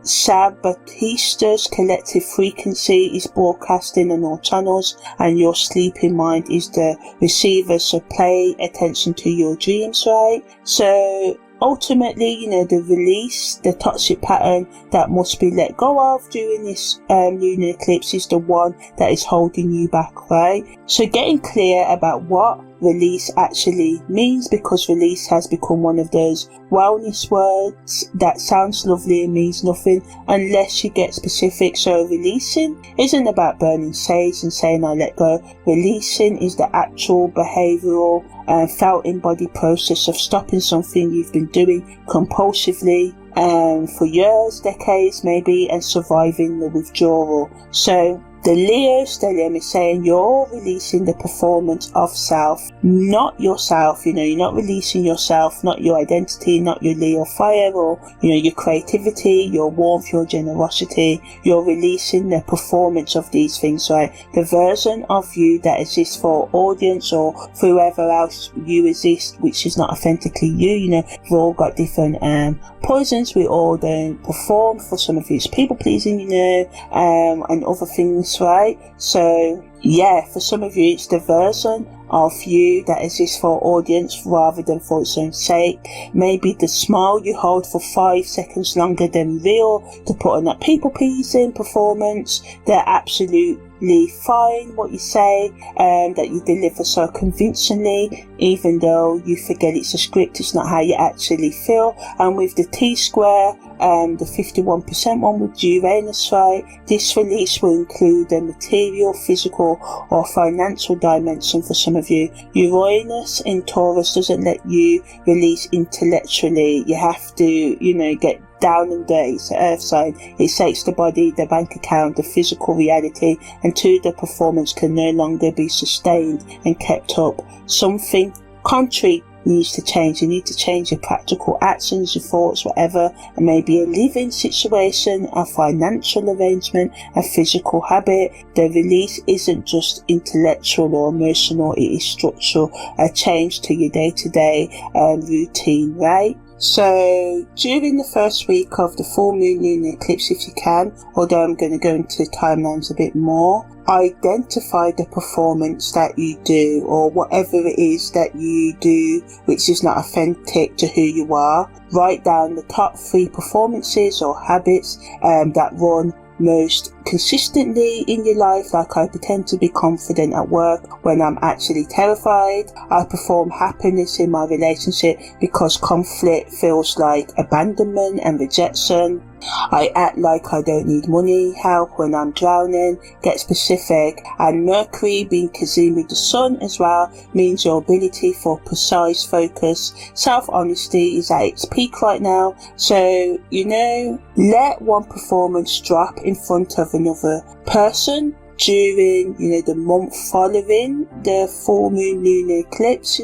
Sabatista's collective frequency is broadcasting on all channels, and your sleeping mind is the receiver, so pay attention to your dreams, right? So ultimately, the release, the toxic pattern that must be let go of during this lunar eclipse is the one that is holding you back, right? So getting clear about what release actually means, because release has become one of those wellness words that sounds lovely and means nothing unless you get specific. So releasing isn't about burning sage and saying I let go. Releasing is the actual behavioural felt embodied process of stopping something you've been doing compulsively for years, decades maybe, and surviving the withdrawal. So the Leo stellium is saying you're releasing the performance of self, not yourself. You're not releasing yourself, not your identity, not your Leo fire, or your creativity, your warmth, your generosity. You're releasing the performance of these things, right? The version of you that exists for audience or for whoever else you exist, which is not authentically you. We've all got different poisons. We all don't perform. For some of you it's people pleasing, and other things, right? So yeah, for some of you it's the version of you that exists for audience rather than for its own sake. Maybe the smile you hold for 5 seconds longer than real to put on that people pleasing performance. They're absolutely fine what you say, that you deliver so convincingly, even though you forget it's a script, it's not how you actually feel. And with the T-square, the 51% one with Uranus, right? This release will include a material, physical or financial dimension for some of you. Uranus in Taurus doesn't let you release intellectually. You have to, get down and dirty. It's the earth sign. It takes the body, the bank account, the physical reality, and the performance can no longer be sustained and kept up. Something contrary needs to change. You need to change your practical actions, your thoughts, whatever. It may be a living situation, a financial arrangement, a physical habit. The release isn't just intellectual or emotional, it is structural, a change to your day-to-day routine, right? So during the first week of the full moon lunar eclipse, if you can, although I'm going to go into timelines a bit more, identify the performance that you do, or whatever it is that you do which is not authentic to who you are. Write down the top 3 performances or habits that run most consistently in your life. Like, I pretend to be confident at work when I'm actually terrified. I perform happiness in my relationship because conflict feels like abandonment and rejection. I act like I don't need money help when I'm drowning. Get specific. And Mercury being consumed with the sun as well means your ability for precise focus, self-honesty is at its peak right now. So, let one performance drop in front of another person during, the month following the full moon lunar eclipse,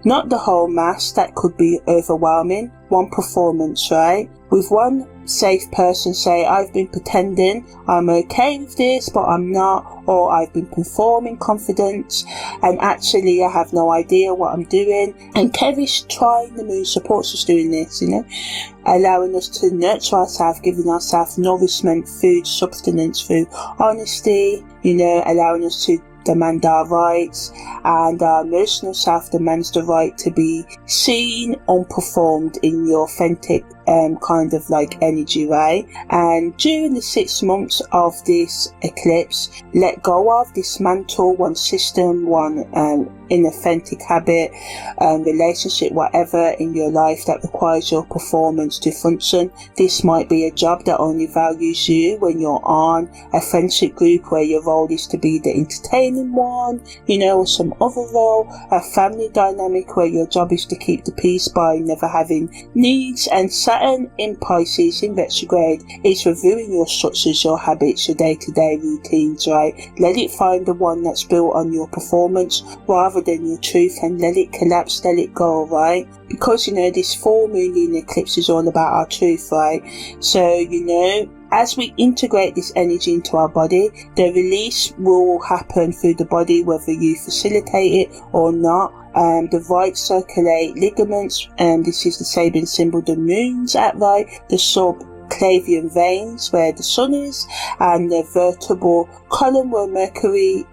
not the whole mass. That could be overwhelming. One performance, right? With one safe person, say, I've been pretending I'm okay with this, but I'm not, or I've been performing confidence, and actually I have no idea what I'm doing. And Kevish trying the moon supports us doing this, allowing us to nurture ourselves, giving ourselves nourishment, food, sustenance through honesty, allowing us to demand our rights, and our emotional self demands the right to be seen unperformed in your authentic kind of like energy, right? And during the 6 months of this eclipse, let go of, dismantle one system, one inauthentic habit, relationship, whatever in your life that requires your performance to function. This might be a job that only values you when you're on, a friendship group where your role is to be the entertaining one, or some other role, a family dynamic where your job is to keep the peace by never having needs. And Saturn in Pisces in retrograde is reviewing your structures, your habits, your day-to-day routines, right? Let it find the one that's built on your performance rather than your truth, and let it collapse, let it go, right? Because this full moon lunar eclipse is all about our truth, right? So as we integrate this energy into our body, the release will happen through the body whether you facilitate it or not. The right circulate ligaments, and this is the Sabian symbol, the moon's at right, the subclavian veins where the sun is, and the vertebral column where Mercury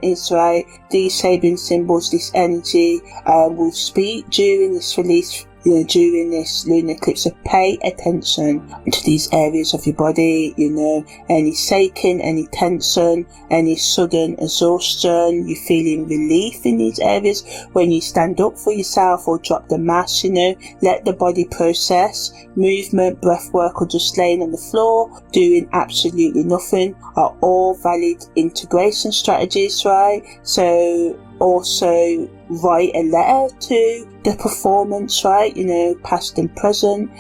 is, right. These Sabian symbols, this energy will speak during this release, during this lunar eclipse. So pay attention to these areas of your body, any shaking, any tension, any sudden exhaustion. You're feeling relief in these areas when you stand up for yourself or drop the mask, let the body process. Movement, breath work, or just laying on the floor doing absolutely nothing are all valid integration strategies, right? So also write a letter to the performance, right? Past and present,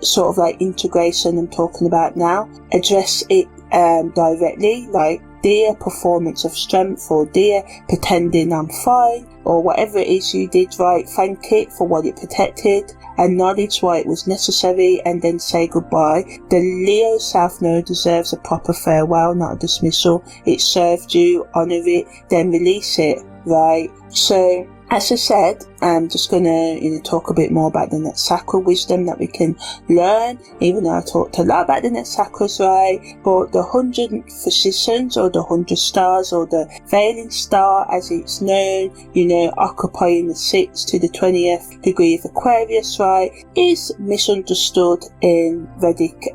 sort of like integration I'm talking about now. Address it directly, like, dear performance of strength, or dear pretending I'm fine, or whatever it is you did, right? Thank it for what it protected, acknowledge why it was necessary, and then say goodbye. The Leo South Node deserves a proper farewell, not a dismissal. It served you, honour it, then release it, right? So as I said, I'm just going to talk a bit more about the net chakra wisdom that we can learn, even though I talked a lot about the net chakras, right? But the 100 physicians, or the 100 stars, or the veiling star as it's known, occupying the 6th to the 20th degree of Aquarius, right, is misunderstood in Vedic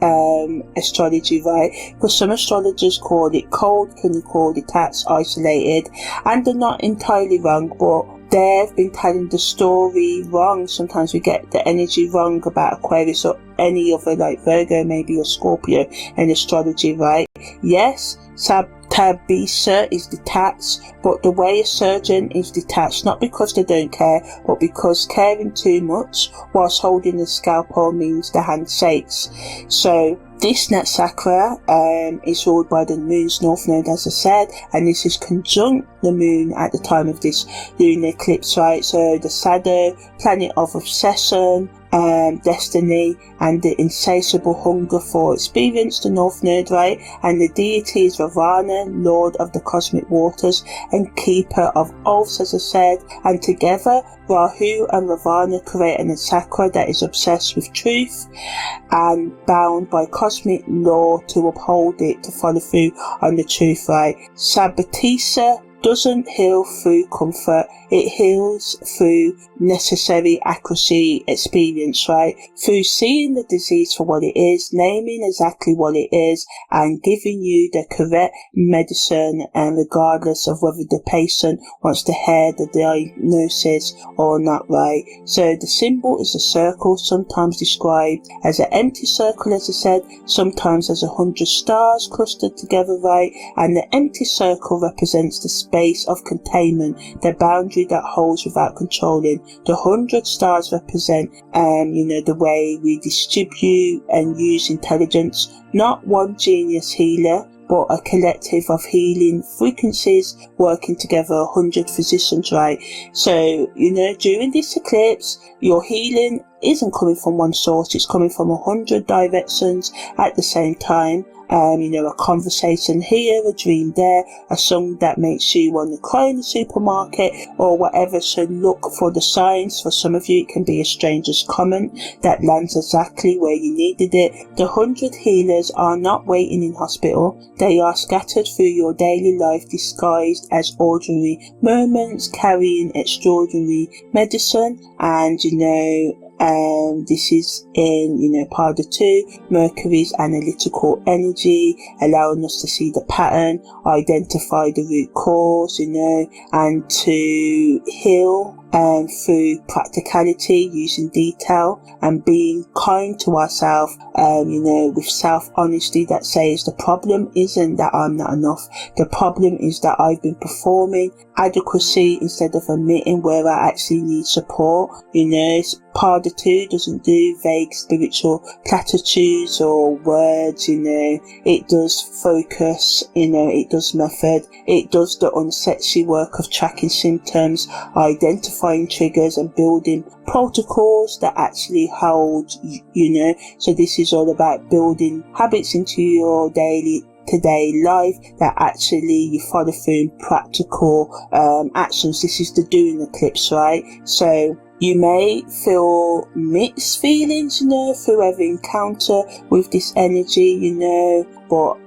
astrology, right? Because some astrologers call it cold, can you call it detached, isolated, and they're not entirely wrong, but they've been telling the story wrong. Sometimes we get the energy wrong about Aquarius or any other, like Virgo maybe, or Scorpio in astrology, right? Yes, Tabisa is detached, but the way a surgeon is detached, not because they don't care, but because caring too much whilst holding the scalpel means the hand shakes. So this net chakra is ruled by the moon's north node, as I said, and this is conjunct the moon at the time of this lunar eclipse, right? So the shadow planet of obsession, destiny and the insatiable hunger for experience, the North Node, right? And the deity is Ravana, Lord of the cosmic waters and keeper of oaths, as I said. And together, Rahu and Ravana create an chakra that is obsessed with truth and bound by cosmic law to uphold it, to follow through on the truth, right? Sabbatisa doesn't heal through comfort, it heals through necessary accuracy experience, right? Through seeing the disease for what it is, naming exactly what it is, and giving you the correct medicine, and regardless of whether the patient wants to hear the diagnosis or not, right? So the symbol is a circle, sometimes described as an empty circle, as I said, sometimes as 100 stars clustered together, right? And the empty circle represents the space of containment, the boundary that holds without controlling. The 100 stars represent, the way we distribute and use intelligence, not one genius healer, but a collective of healing frequencies working together, 100 physicians, right? So, during this eclipse, your healing isn't coming from one source, it's coming from 100 directions at the same time. A conversation here, a dream there, a song that makes you want to cry in the supermarket or whatever. So look for the signs. For some of you, it can be a stranger's comment that lands exactly where you needed it. The 100 healers are not waiting in hospital. They are scattered through your daily life, disguised as ordinary moments, carrying extraordinary medicine. And, this is in, part 2, Mercury's analytical energy, allowing us to see the pattern, identify the root cause, and to heal through practicality, using detail and being kind to ourselves, with self-honesty that says the problem isn't that I'm not enough, the problem is that I've been performing adequacy instead of admitting where I actually need support. Part 2 doesn't do vague spiritual platitudes or words, it does focus, it does method, it does the unsexy work of tracking symptoms, identifying triggers and building protocols that actually hold, so this is all about building habits into your today life that actually you follow through in practical actions. This is the doing eclipse, right? So you may feel mixed feelings, through every encounter with this energy, but,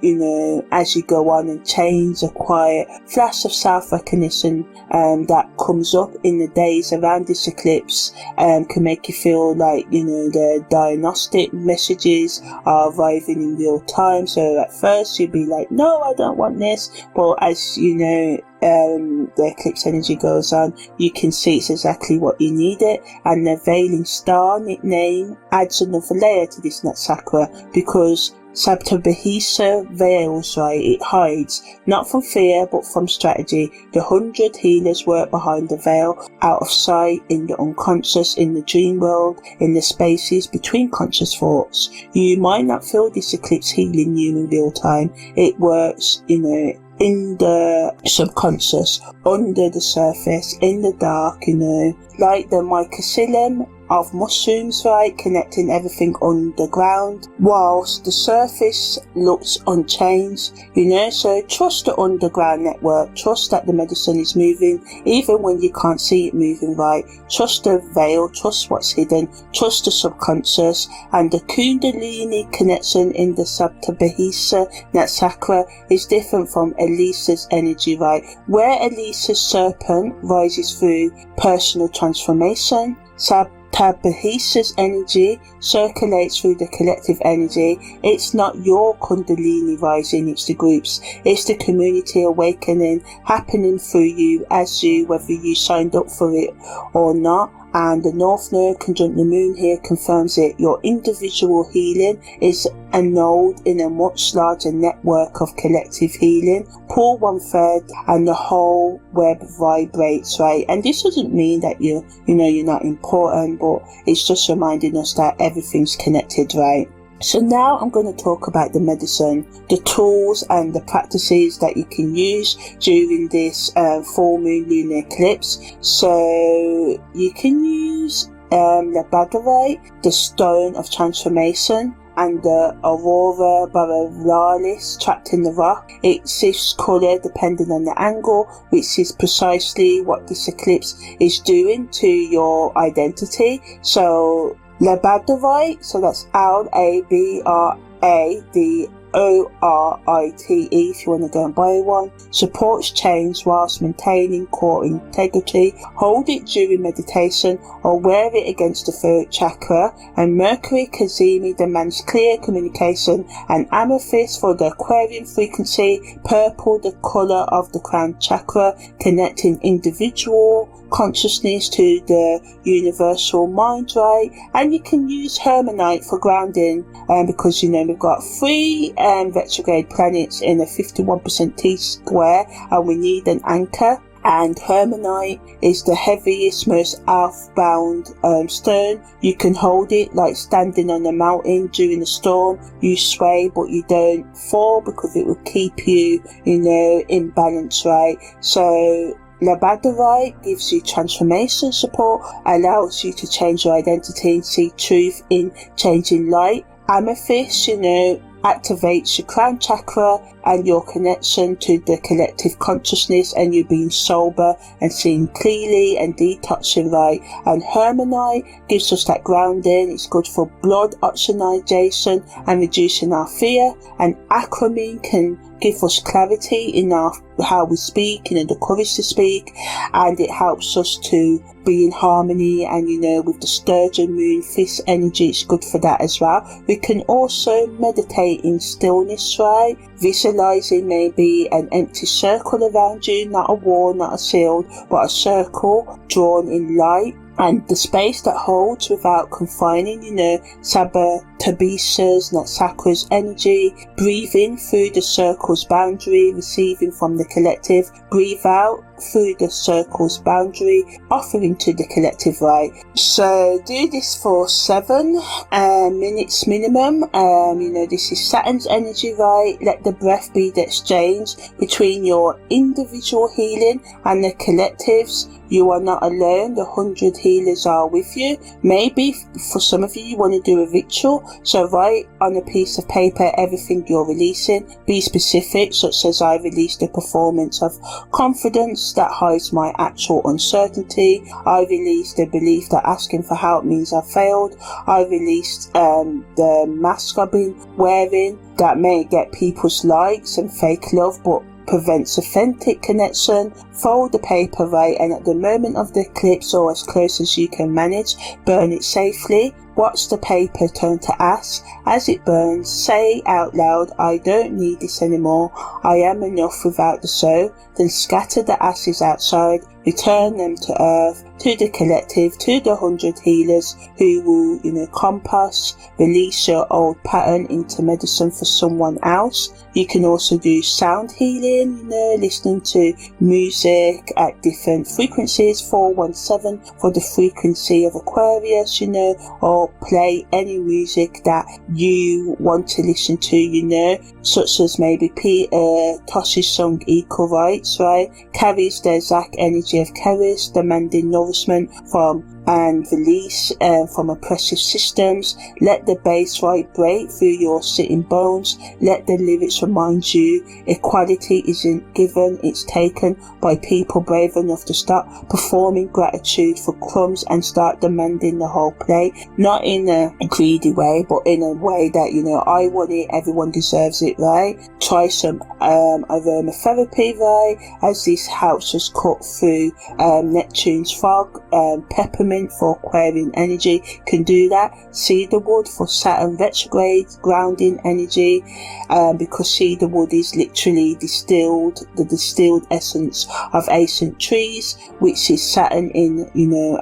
as you go on and change, a quiet flash of self-recognition that comes up in the days around this eclipse can make you feel like, the diagnostic messages are arriving in real time. So at first you'll be like, no, I don't want this. But as the eclipse energy goes on, you can see it's exactly what you needed. And the veiling star nickname adds another layer to this chakra, because Sabtabahisa veils, right? It hides, not from fear, but from strategy. The 100 healers work behind the veil, out of sight, in the unconscious, in the dream world, in the spaces between conscious thoughts. You might not feel this eclipse healing you in real time. It works, in the subconscious, under the surface, in the dark, like the mycelium of mushrooms, right, connecting everything underground, whilst the surface looks unchanged, so trust the underground network, trust that the medicine is moving, even when you can't see it moving, right, trust the veil, trust what's hidden, trust the subconscious. And the Kundalini connection in the Saptabhisa chakra is different from Elisa's energy, right, where Elisa's serpent rises through personal transformation, Sabtabhisa's energy circulates through the collective energy. It's not your Kundalini rising, it's the groups, it's the community awakening happening through you as you, whether you signed up for it or not. And the North Node conjunct the Moon here confirms it. Your individual healing is a node in a much larger network of collective healing. Pull one thread and the whole web vibrates, right? And this doesn't mean that you're not important, but it's just reminding us that everything's connected, right? So now I'm going to talk about the medicine, the tools and the practices that you can use during this full moon lunar eclipse. So you can use labradorite, the stone of transformation, and the aurora borealis trapped in the rock. It shifts colour depending on the angle, which is precisely what this eclipse is doing to your identity. So labradorite, so that's LABRADORITE if you want to go and buy one, supports change whilst maintaining core integrity. Hold it during meditation or wear it against the throat chakra. And Mercury Kazemi demands clear communication, and amethyst for the Aquarian frequency, purple the colour of the crown chakra, connecting individual consciousness to the universal mind, right? And you can use hermanite for grounding, because we've got 3 retrograde planets in a 51% T-square, and we need an anchor. And hermanite is the heaviest, most earthbound stone. You can hold it like standing on a mountain during a storm. You sway but you don't fall, because it will keep you, in balance, right? So labradorite gives you transformation support, allows you to change your identity and see truth in changing light. Amethyst, activates your crown chakra and your connection to the collective consciousness, and you being sober and seeing clearly and detoxing, right? And hermanite gives us that grounding. It's good for blood oxygenation and reducing our fear. And acronym can give us clarity in how we speak, the courage to speak, and it helps us to be in harmony. And with the sturgeon moon fist energy, it's good for that as well. We can also meditate in stillness, right? Visualizing maybe an empty circle around you, not a wall, not a shield, but a circle drawn in light, and the space that holds without confining, Tabisa's, not Sakra's energy. Breathe in through the circle's boundary, receiving from the collective. Breathe out through the circle's boundary, offering to the collective, right? So do this for 7 minutes minimum. This is Saturn's energy, right? Let the breath be the exchange between your individual healing and the collectives. You are not alone. The 100 healers are with you. Maybe for some of you want to do a ritual. So write on a piece of paper everything you're releasing. Be specific, such as I released the performance of confidence that hides my actual uncertainty. I released the belief that asking for help means I failed. I released the mask I've been wearing that may get people's likes and fake love, but prevents authentic connection. Fold the paper, right, and at the moment of the eclipse, or as close as you can manage, burn it safely. Watch the paper turn to ash. As it burns, say out loud, I don't need this anymore. I am enough without the soul. Then scatter the ashes outside. Return them to earth, to the collective, to the 100 healers who will, compost, release your old pattern into medicine for someone else. You can also do sound healing, listening to music at different frequencies, 417 for the frequency of Aquarius, or play any music that you want to listen to, such as maybe Peter Tosh's song Equal Rights, right? Carries the Zach energy of Keris, demanding nourishment from and release from oppressive systems. Let the bass vibrate through your sitting bones. Let the lyrics remind you equality isn't given, it's taken by people brave enough to start performing gratitude for crumbs and start demanding the whole plate. Not in a greedy way, but in a way that, I want it, everyone deserves it, right? Try some aromatherapy, right? As this helps us cut through Neptune's fog. Peppermint for Aquarian energy can do that. Cedarwood for Saturn retrograde grounding energy, because cedarwood is literally the distilled essence of ancient trees, which is Saturn in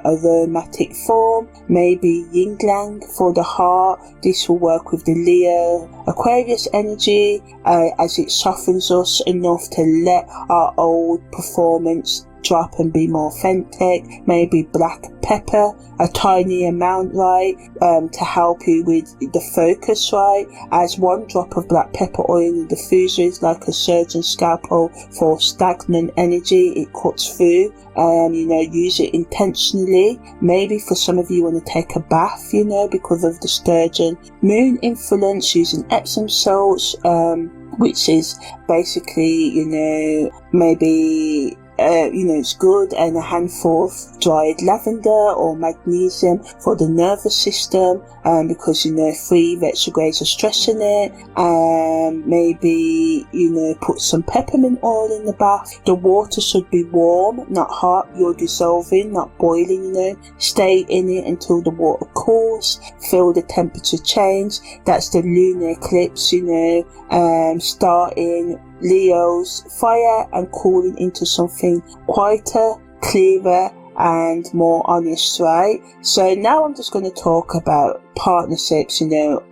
aromatic form. Maybe Yinglang for the heart. This will work with the Leo Aquarius energy, as it softens us enough to let our old performance drop and be more authentic. Maybe black pepper, a tiny amount, right, to help you with the focus, right, as one drop of black pepper oil in the diffuser is like a surgeon's scalpel for stagnant energy. It cuts through. Use it intentionally. Maybe for some of you want to take a bath, because of the sturgeon moon influence, using Epsom salts, which is basically, maybe it's good, and a handful of dried lavender or magnesium for the nervous system, because free retrogrades are stressing it. Maybe put some peppermint oil in the bath. The water should be warm, not hot. You're dissolving, not boiling. Stay in it until the water cools. Feel the temperature change. That's the lunar eclipse. Starting Leo's fire and cooling into something quieter, clearer, and more honest, right? So now I'm just going to talk about partnerships,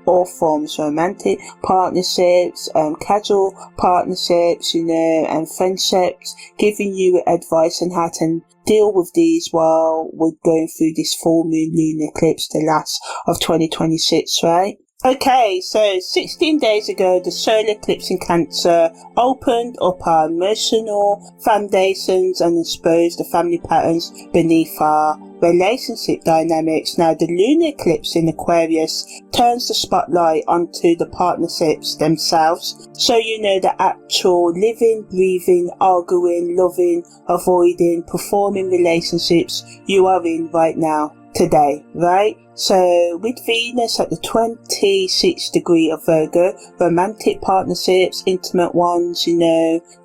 all forms, romantic partnerships, casual partnerships, and friendships, giving you advice on how to deal with these while we're going through this full moon lunar eclipse, the last of 2026, right? Okay, so 16 days ago, the solar eclipse in Cancer opened up our emotional foundations and exposed the family patterns beneath our relationship dynamics. Now, the lunar eclipse in Aquarius turns the spotlight onto the partnerships themselves. So, the actual living, breathing, arguing, loving, avoiding, performing relationships you are in right now, today, right? So with Venus at the 26th degree of Virgo, romantic partnerships, intimate ones,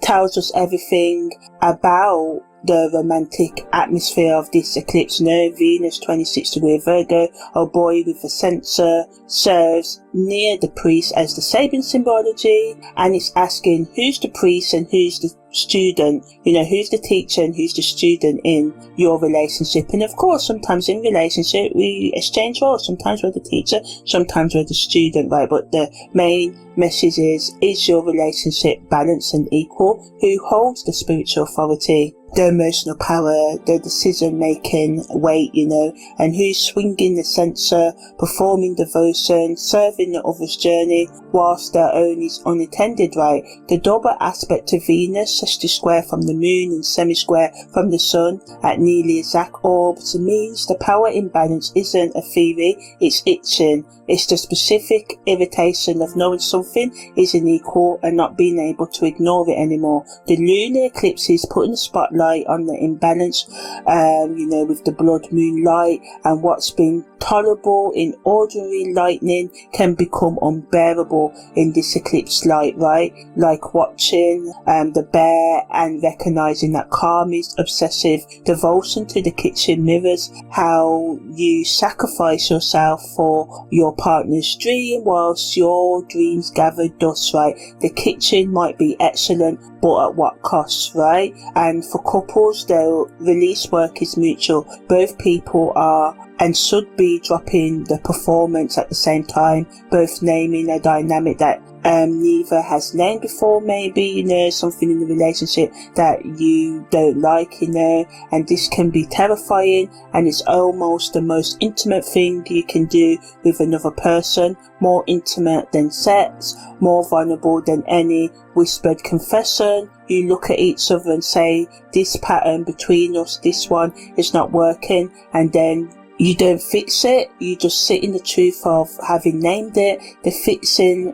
tells us everything about the romantic atmosphere of this eclipse. Venus 26th degree of Virgo, a boy with a censer, serves near the priest as the Sabian symbology, and it's asking who's the priest and who's the student, who's the teacher and who's the student in your relationship. And of course, sometimes in relationship we exchange roles. Sometimes we're the teacher, sometimes we're the student, right? But the main message is your relationship balanced and equal? Who holds the spiritual authority, the emotional power, the decision making weight, and who's swinging the censer, performing devotion, serving the other's journey whilst their own is unattended, right? The double aspect of Venus, 60 square from the moon and semi-square from the sun at nearly exact orbs, means the power imbalance isn't a theory, it's itching. It's the specific irritation of knowing something isn't equal and not being able to ignore it anymore. The lunar eclipse is putting the spotlight on the imbalance, with the blood moon light, and what's been tolerable in ordinary lightning can become unbearable in this eclipse light, right? Like watching the bear and recognizing that karmic obsessive devotion to the kitchen mirrors how you sacrifice yourself for your partner's dream whilst your dreams gather dust, right? The kitchen might be excellent, but at what cost, right? And for couples, their release work is mutual. Both people are and should be dropping the performance at the same time, both naming a dynamic that neither has named before, maybe, something in the relationship that you don't like, and this can be terrifying, and it's almost the most intimate thing you can do with another person, more intimate than sex, more vulnerable than any whispered confession. You look at each other and say, this pattern between us, this one is not working, and then you don't fix it, you just sit in the truth of having named it. The fixing,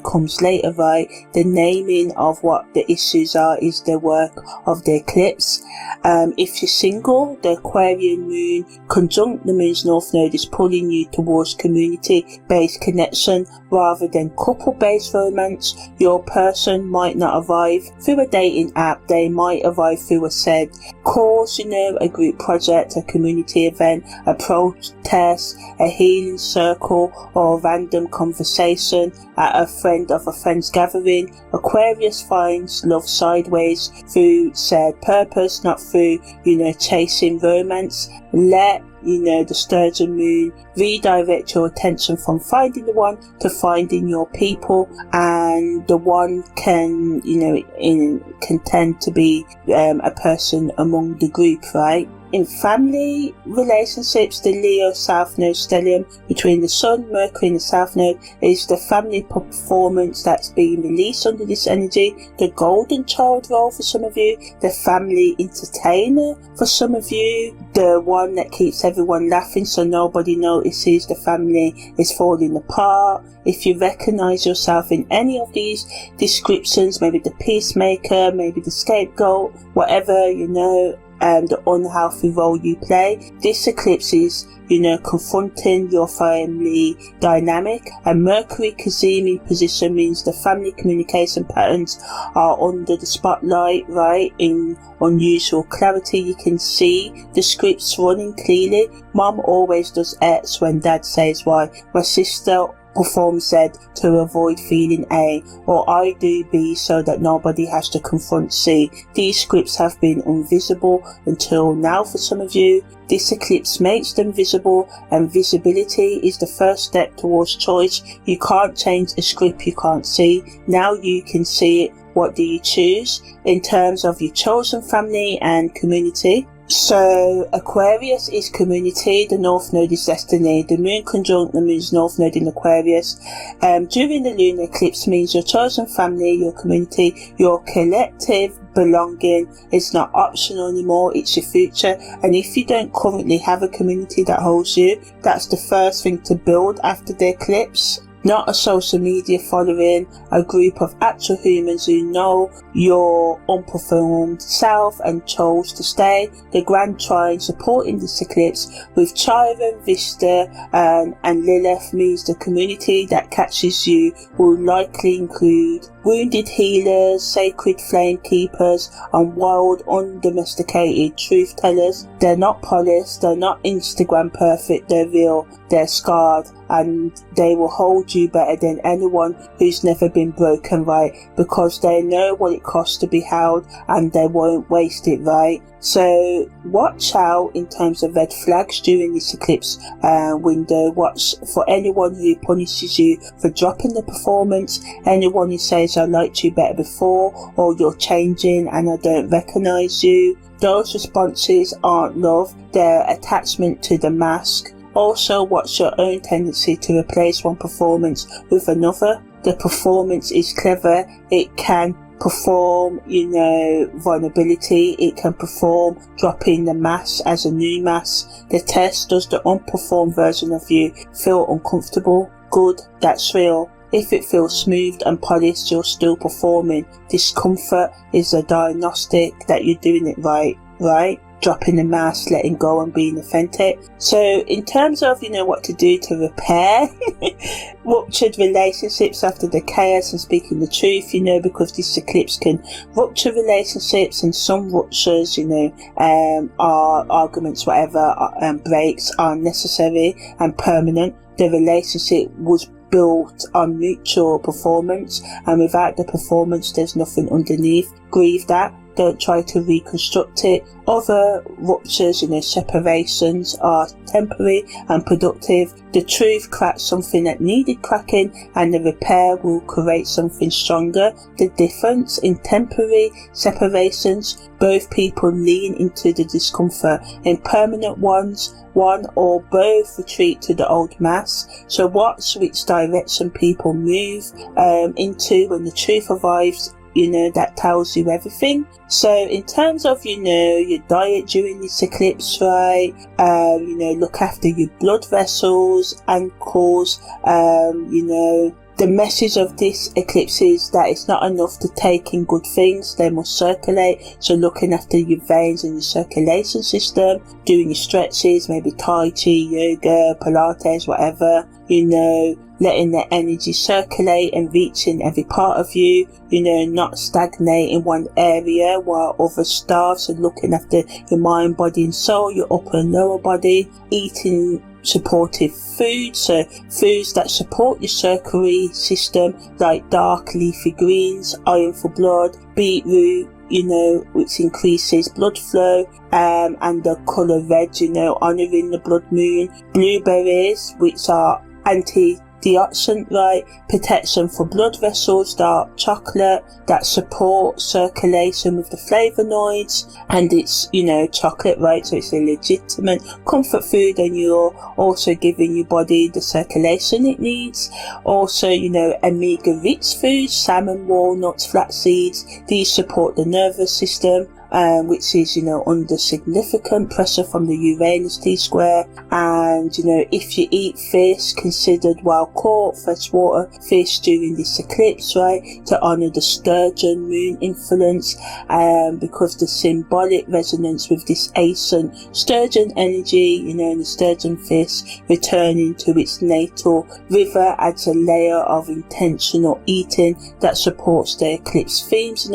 comes later, right? The naming of what the issues are is the work of the eclipse. If you're single, the Aquarian moon conjunct the moon's north node is pulling you towards community-based connection rather than couple-based romance. Your person might not arrive through a dating app, they might arrive through a said cause, a group project, a community event, a protest, a healing circle, or a random conversation at a friend of a friend's gathering. Aquarius finds love sideways through said purpose, not through, chasing romance. Let the sturgeon moon, redirect your attention from finding the one to finding your people, and the one can, can tend to be a person among the group, right? In family relationships, the Leo South Node stellium between the Sun, Mercury and the South Node is the family performance that's being released under this energy, the golden child role for some of you, the family entertainer for some of you, the one that keeps everyone laughing so nobody notices the family is falling apart. If you recognize yourself in any of these descriptions, maybe the peacemaker, maybe the scapegoat, whatever, the unhealthy role you play, this eclipse is, confronting your family dynamic. And Mercury Kazemi position means the family communication patterns are under the spotlight, right? In unusual clarity, you can see the scripts running clearly. Mom always does X when dad says Y. My sister perform Z to avoid feeling A, or I do B so that nobody has to confront C. These scripts have been invisible until now for some of you. This eclipse makes them visible, and visibility is the first step towards choice. You can't change a script you can't see. Now you can see it. What do you choose in terms of your chosen family and community? So Aquarius is community, the North Node is destiny. The Moon conjunct the Moon's North Node in Aquarius during the lunar eclipse means your chosen family, your community, your collective belonging is not optional anymore, it's your future. And if you don't currently have a community that holds you, that's the first thing to build after the eclipse. Not a social media following, a group of actual humans who know your unperformed self and chose to stay. The Grand Trine supporting this eclipse with Chiron, Vista and Lilith means the community that catches you will likely include wounded healers, sacred flame keepers and wild undomesticated truth tellers. They're not polished, they're not Instagram perfect, they're real, they're scarred, and they will hold you better than anyone who's never been broken, right? Because they know what it costs to be held and they won't waste it, right? So watch out in terms of red flags during this eclipse window. Watch for anyone who punishes you for dropping the performance, anyone who says I liked you better before, or you're changing and I don't recognise you. Those responses aren't love, they're attachment to the mask. Also, watch your own tendency to replace one performance with another. The performance is clever. It can perform, vulnerability. It can perform dropping the mask as a new mask. The test, does the unperformed version of you feel uncomfortable? Good, that's real. If it feels smooth and polished, you're still performing. Discomfort is a diagnostic that you're doing it right? Dropping the mask, letting go and being authentic. So in terms of, what to do to repair ruptured relationships after the chaos and speaking the truth, because this eclipse can rupture relationships, and some ruptures, are arguments, whatever, breaks are necessary and permanent. The relationship was built on mutual performance, and without the performance there's nothing underneath. Grieve that. Don't try to reconstruct it. Other ruptures, separations are temporary and productive. The truth cracks something that needed cracking, and the repair will create something stronger. The difference in temporary separations, both people lean into the discomfort. In permanent ones, one or both retreat to the old mask. So watch which direction people move into when the truth arrives. That tells you everything. So in terms of, your diet during this eclipse, right? Look after your blood vessels, ankles, the message of this eclipse is that it's not enough to take in good things, they must circulate. So looking after your veins and your circulation system, doing your stretches, maybe Tai Chi, yoga, Pilates, whatever, letting the energy circulate and reaching every part of you, not stagnate in one area while others starve. So looking after your mind, body and soul, your upper and lower body, eating supportive foods, so foods that support your circulatory system like dark leafy greens, iron for blood, beetroot, which increases blood flow, and the colour red, honouring the blood moon. Blueberries, which are antioxidant, right? Protection for blood vessels. Dark chocolate, that supports circulation with the flavonoids, and it's, chocolate, right? So it's a legitimate comfort food, and you're also giving your body the circulation it needs. Also, omega rich foods, salmon, walnuts, flax seeds, these support the nervous system, which is, under significant pressure from the Uranus T-square. And, if you eat fish considered wild caught freshwater fish during this eclipse, right, to honour the sturgeon moon influence, because the symbolic resonance with this ancient sturgeon energy, and the sturgeon fish returning to its natal river adds a layer of intentional eating that supports the eclipse themes.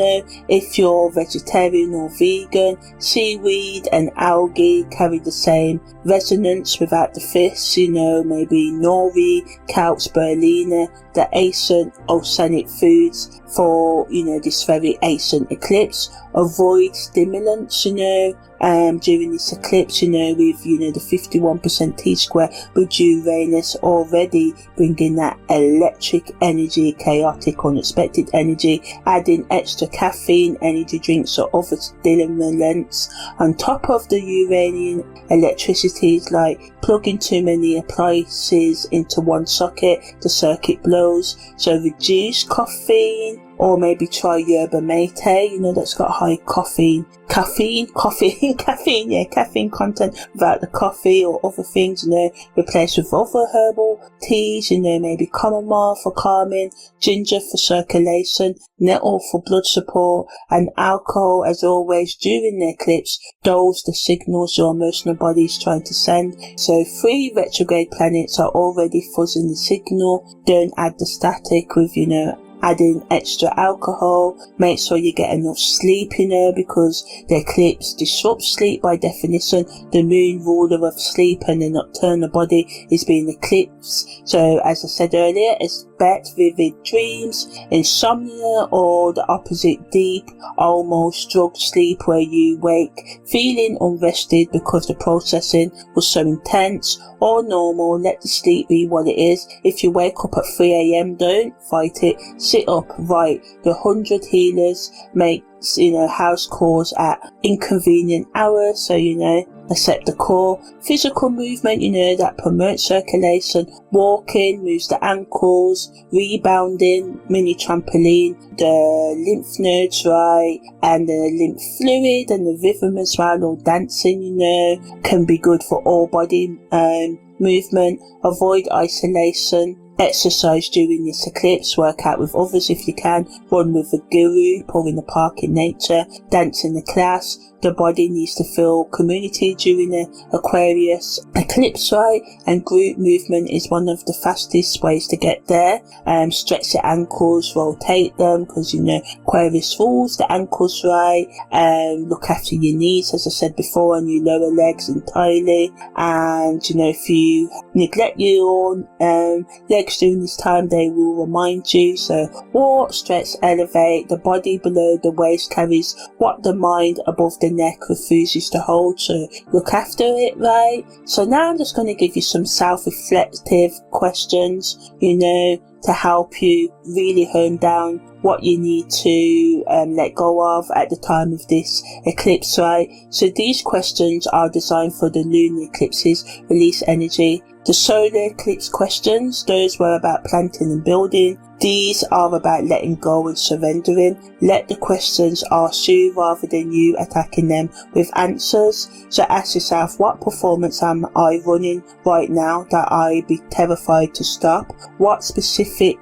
If you're vegetarian or vegan, seaweed and algae carry the same resonance without the fish, maybe nori, kelp, spirulina, the ancient oceanic foods for, this very ancient eclipse. Avoid stimulants, during this eclipse, with, the 51% T-square with Uranus already bringing that electric energy, chaotic, unexpected energy. Adding extra caffeine, energy drinks or other stimulants on top of the Uranian electricities, like plugging too many appliances into one socket, the circuit blows. So reduce caffeine, or maybe try yerba mate, that's got high caffeine content without the coffee, or other things, replace with other herbal teas, maybe chamomile for calming, ginger for circulation, nettle for blood support, and alcohol, as always, during the eclipse, dulls the signals your emotional body is trying to send. So 3 retrograde planets are already fuzzing the signal. Don't add the static with, adding extra alcohol. Make sure you get enough sleep, because the eclipse disrupts sleep by definition. The moon, ruler of sleep and the nocturnal body, is being eclipsed. So as I said earlier, expect vivid dreams, insomnia, or the opposite, deep, almost drugged sleep where you wake feeling unrested because the processing was so intense. Or normal, let the sleep be what it is. If you wake up at 3 a.m, don't fight it. Sit up, right? The 100 healers make, house calls at inconvenient hours, so, accept the core. Physical movement, that promotes circulation. Walking moves the ankles. Rebounding, mini trampoline, the lymph nodes, right, and the lymph fluid and the rhythm as well, or dancing, can be good for all body movement. Avoid isolation. Exercise during this eclipse. Work out with others if you can. Run with a guru, or in the park in nature. Dance in the class. The body needs to feel community during the Aquarius eclipse, right? And group movement is one of the fastest ways to get there. Stretch your ankles, rotate them, because Aquarius rules the ankles, right? Look after your knees, as I said before, and your lower legs entirely. And if you neglect your legs during this time, they will remind you. So walk, stretch, elevate. The body below the waist carries what the mind above the neck refuses to hold, so look after it, right? So now I'm just going to give you some self-reflective questions, to help you really hone down what you need to let go of at the time of this eclipse, right? So these questions are designed for the lunar eclipses release energy. The solar eclipse questions, those were about planting and building. These are about letting go and surrendering. Let the questions ask you rather than you attacking them with answers. So ask yourself, what performance am I running right now that I'd be terrified to stop? What specific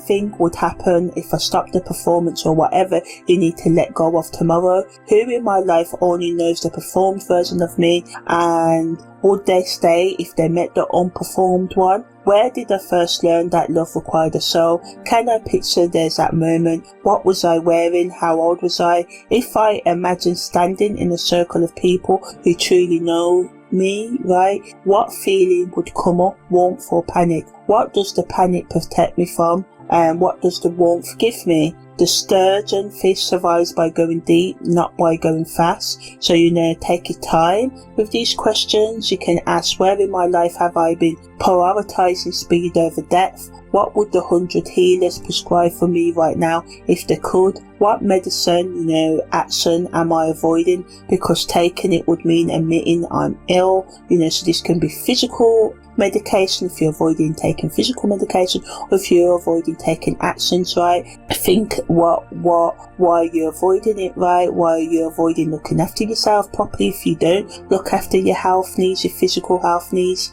thing would happen if I stop the performance, or whatever you need to let go of tomorrow? Who in my life only knows the performed version of me, and would they stay if they met the unperformed one? Where did I first learn that love required a soul? Can I picture there's that moment? What was I wearing? How old was I? If I imagine standing in a circle of people who truly know me, right? What feeling would come up? Warmth or panic? What does the panic protect me from? And what does the warmth give me? The sturgeon fish survives by going deep, not by going fast. So, take your time with these questions. You can ask, where in my life have I been prioritizing speed over depth? What would the 100 healers prescribe for me right now if they could? What medicine, action am I avoiding because taking it would mean admitting I'm ill? So this can be physical medication if you're avoiding taking physical medication, or if you're avoiding taking actions, right? Think why you're avoiding it, right? Why you're avoiding looking after yourself properly if you don't look after your health needs, your physical health needs.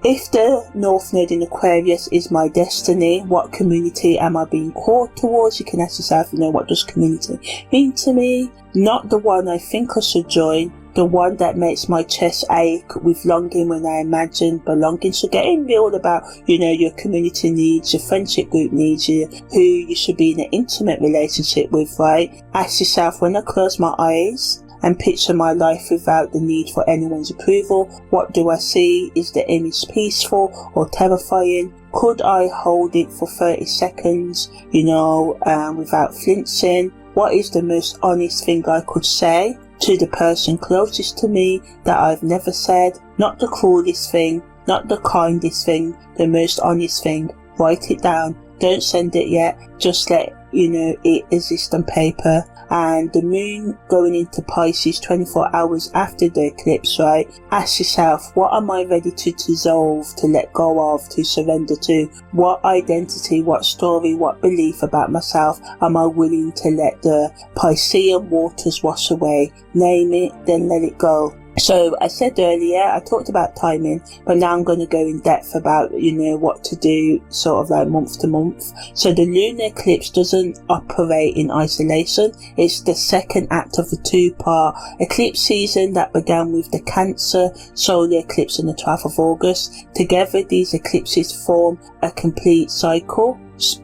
If the North Node in Aquarius is my destiny, what community am I being called towards? You can ask yourself, what does community mean to me? Not the one I think I should join, the one that makes my chest ache with longing when I imagine belonging. So getting real about, your community needs, your friendship group needs, who you should be in an intimate relationship with, right? Ask yourself, when I close my eyes and picture my life without the need for anyone's approval, what do I see? Is the image peaceful or terrifying? Could I hold it for 30 seconds, without flinching? What is the most honest thing I could say to the person closest to me that I've never said? Not the cruelest thing, not the kindest thing, the most honest thing. Write it down. Don't send it yet. Just let it exist on paper. And the moon going into Pisces 24 hours after the eclipse, right? Ask yourself, what am I ready to dissolve, to let go of, to surrender to? What identity, what story, what belief about myself am I willing to let the Piscean waters wash away? Name it, then let it go. So I said earlier, I talked about timing, but now I'm going to go in depth about, what to do sort of like month to month. So the lunar eclipse doesn't operate in isolation. It's the second act of a two-part eclipse season that began with the Cancer solar eclipse on the 12th of August. Together, these eclipses form a complete cycle.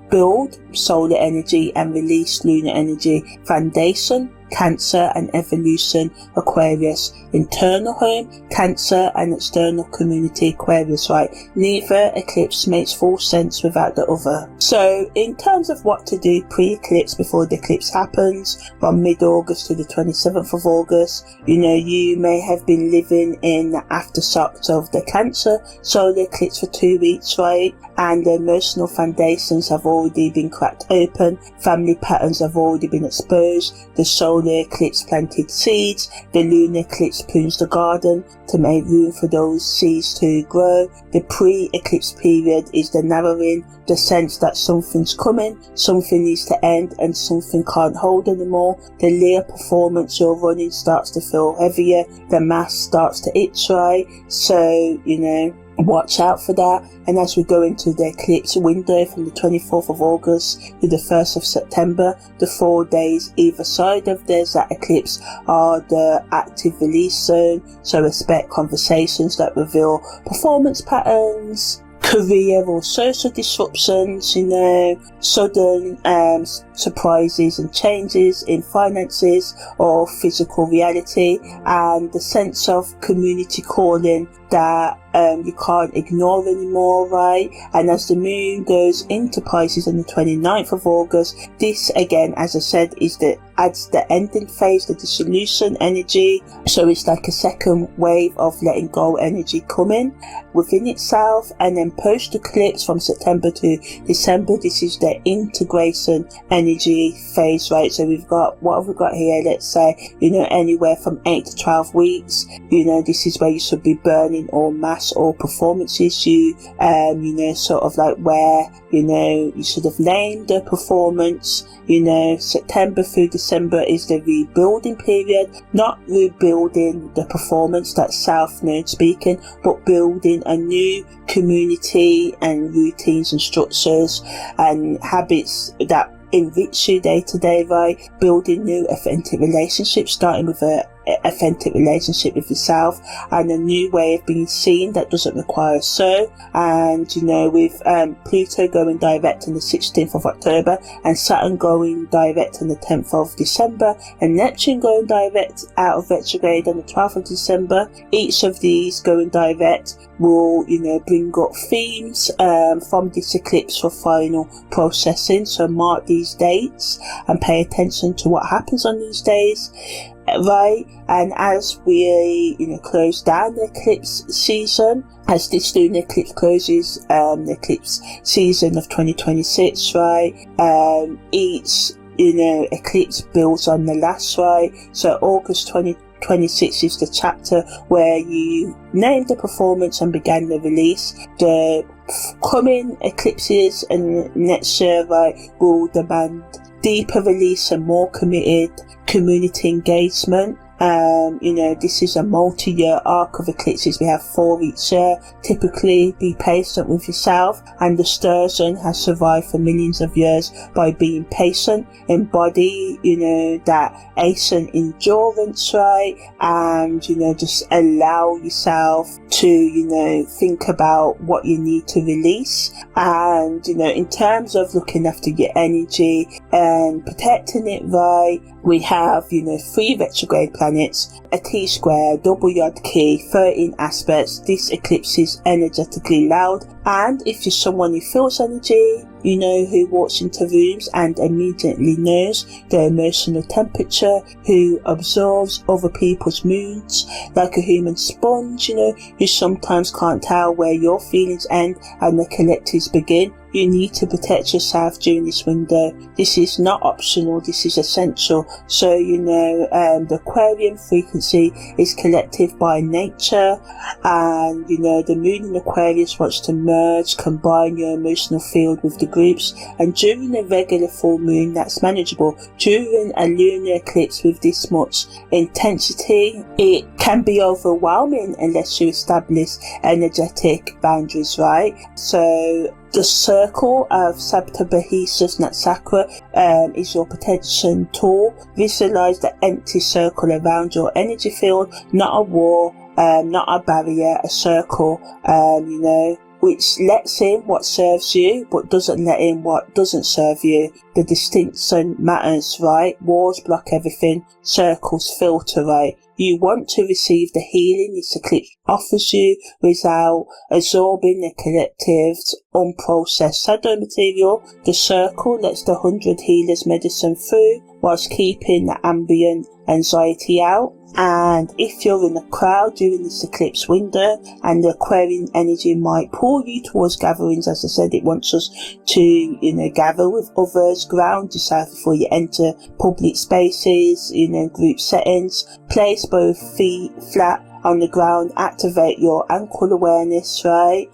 Build solar energy and release lunar energy. Foundation, Cancer, and evolution, Aquarius. Internal home, Cancer, and external community, Aquarius, right? Neither eclipse makes full sense without the other. So in terms of what to do pre-eclipse, before the eclipse happens, from mid-August to the 27th of August, you may have been living in the aftershocks of the Cancer solar eclipse for 2 weeks, right? And the emotional foundations have already been cracked open. Family patterns have already been exposed. The solar eclipse planted seeds. The lunar eclipse prunes the garden to make room for those seeds to grow. The pre-eclipse period is the narrowing, the sense that something's coming, something needs to end, and something can't hold anymore. The Leo performance you're running starts to feel heavier. The mass starts to itch, right? So, watch out for that. And as we go into the eclipse window from the 24th of August to the 1st of September, the 4 days either side of that eclipse are the active release zone. So expect conversations that reveal performance patterns, career or social disruptions, sudden surprises and changes in finances or physical reality, and the sense of community calling that you can't ignore anymore, right? And as the moon goes into Pisces on the 29th of August, this again, as I said, adds the ending phase, the dissolution energy. So it's like a second wave of letting go energy coming within itself. And then post eclipse from September to December, this is the integration energy phase, right? So we've got, what have we got here? Let's say, anywhere from 8 to 12 weeks. This is where you should be burning all mass or performance issue, sort of like where, you should have named the performance. September through December is the rebuilding period, not rebuilding the performance, that's South Node speaking, but building a new community and routines and structures and habits that enrich you day to day, right? Building new authentic relationships, starting with a authentic relationship with yourself, and a new way of being seen that doesn't require so. And with Pluto going direct on the 16th of October, and Saturn going direct on the 10th of December, and Neptune going direct out of retrograde on the 12th of December, each of these going direct will bring up themes from this eclipse for final processing. So mark these dates and pay attention to what happens on these days, right? And as we close down the eclipse season, as this lunar eclipse closes the eclipse season of 2026, right, each eclipse builds on the last, right? So August 2026 is the chapter where you named the performance and began the release. The coming eclipses and next year, right, will demand deeper release and more committed community engagement. This is a multi-year arc of eclipses. We have 4 each year. Typically, be patient with yourself, and the sturgeon has survived for millions of years by being patient. Embody, that ancient endurance, right? And, just allow yourself to, think about what you need to release. And, in terms of looking after your energy and protecting it, right, we have, 3 retrograde planets, a T-square, double yod key, 13 aspects. This eclipse is energetically loud, and if you're someone who feels energy, who walks into rooms and immediately knows their emotional temperature, who absorbs other people's moods like a human sponge, who sometimes can't tell where your feelings end and the collectives begin. You need to protect yourself during this window. This is not optional, this is essential. So, the Aquarian frequency is collective by nature, and, the moon in Aquarius wants to merge, combine your emotional field with the groups, and during a regular full moon, that's manageable. During a lunar eclipse with this much intensity, it can be overwhelming unless you establish energetic boundaries, right? So, the circle of Sabtabahishas Natsakra is your protection tool. Visualize the empty circle around your energy field, not a wall, not a barrier, a circle, which lets in what serves you, but doesn't let in what doesn't serve you. The distinction matters, right? Walls block everything, circles filter, right? You want to receive the healing this eclipse offers you without absorbing the collective's unprocessed shadow material. The circle lets the 100 healers medicine through whilst keeping the ambient anxiety out. And if you're in a crowd during this eclipse window, and the Aquarian energy might pull you towards gatherings, as I said, it wants us to, gather with others, ground yourself before you enter public spaces, group settings. Place both feet flat on the ground, activate your ankle awareness, right?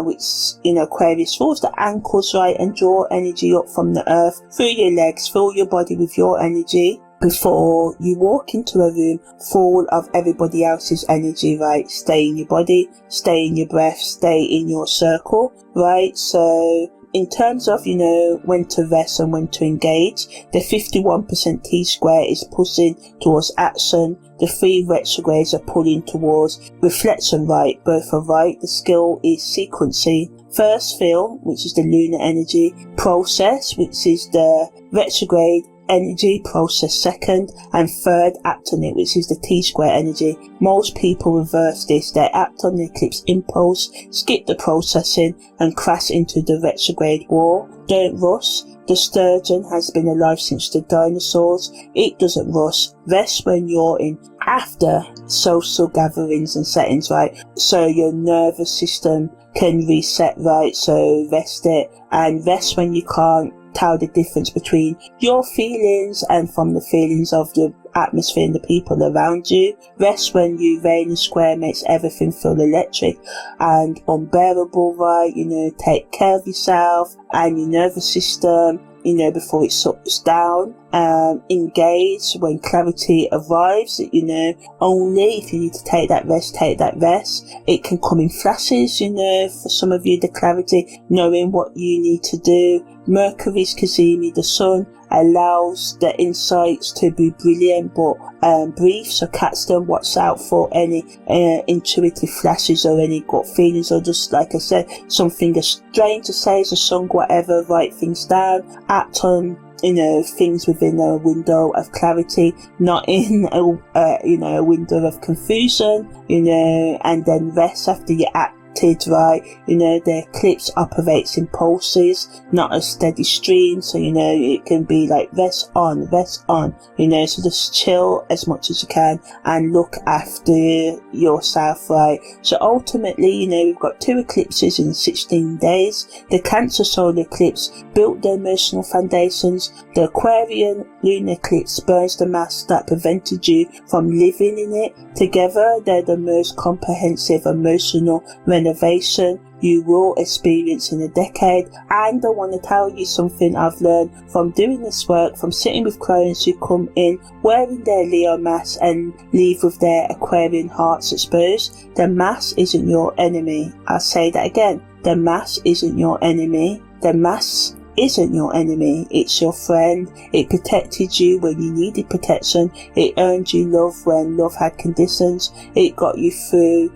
Which, Aquarius rules the ankles, right? And draw energy up from the earth through your legs, fill your body with your energy before you walk into a room full of everybody else's energy, right? Stay in your body, stay in your breath, stay in your circle, right? So in terms of, when to rest and when to engage, the 51% T-square is pushing towards action. The 3 retrogrades are pulling towards reflection, right? Both are right. The skill is sequencing. First feel, which is the lunar energy. Process, which is the retrograde energy. Process second, and third, act on it, which is the T-square energy. Most people reverse this. They act on the eclipse impulse, skip the processing, and crash into the retrograde wall. Don't rush. The sturgeon has been alive since the dinosaurs. It doesn't rush. Rest when you're in after social gatherings and settings, right? So your nervous system can reset, right? So rest it, and rest when you can't tell the difference between your feelings and from the feelings of the atmosphere and the people around you. Rest when you rain and square makes everything feel electric and unbearable, right? Take care of yourself and your nervous system, before it shuts down. Engage when clarity arrives. Only if you need to take that rest, take that rest. It can come in flashes, for some of you, the clarity, knowing what you need to do. Mercury's Kazimi, the sun, allows the insights to be brilliant but brief, so catch them, watch out for any intuitive flashes or any gut feelings, or just like I said, something as strange to say as a song, whatever. Write things down, act on things within a window of clarity, not in a window of confusion, and then rest after you acted right. The eclipse operates in pulses, not a steady stream, so it can be like rest on, so just chill as much as you can and look after yourself, right? So ultimately, we've got 2 eclipses in 16 days. The Cancer solar eclipse built the emotional foundations. The Aquarian lunar eclipse burns the mask that prevented you from living in it. Together, they're the most comprehensive emotional renovation you will experience in a decade. And I want to tell you something I've learned from doing this work, from sitting with clients who come in wearing their Leo mask and leave with their Aquarian hearts exposed. The mask isn't your enemy. I'll say that again. The mask isn't your enemy. The mask isn't your enemy, it's your friend. It protected you when you needed protection. It earned you love when love had conditions. It got you through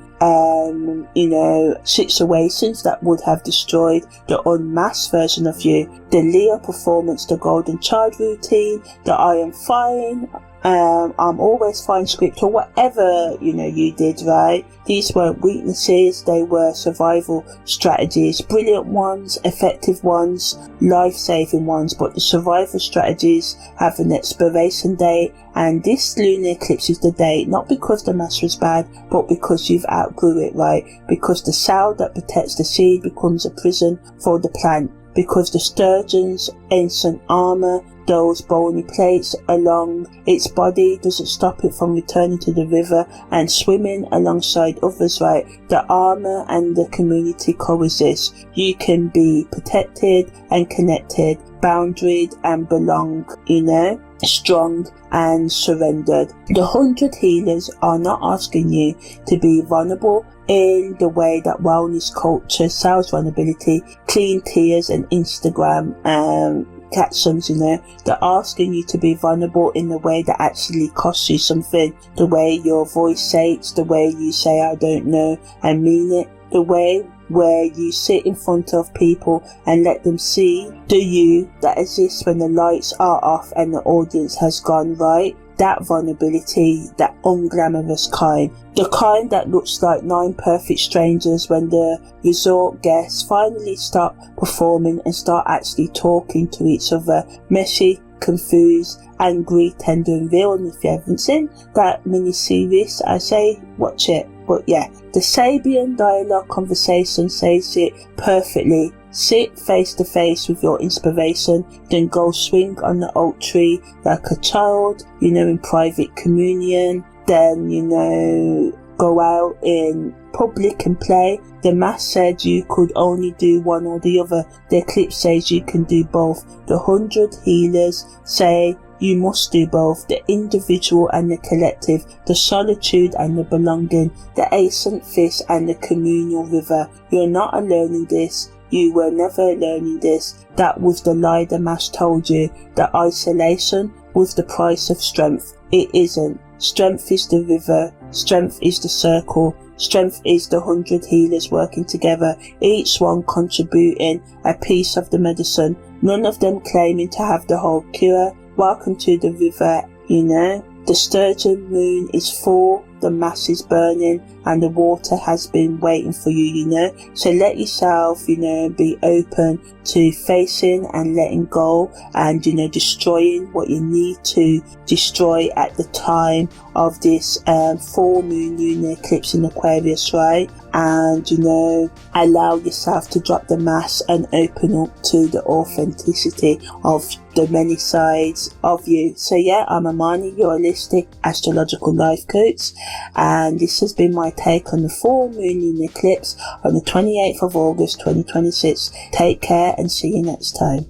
situations that would have destroyed the unmasked version of you. The Leo performance, the golden child routine, the I am fine, I'm always fine script, or whatever you did, right? These weren't weaknesses, they were survival strategies, brilliant ones, effective ones, life-saving ones. But the survival strategies have an expiration date, and this lunar eclipse is the date, not because the mask was bad, but because you've outgrew it, right? Because the cell that protects the seed becomes a prison for the plant, because the sturgeon's ancient armor, those bony plates along its body, doesn't stop it from returning to the river and swimming alongside others, right? The armor and the community coexist. You can be protected and connected, boundaried and belong, strong and surrendered. The 100 healers are not asking you to be vulnerable in the way that wellness culture sells vulnerability, clean tears and Instagram captions. They're asking you to be vulnerable in the way that actually costs you something. The way your voice shakes, the way you say I don't know and mean it, the way where you sit in front of people and let them see the you that exists when the lights are off and the audience has gone, right? That vulnerability, that unglamorous kind, the kind that looks like 9 perfect strangers when the resort guests finally start performing and start actually talking to each other. Messy, confused, angry, tender and real. And if you haven't seen that mini-series, I say watch it. But yeah, the Sabian dialogue conversation says it perfectly. Sit face to face with your inspiration, then go swing on the oak tree like a child, in private communion, then, go out in public and play. The mask said you could only do one or the other. The eclipse says you can do both. The 100 healers say you must do both, the individual and the collective, the solitude and the belonging, the ancient fish and the communal river. You're not alone in this. You were never alone in this. That was the lie the mask told you, that isolation was the price of strength. It isn't. Strength is the river. Strength is the circle. Strength is the 100 healers working together, each one contributing a piece of the medicine, none of them claiming to have the whole cure. Welcome to the river, The sturgeon moon is full, the mass is burning, and the water has been waiting for you, So let yourself, be open to facing and letting go and, destroying what you need to destroy at the time of this full moon lunar eclipse in Aquarius, right? And, allow yourself to drop the mask and open up to the authenticity of the many sides of you. So yeah, I'm Imani, your holistic astrological life coach, and this has been my take on the full moon lunar eclipse on the 28th of August 2026. Take care and see you next time.